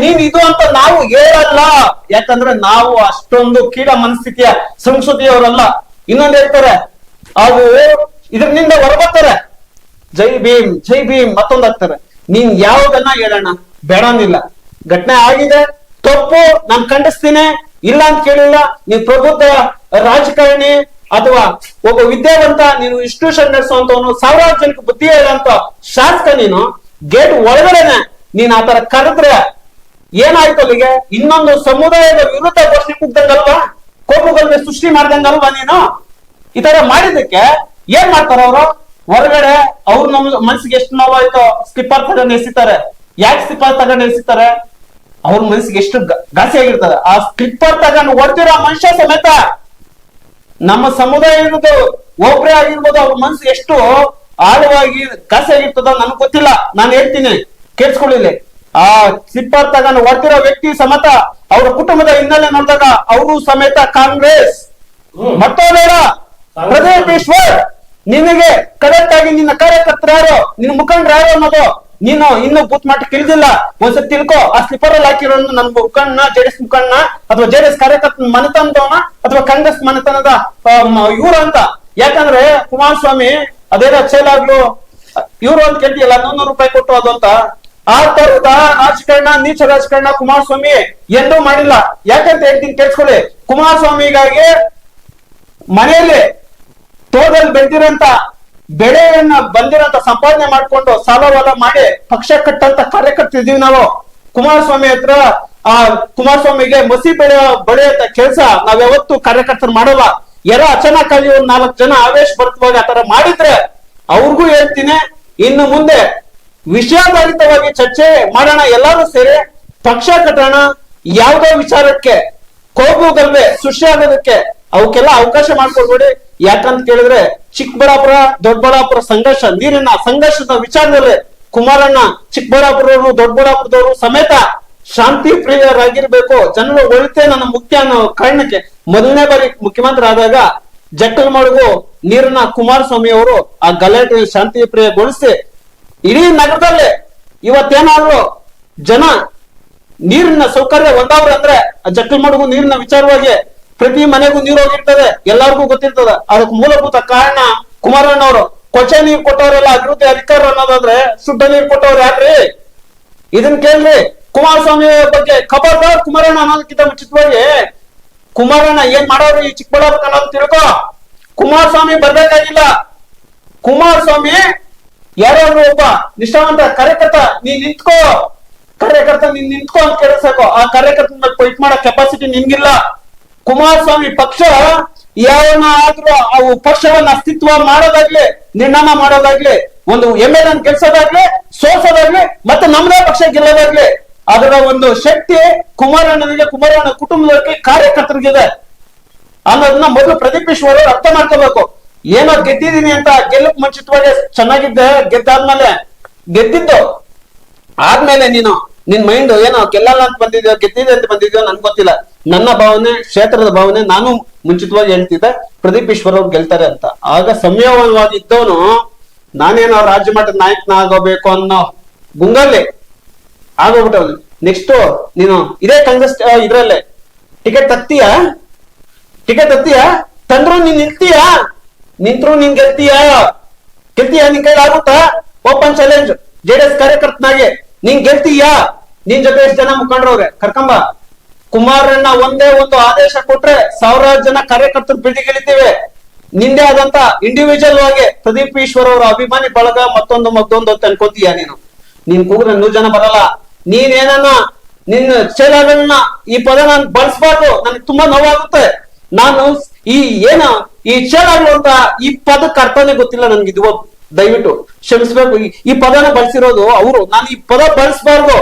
ನೀನ್ ಇದು ಅಂತ ನಾವು ಹೇಳಲ್ಲ. ಯಾಕಂದ್ರೆ ನಾವು ಅಷ್ಟೊಂದು ಕೀಳ ಮನಸ್ಥಿತಿಯ ಸಂಸ್ಕೃತಿಯವರಲ್ಲ. ಇನ್ನೊಂದ್ ಹೇಳ್ತಾರೆ, ಅವು ಇದರಿಂದ ಹೊರಬರ್ತಾರೆ, ಜೈ ಭೀಮ್ ಮತ್ತೊಂದ್ ಆಗ್ತಾರೆ. ನೀನ್ ಯಾವ್ದನ್ನ ಹೇಳೋಣ ಬೇಡನಿಲ್ಲ. ಘಟನೆ ಆಗಿದೆ, ತಪ್ಪು, ನಾನ್ ಖಂಡಿಸ್ತೀನಿ, ಇಲ್ಲ ಅಂತ ಕೇಳಿಲ್ಲ. ನೀನ್ ಪ್ರಬುದ್ಧ ರಾಜಕಾರಣಿ ಅಥವಾ ಒಬ್ಬ ವಿದ್ಯಾವಂತ, ನೀನು ಇನ್ಸ್ಟಿಟ್ಯೂಷನ್ ನಡೆಸುವಂತವನು, 1000 ಜನಕ್ಕೆ ಬುದ್ಧಿ ಹೇಳುವಂತ ಶಾಸಕ. ನೀನು ಗೇಟ್ ಒಳಗಡೆನೆ ನೀನ್ ಆತರ ಕರೆದ್ರೆ ಏನಾಯ್ತು ಅಲ್ಲಿಗೆ? ಇನ್ನೊಂದು ಸಮುದಾಯದ ವಿರುದ್ಧ ಘೋಷಣೆ ಕೂಗ್ದಂಗಲ್ವಾ? ಕೋಮುಗಲ್ಭೆ ಸೃಷ್ಟಿ ಮಾಡ್ದಂಗಲ್ವಾ ನೀನು? ಈ ತರ ಮಾಡಿದಕ್ಕೆ ಏನ್ ಮಾಡ್ತಾರ ಅವರು? ಹೊರಗಡೆ ಅವ್ರ ಮನ್ಸಿಗೆ ಎಷ್ಟು ನೋವಾಯ್ತೋ ಸ್ಲಿಪ್ಪರ್ ತಗೊಂಡು ಎಸಿತಾರೆ. ಯಾಕೆ ಸ್ಲಿಪ್ಪರ್ ತಗೊಂಡು ಎಸಿತಾರೆ? ಅವ್ರ ಮನ್ಸಿಗೆ ಎಷ್ಟು ಘಾಸಿ ಆಗಿರ್ತದೆ. ಆ ಸ್ಲಿಪ್ಪರ್ ತಗೊಂಡು ಹೊಡ್ದಿರೋ ಮನುಷ್ಯ ಸಮೇತ ನಮ್ಮ ಸಮುದಾಯ ಇರೋದು ಒಬ್ರೇ ಆಗಿರ್ಬೋದು, ಅವ್ರ ಮನ್ಸು ಎಷ್ಟು ಆಳವಾಗಿ ಘಾಸಿ ಆಗಿರ್ತದ ನನಗ್ ಗೊತ್ತಿಲ್ಲ. ನಾನು ಹೇಳ್ತೀನಿ, ಕೇಳಿಸ್ಕೊಳ್ಳಿಲ್ಲ. ಆ ಸ್ಲಿಪ್ಪರ್ ತಗೊಂಡು ಹೊಡ್ದಿರೋ ವ್ಯಕ್ತಿ ಸಮೇತ ಅವರ ಕುಟುಂಬದ ಹಿನ್ನೆಲೆ ನೋಡಿದಾಗ ಅವರು ಸಮೇತ ಕಾಂಗ್ರೆಸ್. ಮತ್ತೋಬೇಡ ಪ್ರದೀಪ್ ಈಶ್ವರ್, ನಿನಗೆ ಕರೆಕ್ಟ್ ಆಗಿ ನಿನ್ನ ಕಾರ್ಯಕರ್ತರು ಯಾರು, ನಿನ್ನ ಮುಖಂಡರು ಯಾರು ಅನ್ನೋದು ನೀನು ಇನ್ನು ಬೂತ್ ಮಟ್ಟಕ್ಕೆ ಇಳಿದಿಲ್ಲ. ಒಂದ್ಸತಿ ತಿಳ್ಕೊ. ಆ ಸ್ಲಿಪ್ಪರ್ ಅಲ್ಲಿ ಹಾಕಿರೋ ನನ್ ಮುಖಂಡನ, ಜೆಡಿಎಸ್ ಮುಖಂಡನ ಅಥವಾ ಜೆಡಿಎಸ್ ಕಾರ್ಯಕರ್ತನ ಮನೆತನದವನ ಅಥವಾ ಕಾಂಗ್ರೆಸ್ ಮನೆತನದ ಇವ್ರು ಅಂತ. ಯಾಕಂದ್ರೆ ಕುಮಾರಸ್ವಾಮಿ ಅದೇನೋ ಚೇಲಾಗ್ಲು ಇವ್ರು ಅಂತ ಕೇಳ್ತಿಯಲ್ಲ, 100 ರೂಪಾಯಿ ಕೊಟ್ಟು ಅದು ಅಂತ. ಆ ತರದ ರಾಜಕಾರಣ, ನೀಚ ರಾಜಕಾರಣ ಕುಮಾರಸ್ವಾಮಿ ಎಂದೂ ಮಾಡಿಲ್ಲ. ಯಾಕಂತ ಹೇಳ್ತೀನಿ, ಕೇಳಿಸ್ಕೊಳ್ಳಿ. ಕುಮಾರಸ್ವಾಮಿಗಾಗಿ ಮನೆಯಲ್ಲಿ ತೋಟದಲ್ಲಿ ಬೆಳೆದಿರಂತ ಬೆಳೆಯನ್ನ ಬಂದಿರಂತ ಸಂಪಾದನೆ ಮಾಡ್ಕೊಂಡು ಸಾಲ ಮಾಡಿ ಪಕ್ಷ ಕಟ್ಟಂತ ಕಾರ್ಯಕರ್ತಿದೀವಿ ನಾವು. ಕುಮಾರಸ್ವಾಮಿ ಹತ್ರ ಆ ಕುಮಾರಸ್ವಾಮಿಗೆ ಮಸಿ ಬೆಳೆಯಂತ ಕೆಲಸ ನಾವ್ ಯಾವತ್ತು ಕಾರ್ಯಕರ್ತರು ಮಾಡಲ್ಲ. ಯಾರೋ ಅಚಾನಕ್ಕಾಗಿ ಒಂದ್ 4 ಜನ ಆವೇಶ ಬರ್ತವಾಗ ಆತರ ಮಾಡಿದ್ರೆ ಅವ್ರಿಗೂ ಹೇಳ್ತೀನಿ, ಇನ್ನು ಮುಂದೆ ವಿಷಯಾಧಾರಿತವಾಗಿ ಚರ್ಚೆ ಮಾಡೋಣ, ಎಲ್ಲರೂ ಸೇರಿ ಪಕ್ಷ ಕಟ್ಟೋಣ. ಯಾವುದೋ ವಿಚಾರಕ್ಕೆ ಕೋಮುಗಲ್ಭೆ ಸೃಷ್ಟಿ ಆಗೋದಕ್ಕೆ ಅವಕ್ಕೆಲ್ಲ ಅವಕಾಶ ಮಾಡ್ಕೊಡ್ಬೇಡಿ. ಯಾಕಂತ ಕೇಳಿದ್ರೆ ಚಿಕ್ಕಬಳ್ಳಾಪುರ ದೊಡ್ಡಬಳ್ಳಾಪುರ ಸಂಘರ್ಷ, ನೀರಿನ ಸಂಘರ್ಷದ ವಿಚಾರದಲ್ಲಿ ಕುಮಾರಣ್ಣ ಚಿಕ್ಕಬಳ್ಳಾಪುರವರು ದೊಡ್ಡಬಳ್ಳಾಪುರದವರು ಸಮೇತ ಶಾಂತಿ ಪ್ರಿಯರಾಗಿರ್ಬೇಕು. ಜನರು ಒಳಿತೆ ನನ್ನ ಮುಖ್ಯ ಅನ್ನೋ ಕಾರಣಕ್ಕೆ ಮೊದಲನೇ ಬಾರಿ ಮುಖ್ಯಮಂತ್ರಿ ಆದಾಗ ಜಕ್ಕಲಮಡುಗು ನೀರಿನ ಕುಮಾರಸ್ವಾಮಿ ಅವರು ಆ ಗಲಾಟೆ ಶಾಂತಿ ಪ್ರಿಯಗೊಳಿಸಿ ಇಡೀ ನಗರದಲ್ಲಿ ಇವತ್ತೇನಾದ್ರು ಜನ ನೀರಿನ ಸೌಕರ್ಯ ಒಂದವ್ರೆ ಅಂದ್ರೆ ಜಕ್ಕಲಮಡುಗು ನೀರಿನ ವಿಚಾರವಾಗಿ ಪ್ರತಿ ಮನೆಗೂ ನೀರು ಹೋಗಿರ್ತದೆ, ಎಲ್ಲರಿಗೂ ಗೊತ್ತಿರ್ತದ. ಅದಕ್ಕೆ ಮೂಲಭೂತ ಕಾರಣ ಕುಮಾರಣ್ಣ ಅವರು. ಕೊಚ್ಚೆ ನೀರು ಕೊಟ್ಟವರೆಲ್ಲ ಅಭಿವೃದ್ಧಿ ಅಧಿಕಾರ ಅನ್ನೋದಾದ್ರೆ ಶುದ್ಧ ನೀರು ಕೊಟ್ಟವ್ರು ಯಾರ್ರಿ? ಇದನ್ ಕೇಳ್ರಿ. ಕುಮಾರಸ್ವಾಮಿ ಬಗ್ಗೆ ಖಬರ್ದಾರ್ ಕುಮಾರಣ್ಣ ಅನ್ನೋದಕ್ಕಿಂತ ಮುಂಚಿತವಾಗಿ ಕುಮಾರಣ್ಣ ಏನ್ ಮಾಡೋರು ಈ ಚಿಕ್ಕಬಳ್ಳಾಪುರ ಅನ್ನೋದು ತಿಳ್ಕೊ. ಕುಮಾರಸ್ವಾಮಿ ಬರ್ಬೇಕಾಗಿಲ್ಲ. ಕುಮಾರಸ್ವಾಮಿ ಯಾರಾದ್ರೂ ಒಬ್ಬ ನಿಷ್ಠಾವಂತ ಕಾರ್ಯಕರ್ತ ನೀನ್ ನಿಂತ್ಕೋ, ಕಾರ್ಯಕರ್ತ ನೀನ್ ನಿಂತ್ಕೋ ಅಂತ ಕೇಳಿಸಬೇಕು. ಆ ಕಾರ್ಯಕರ್ತ ಫೈಟ್ ಮಾಡೋ ಕೆಪಾಸಿಟಿ ನಿನ್ಗಿಲ್ಲ. ಕುಮಾರಸ್ವಾಮಿ ಪಕ್ಷ ಯಾವನ ಆದ್ರೂ ಅವು ಪಕ್ಷವನ್ನ ಅಸ್ತಿತ್ವ ಮಾಡೋದಾಗ್ಲಿ, ನಿರ್ಣಯ ಮಾಡೋದಾಗ್ಲಿ, ಒಂದು MLA ಗೆಲ್ಸೋದಾಗ್ಲಿ, ಸೋಸೋದಾಗ್ಲಿ, ಮತ್ತೆ ನಮ್ಮದೇ ಪಕ್ಷ ಗೆಲ್ಲೋದಾಗ್ಲಿ, ಅದರ ಒಂದು ಶಕ್ತಿ ಕುಮಾರಣ್ಣನಿಗೆ, ಕುಮಾರಣ್ಣ ಕುಟುಂಬದಕ್ಕೆ, ಕಾರ್ಯಕರ್ತರಿಗಿದೆ ಅನ್ನೋದನ್ನ ಮೊದಲು ಪ್ರದೀಪ್ ಈಶ್ವರ್ ಅರ್ಥ ಮಾಡ್ಕೋಬೇಕು. ಏನೋ ಗೆದ್ದಿದೀನಿ ಅಂತ ಗೆಲ್ಲಕ್ ಮುಂಚಿತವಾಗಿ ಚೆನ್ನಾಗಿದ್ದೆ, ಗೆದ್ದಾದ್ಮೇಲೆ ಗೆದ್ದಿದ್ದು ಆದ್ಮೇಲೆ ನಿನ್ ಮೈಂಡ್ ಏನೋ ಗೆಲ್ಲಲ್ಲ ಅಂತ ಬಂದಿದ್ಯೋ ಗೆದ್ದಿದೆ ಅಂತ ಬಂದಿದ್ಯೋ ನನ್ಗೆ ಗೊತ್ತಿಲ್ಲ. ನನ್ನ ಭಾವನೆ, ಕ್ಷೇತ್ರದ ಭಾವನೆ, ನಾನು ಮುಂಚಿತವಾಗಿ ಹೇಳ್ತಿದ್ದೆ ಪ್ರದೀಪ್ ಈಶ್ವರ್ ಅವ್ರು ಗೆಲ್ತಾರೆ ಅಂತ. ಆಗ ಸಂಯಮವಾಗಿ ಇದ್ದವನು ನಾನೇನೋ ರಾಜ್ಯ ಮಟ್ಟದ ನಾಯಕನ ಆಗೋಬೇಕು ಅನ್ನೋ ಗುಂಗಲ್ಲಿ ಆಗೋಗ್ಬಿಟ್ಟವನು. ನೆಕ್ಸ್ಟ್ ನೀನು ಇದೇ ಕಾಂಗ್ರೆಸ್ ಇದ್ರಲ್ಲೇ ಟಿಕೆಟ್ ತತ್ತೀಯಾ ತಂದ್ರು ನೀನ್ ನಿಲ್ತೀಯಾ? ನಿಂತ್ರು ನೀನ್ ಗೆಲ್ತೀಯಾ? ನಿನ್ ಕೈಲಿ ಆಗುತ್ತಾ? ಓಪನ್ ಚಾಲೆಂಜ್ JDS ಕಾರ್ಯಕರ್ತನಾಗೆ ನೀನ್ ಗೆಲ್ತೀಯಾ? ನಿನ್ ಜೊತೆ ಎಷ್ಟು ಜನ ಮುಖಂಡ್ರವ್ರೆ ಕರ್ಕೊಂಬ. ಕುಮಾರಣ್ಣ ಒಂದೇ ಒಂದು ಆದೇಶ ಕೊಟ್ರೆ 1000 ಜನ ಕಾರ್ಯಕರ್ತರು ಬೀದಿಗಿಳಿತೀವಿ. ನಿಂದೆ ಆದಂತ ಇಂಡಿವಿಜುವಲ್ ಆಗಿ ಪ್ರದೀಪ್ ಈಶ್ವರ್ ಅವರ ಅಭಿಮಾನಿ ಬಳಗ ಮತ್ತೊಂದು ಅಂತ ಅನ್ಕೋತೀಯ ನೀನ್ ಕೂಗ್ರೆ 100 ಜನ ಬರಲ್ಲ. ನೀನೇನನ್ನ ನಿನ್ನ ಚೇಲಾಗಳನ್ನ ಈ ಪದ ನಾನು ಬಳಸಬಾರ್ದು, ನನಗೆ ತುಂಬಾ ನೋವಾಗುತ್ತೆ. ನಾನು ಈ ಚೇಲಾಗಳು ಅಂತ ಈ ಪದಕ್ಕೆ ಅರ್ಥನೇ ಗೊತ್ತಿಲ್ಲ ನನ್ಗೆ. ಇದು ದಯವಿಟ್ಟು ಕ್ಷಮಿಸ್ಬೇಕು. ಈ ಪದನ ಬಳಸಿರೋದು ಅವರು. ನಾನು ಈ ಪದ ಬಳಸಬಾರ್ದು,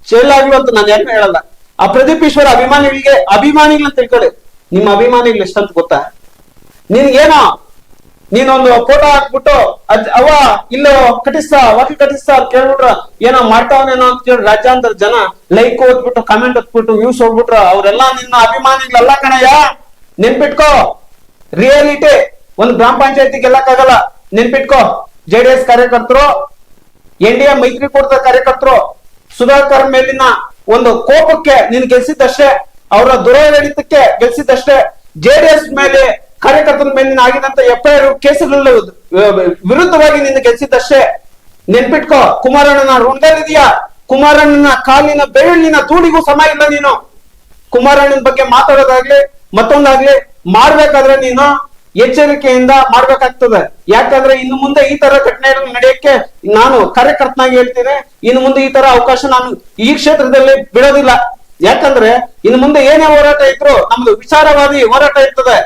ಚೇಲಾಗ್ಲು ಅಂತ ನಾನು ಯಾರು ಹೇಳಲ್ಲ. ಆ ಪ್ರದೀಪ್ ಈಶ್ವರ ಅಭಿಮಾನಿಗಳು ಅಂತ ತಿಳ್ಕೊಳ್ಳಿ. ನಿಮ್ಮ ಅಭಿಮಾನಿಗಳು ಎಷ್ಟಂತ ಗೊತ್ತಾ? ನಿನ್ಗೇನೋ ನೀನೊಂದು ಫೋಟೋ ಹಾಕ್ಬಿಟ್ಟು ಅವ ಇಲ್ಲೋ ವಾಕಿ ಕಟಿಸ್ತಾ ಅಂತ ಕೇಳ್ಬಿಟ್ರ ಏನೋ ಮಾಡ್ತಾವನೇನೋ ಅಂತ ಕೇಳಿ ರಾಜ್ಯಾಂತರ ಜನ ಲೈಕ್ ಓದ್ಬಿಟ್ಟು ಕಾಮೆಂಟ್ ಓದ್ಬಿಟ್ಟು ವ್ಯೂಸ್ ಹೋಗ್ಬಿಟ್ರ ಅವರೆಲ್ಲ ನಿನ್ನ ಅಭಿಮಾನಿಗಳಲ್ಲ ಕಣಯ್ಯ. ನೆನ್ಪಿಟ್ಕೋ, ರಿಯಾಲಿಟಿ ಒಂದು ಗ್ರಾಮ ಪಂಚಾಯತಿ ಗೆಲ್ಲಕ್ಕಾಗಲ್ಲ. ನೆನ್ಪಿಟ್ಕೋ, JDS ಕಾರ್ಯಕರ್ತರು, NDA ಮೈತ್ರಿಕೂಟದ ಕಾರ್ಯಕರ್ತರು ಸುಧಾಕರ್ ಮೇಲಿನ ಒಂದು ಕೋಪಕ್ಕೆ ನೀನು ಗೆಲ್ಸಿದ್ದಷ್ಟೇ, ಅವರ ದುರಾಡಳಿತಕ್ಕೆ ಗೆಲ್ಸಿದ್ದಷ್ಟೇ. JDS ಮೇಲೆ ಕಾರ್ಯಕರ್ತರ ಮೇಲಿನ ಆಗಿದಂತ FIR ಕೇಸುಗಳ ವಿರುದ್ಧವಾಗಿ ನಿನ್ನ ಗೆಲ್ಸಿದ್ದಷ್ಟೇ. ನೆನ್ಪಿಟ್ಕೋ, ಕುಮಾರಣ್ಣನ ಋಣದಲ್ಲಿದೆಯಾ? ಕುಮಾರಣ್ಣನ ಕಾಲಿನ ಬೆರಳಿನ ಧೂಳಿಗೂ ಸಮ ಇಲ್ಲ ನೀನು. ಕುಮಾರಣ್ಣನ ಬಗ್ಗೆ ಮಾತಾಡೋದಾಗ್ಲಿ ಮತ್ತೊಂದಾಗ್ಲಿ ಮಾಡ್ಬೇಕಾದ್ರೆ ನೀನು ಎಚ್ಚರಿಕೆಯಿಂದ ಮಾಡ್ಬೇಕಾಗ್ತದೆ. ಯಾಕಂದ್ರೆ ಇನ್ನು ಮುಂದೆ ಈ ತರ ಘಟನೆಗಳು ನಡೆಯಕ್ಕೆ ನಾನು ಕಾರ್ಯಕರ್ತನಾಗಿ ಹೇಳ್ತೀನಿ, ಇನ್ನು ಮುಂದೆ ಈ ತರ ಅವಕಾಶ ನಾನು ಈ ಕ್ಷೇತ್ರದಲ್ಲಿ ಬಿಡೋದಿಲ್ಲ. ಯಾಕಂದ್ರೆ ಇನ್ನು ಮುಂದೆ ಏನೇ ಹೋರಾಟ ಇದ್ರು ನಮ್ದು ವಿಚಾರವಾದಿ ಹೋರಾಟ ಇರ್ತದೆ.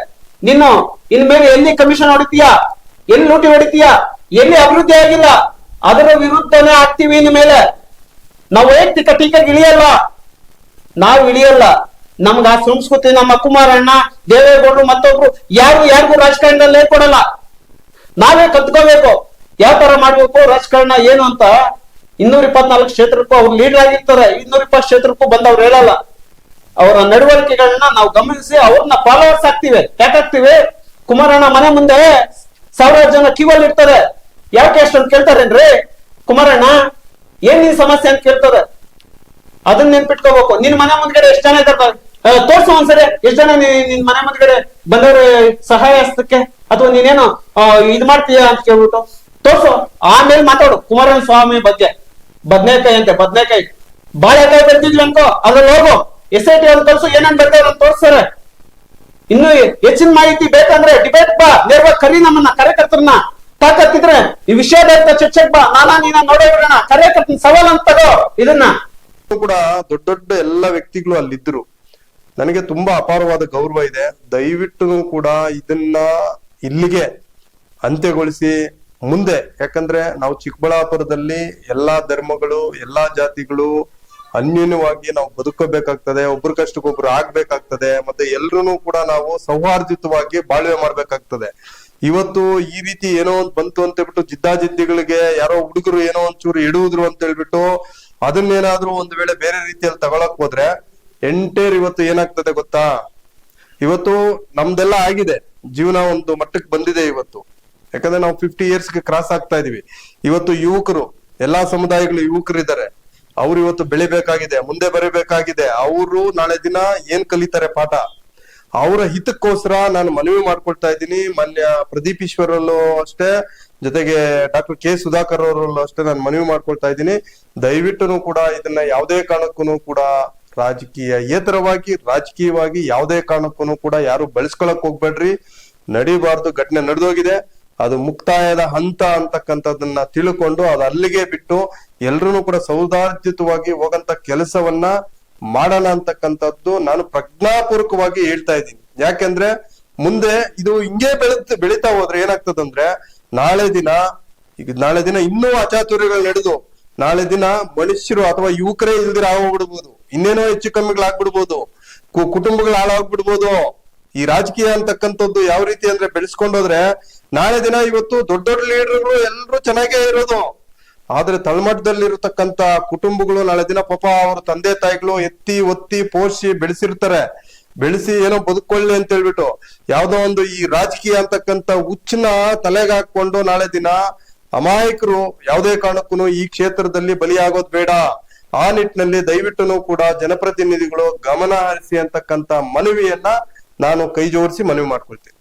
ನೀನು ಇನ್ ಮೇಲೆ ಎಲ್ಲಿ ಕಮಿಷನ್ ಹೊಡಿತೀಯಾ, ಎಲ್ಲಿ ಲೂಟಿ ಹೊಡಿತೀಯಾ, ಎಲ್ಲಿ ಅಭಿವೃದ್ಧಿ ಆಗಿಲ್ಲ ಅದರ ವಿರುದ್ಧನೇ ಆಗ್ತೀವಿ. ಇನ್ ಮೇಲೆ ನಾವು ವೈಯಕ್ತಿಕ ಟೀಕೆಗೆ ಇಳಿಯಲ್ಲ, ನಾವು ಇಳಿಯಲ್ಲ. ನಮ್ಗ ಆ ಸಂಸ್ಕೃತಿ ನಮ್ಮ ಕುಮಾರಣ್ಣ, ದೇವೇಗೌಡರು ಮತ್ತೊಬ್ರು ಯಾರಿಗೂ ರಾಜಕಾರಣದಲ್ಲೇ ಕೊಡಲ್ಲ. ನಾವೇ ಕಲ್ತ್ಕೋಬೇಕು ಯಾವ ತರ ಮಾಡ್ಬೇಕು ರಾಜಕಾರಣ ಏನು ಅಂತ. 224 ಕ್ಷೇತ್ರಕ್ಕೂ ಅವ್ರು ಲೀಡರ್ ಆಗಿರ್ತಾರೆ, 220 ಕ್ಷೇತ್ರಕ್ಕೂ ಬಂದವ್ರು ಹೇಳಲ್ಲ. ಅವರ ನಡವಳಿಕೆಗಳನ್ನ ನಾವು ಗಮನಿಸಿ ಅವ್ರನ್ನ ಫಾಲೋವರ್ಸ್ ಆಗ್ತಿವಿ. ಯಾಕಾಗ್ತಿವಿ? ಕುಮಾರಣ್ಣ ಮನೆ ಮುಂದೆ 1000 ಜನ ಕ್ಯೂವಲ್ಲಿ ಇರ್ತಾರೆ. ಯಾಕೆ ಅಷ್ಟೊಂದು ಕೇಳ್ತಾರೇನ್ರಿ? ಕುಮಾರಣ್ಣ ಏನ್ ನಿನ್ ಸಮಸ್ಯೆ ಅಂತ ಕೇಳ್ತಾರೆ. ಅದನ್ನ ನೆನ್ಪಿಟ್ಕೋಬೇಕು. ನಿನ್ ಮನೆ ಮುಂದ್ಗಡೆ ಎಷ್ಟ್ ಜನ ಇದ್ದಾರೆ ತೋರ್ಸು ಒಂದ್ಸರಿ, ಎಷ್ಟ್ ಜನ ನಿನ್ ಮನೆ ಮುಂದ್ಗಡೆ ಬಂದವ್ರೆ ಸಹಾಯ ಹಸ್ತಕ್ಕೆ, ಅಥವಾ ನೀನೇನು ಇದ್ ಮಾಡ್ತೀಯ ಅಂತ ಕೇಳ್ಬಿಟ್ಟು ತೋರ್ಸು. ಆಮೇಲೆ ಮಾತಾಡು ಕುಮಾರಣ್ಣ ಸ್ವಾಮಿ ಬಗ್ಗೆ. ಬದ್ನೇಕಾಯಿ ಅಂತೆ, ಬದ್ನೇಕಾಯಿ ಬಾಳೆಕಾಯಿ ಬರ್ತಿದ್ವಿ ಅನ್ಕೋ, ಅದ್ರಲ್ಲಿ ಹೋಗು SIT ಅವ್ರು ತೋರ್ಸು, ಏನೇನ್ ಬರ್ತಾರೆ ಅಂತ ತೋರ್ಸ್ತಾರೆ. ಇನ್ನು ಹೆಚ್ಚಿನ ಮಾಹಿತಿ ಬೇಕಂದ್ರೆ ಡಿಬೇಟ್ ಬಾ, ನೇರವಾಗಿ ಕರಿ ನಮ್ಮನ್ನ ಕಾರ್ಯಕರ್ತರನ್ನ. ತಾಕತ್ತಿದ್ರೆ ಈ ವಿಷಯದ ಚರ್ಚೆಗೆ ಬಾ, ನೀನ ನೋಡೇ ಬಿಡೋಣ. ಕಾರ್ಯಕರ್ತನ ಸವಾಲ್ ಅಂತ ತಗೋ ಇದನ್ನ. ಕೂಡ ದೊಡ್ಡ ದೊಡ್ಡ ಎಲ್ಲ ವ್ಯಕ್ತಿಗಳು ಅಲ್ಲಿದ್ರು. ನನಗೆ ತುಂಬಾ ಅಪಾರವಾದ ಗೌರವ ಇದೆ. ದಯವಿಟ್ಟು ಕೂಡ ಇದನ್ನ ಇಲ್ಲಿಗೆ ಅಂತ್ಯಗೊಳಿಸಿ ಮುಂದೆ, ಯಾಕಂದ್ರೆ ನಾವು ಚಿಕ್ಕಬಳ್ಳಾಪುರದಲ್ಲಿ ಎಲ್ಲಾ ಧರ್ಮಗಳು, ಎಲ್ಲಾ ಜಾತಿಗಳು ಅನ್ಯೂನ್ಯವಾಗಿ ನಾವು ಬದುಕೋಬೇಕಾಗ್ತದೆ, ಒಬ್ರ ಕಷ್ಟಕ್ಕೊಬ್ರು ಆಗ್ಬೇಕಾಗ್ತದೆ, ಮತ್ತೆ ಎಲ್ರು ಕೂಡ ನಾವು ಸೌಹಾರ್ದಿತವಾಗಿ ಬಾಳ್ವೆ ಮಾಡ್ಬೇಕಾಗ್ತದೆ. ಇವತ್ತು ಈ ರೀತಿ ಏನೋ ಒಂದ್ ಬಂತು ಅಂತ ಹೇಳ್ಬಿಟ್ಟು ಜಿದ್ದಾಜಿದ್ದಿಗಳಿಗೆ ಯಾರೋ ಹುಡುಗರು ಏನೋ ಒಂಚೂರು ಇಡುವುದ್ರು ಅಂತ ಹೇಳ್ಬಿಟ್ಟು ಅದನ್ನೇನಾದ್ರೂ ಒಂದ್ ವೇಳೆ ಬೇರೆ ರೀತಿಯಲ್ಲಿ ತಗೊಳಕ್ ಹೋದ್ರೆ ಎಂಟೇರ್ ಇವತ್ತು ಏನಾಗ್ತದೆ ಗೊತ್ತಾ? ಇವತ್ತು ನಮ್ದೆಲ್ಲ ಆಗಿದೆ, ಜೀವನ ಒಂದು ಮಟ್ಟಕ್ಕೆ ಬಂದಿದೆ ಇವತ್ತು. ಯಾಕಂದ್ರೆ ನಾವು 50 ಇಯರ್ಸ್ಗೆ ಕ್ರಾಸ್ ಆಗ್ತಾ ಇದೀವಿ. ಇವತ್ತು ಯುವಕರು, ಎಲ್ಲಾ ಸಮುದಾಯಗಳು ಯುವಕರು ಇದ್ದಾರೆ. ಅವ್ರು ಇವತ್ತು ಬೆಳಿಬೇಕಾಗಿದೆ, ಮುಂದೆ ಬರೀಬೇಕಾಗಿದೆ. ಅವರು ನಾಳೆ ದಿನ ಏನ್ ಕಲಿತಾರೆ ಪಾಠ, ಅವರ ಹಿತಕ್ಕೋಸ್ಕರ ನಾನು ಮನವಿ ಮಾಡ್ಕೊಳ್ತಾ ಇದ್ದೀನಿ. ಮಾನ್ಯ ಪ್ರದೀಪ್ ಈಶ್ವರಲ್ಲೂ ಅಷ್ಟೇ, ಜೊತೆಗೆ ಡಾಕ್ಟರ್ ಕೆ ಸುಧಾಕರ್ ಅವರಲ್ಲೂ ಅಷ್ಟೇ ನಾನು ಮನವಿ ಮಾಡ್ಕೊಳ್ತಾ ಇದ್ದೀನಿ. ದಯವಿಟ್ಟು ಕೂಡ ಇದನ್ನ ಯಾವುದೇ ಕಾರಣಕ್ಕೂ ಕೂಡ ರಾಜಕೀಯವಾಗಿ ಯಾವುದೇ ಕಾರಣಕ್ಕೂ ಕೂಡ ಯಾರು ಬಳಸ್ಕೊಳಕ್ ಹೋಗ್ಬೇಡ್ರಿ. ನಡಿಬಾರ್ದು. ಘಟನೆ ನಡೆದೋಗಿದೆ, ಅದು ಮುಕ್ತಾಯದ ಹಂತ ಅಂತಕ್ಕಂಥದ್ದನ್ನ ತಿಳ್ಕೊಂಡು ಅದು ಅಲ್ಲಿಗೆ ಬಿಟ್ಟು ಎಲ್ರೂ ಕೂಡ ಸೌಹಾರ್ದಿತವಾಗಿ ಹೋಗಂತ ಕೆಲಸವನ್ನ ಮಾಡೋಣ ಅಂತಕ್ಕಂಥದ್ದು ನಾನು ಪ್ರಜ್ಞಾಪೂರ್ವಕವಾಗಿ ಹೇಳ್ತಾ ಇದ್ದೀನಿ. ಯಾಕೆಂದ್ರೆ ಮುಂದೆ ಇದು ಹಿಂಗೆ ಬೆಳೀತಾ ಹೋದ್ರೆ ಏನಾಗ್ತದಂದ್ರೆ ನಾಳೆ ದಿನ ಇನ್ನೂ ಅಚಾತುರ್ಯಗಳು ನಡೆದು ನಾಳೆ ದಿನ ಮನುಷ್ಯರು ಅಥವಾ ಯುವಕರೇ ಇಲ್ದಿರ ಆಗೋಗ್ಬಿಡ್ಬೋದು, ಇನ್ನೇನೋ ಹೆಚ್ಚು ಕಮ್ಮಿಗಳಾಗ್ಬಿಡ್ಬೋದು, ಕುಟುಂಬಗಳು ಹಾಳಾಗ್ಬಿಡ್ಬೋದು. ಈ ರಾಜಕೀಯ ಅಂತಕ್ಕಂಥದ್ದು ಯಾವ ರೀತಿ ಅಂದ್ರೆ ಬೆಳೆಸ್ಕೊಂಡೋದ್ರೆ ನಾಳೆ ದಿನ ಇವತ್ತು ದೊಡ್ಡ ದೊಡ್ಡ ಲೀಡರ್ಗಳು ಎಲ್ಲರೂ ಚೆನ್ನಾಗೇ ಇರೋದು, ಆದ್ರೆ ತಳಮಟ್ಟದಲ್ಲಿರತಕ್ಕಂತ ಕುಟುಂಬಗಳು ನಾಳೆ ದಿನ ಪಾಪ ಅವ್ರ ತಂದೆ ತಾಯಿಗಳು ಎತ್ತಿ ಒತ್ತಿ ಪೋಷಿಸಿ ಬೆಳೆಸಿ ಏನೋ ಬದುಕೊಳ್ಳಿ ಅಂತ ಹೇಳ್ಬಿಟ್ಟು ಯಾವ್ದೋ ಒಂದು ಈ ರಾಜಕೀಯ ಅಂತಕ್ಕಂತ ಹುಚ್ಚನ್ನ ತಲೆಗೆ ಹಾಕೊಂಡು ನಾಳೆ ದಿನ ಅಮಾಯಕರು ಯಾವುದೇ ಕಾರಣಕ್ಕೂ ಈ ಕ್ಷೇತ್ರದಲ್ಲಿ ಬಲಿಯಾಗೋದ್ ಬೇಡ. ಆ ನಿಟ್ಟಿನಲ್ಲಿ ದಯವಿಟ್ಟು ಕೂಡ ಜನಪ್ರತಿನಿಧಿಗಳು ಗಮನ ಹರಿಸಿ ಅಂತಕ್ಕಂತ ಮನವಿಯನ್ನ ನಾನು ಕೈ ಜೋಡಿಸಿ ಮನವಿ ಮಾಡ್ಕೊಳ್ತೀನಿ.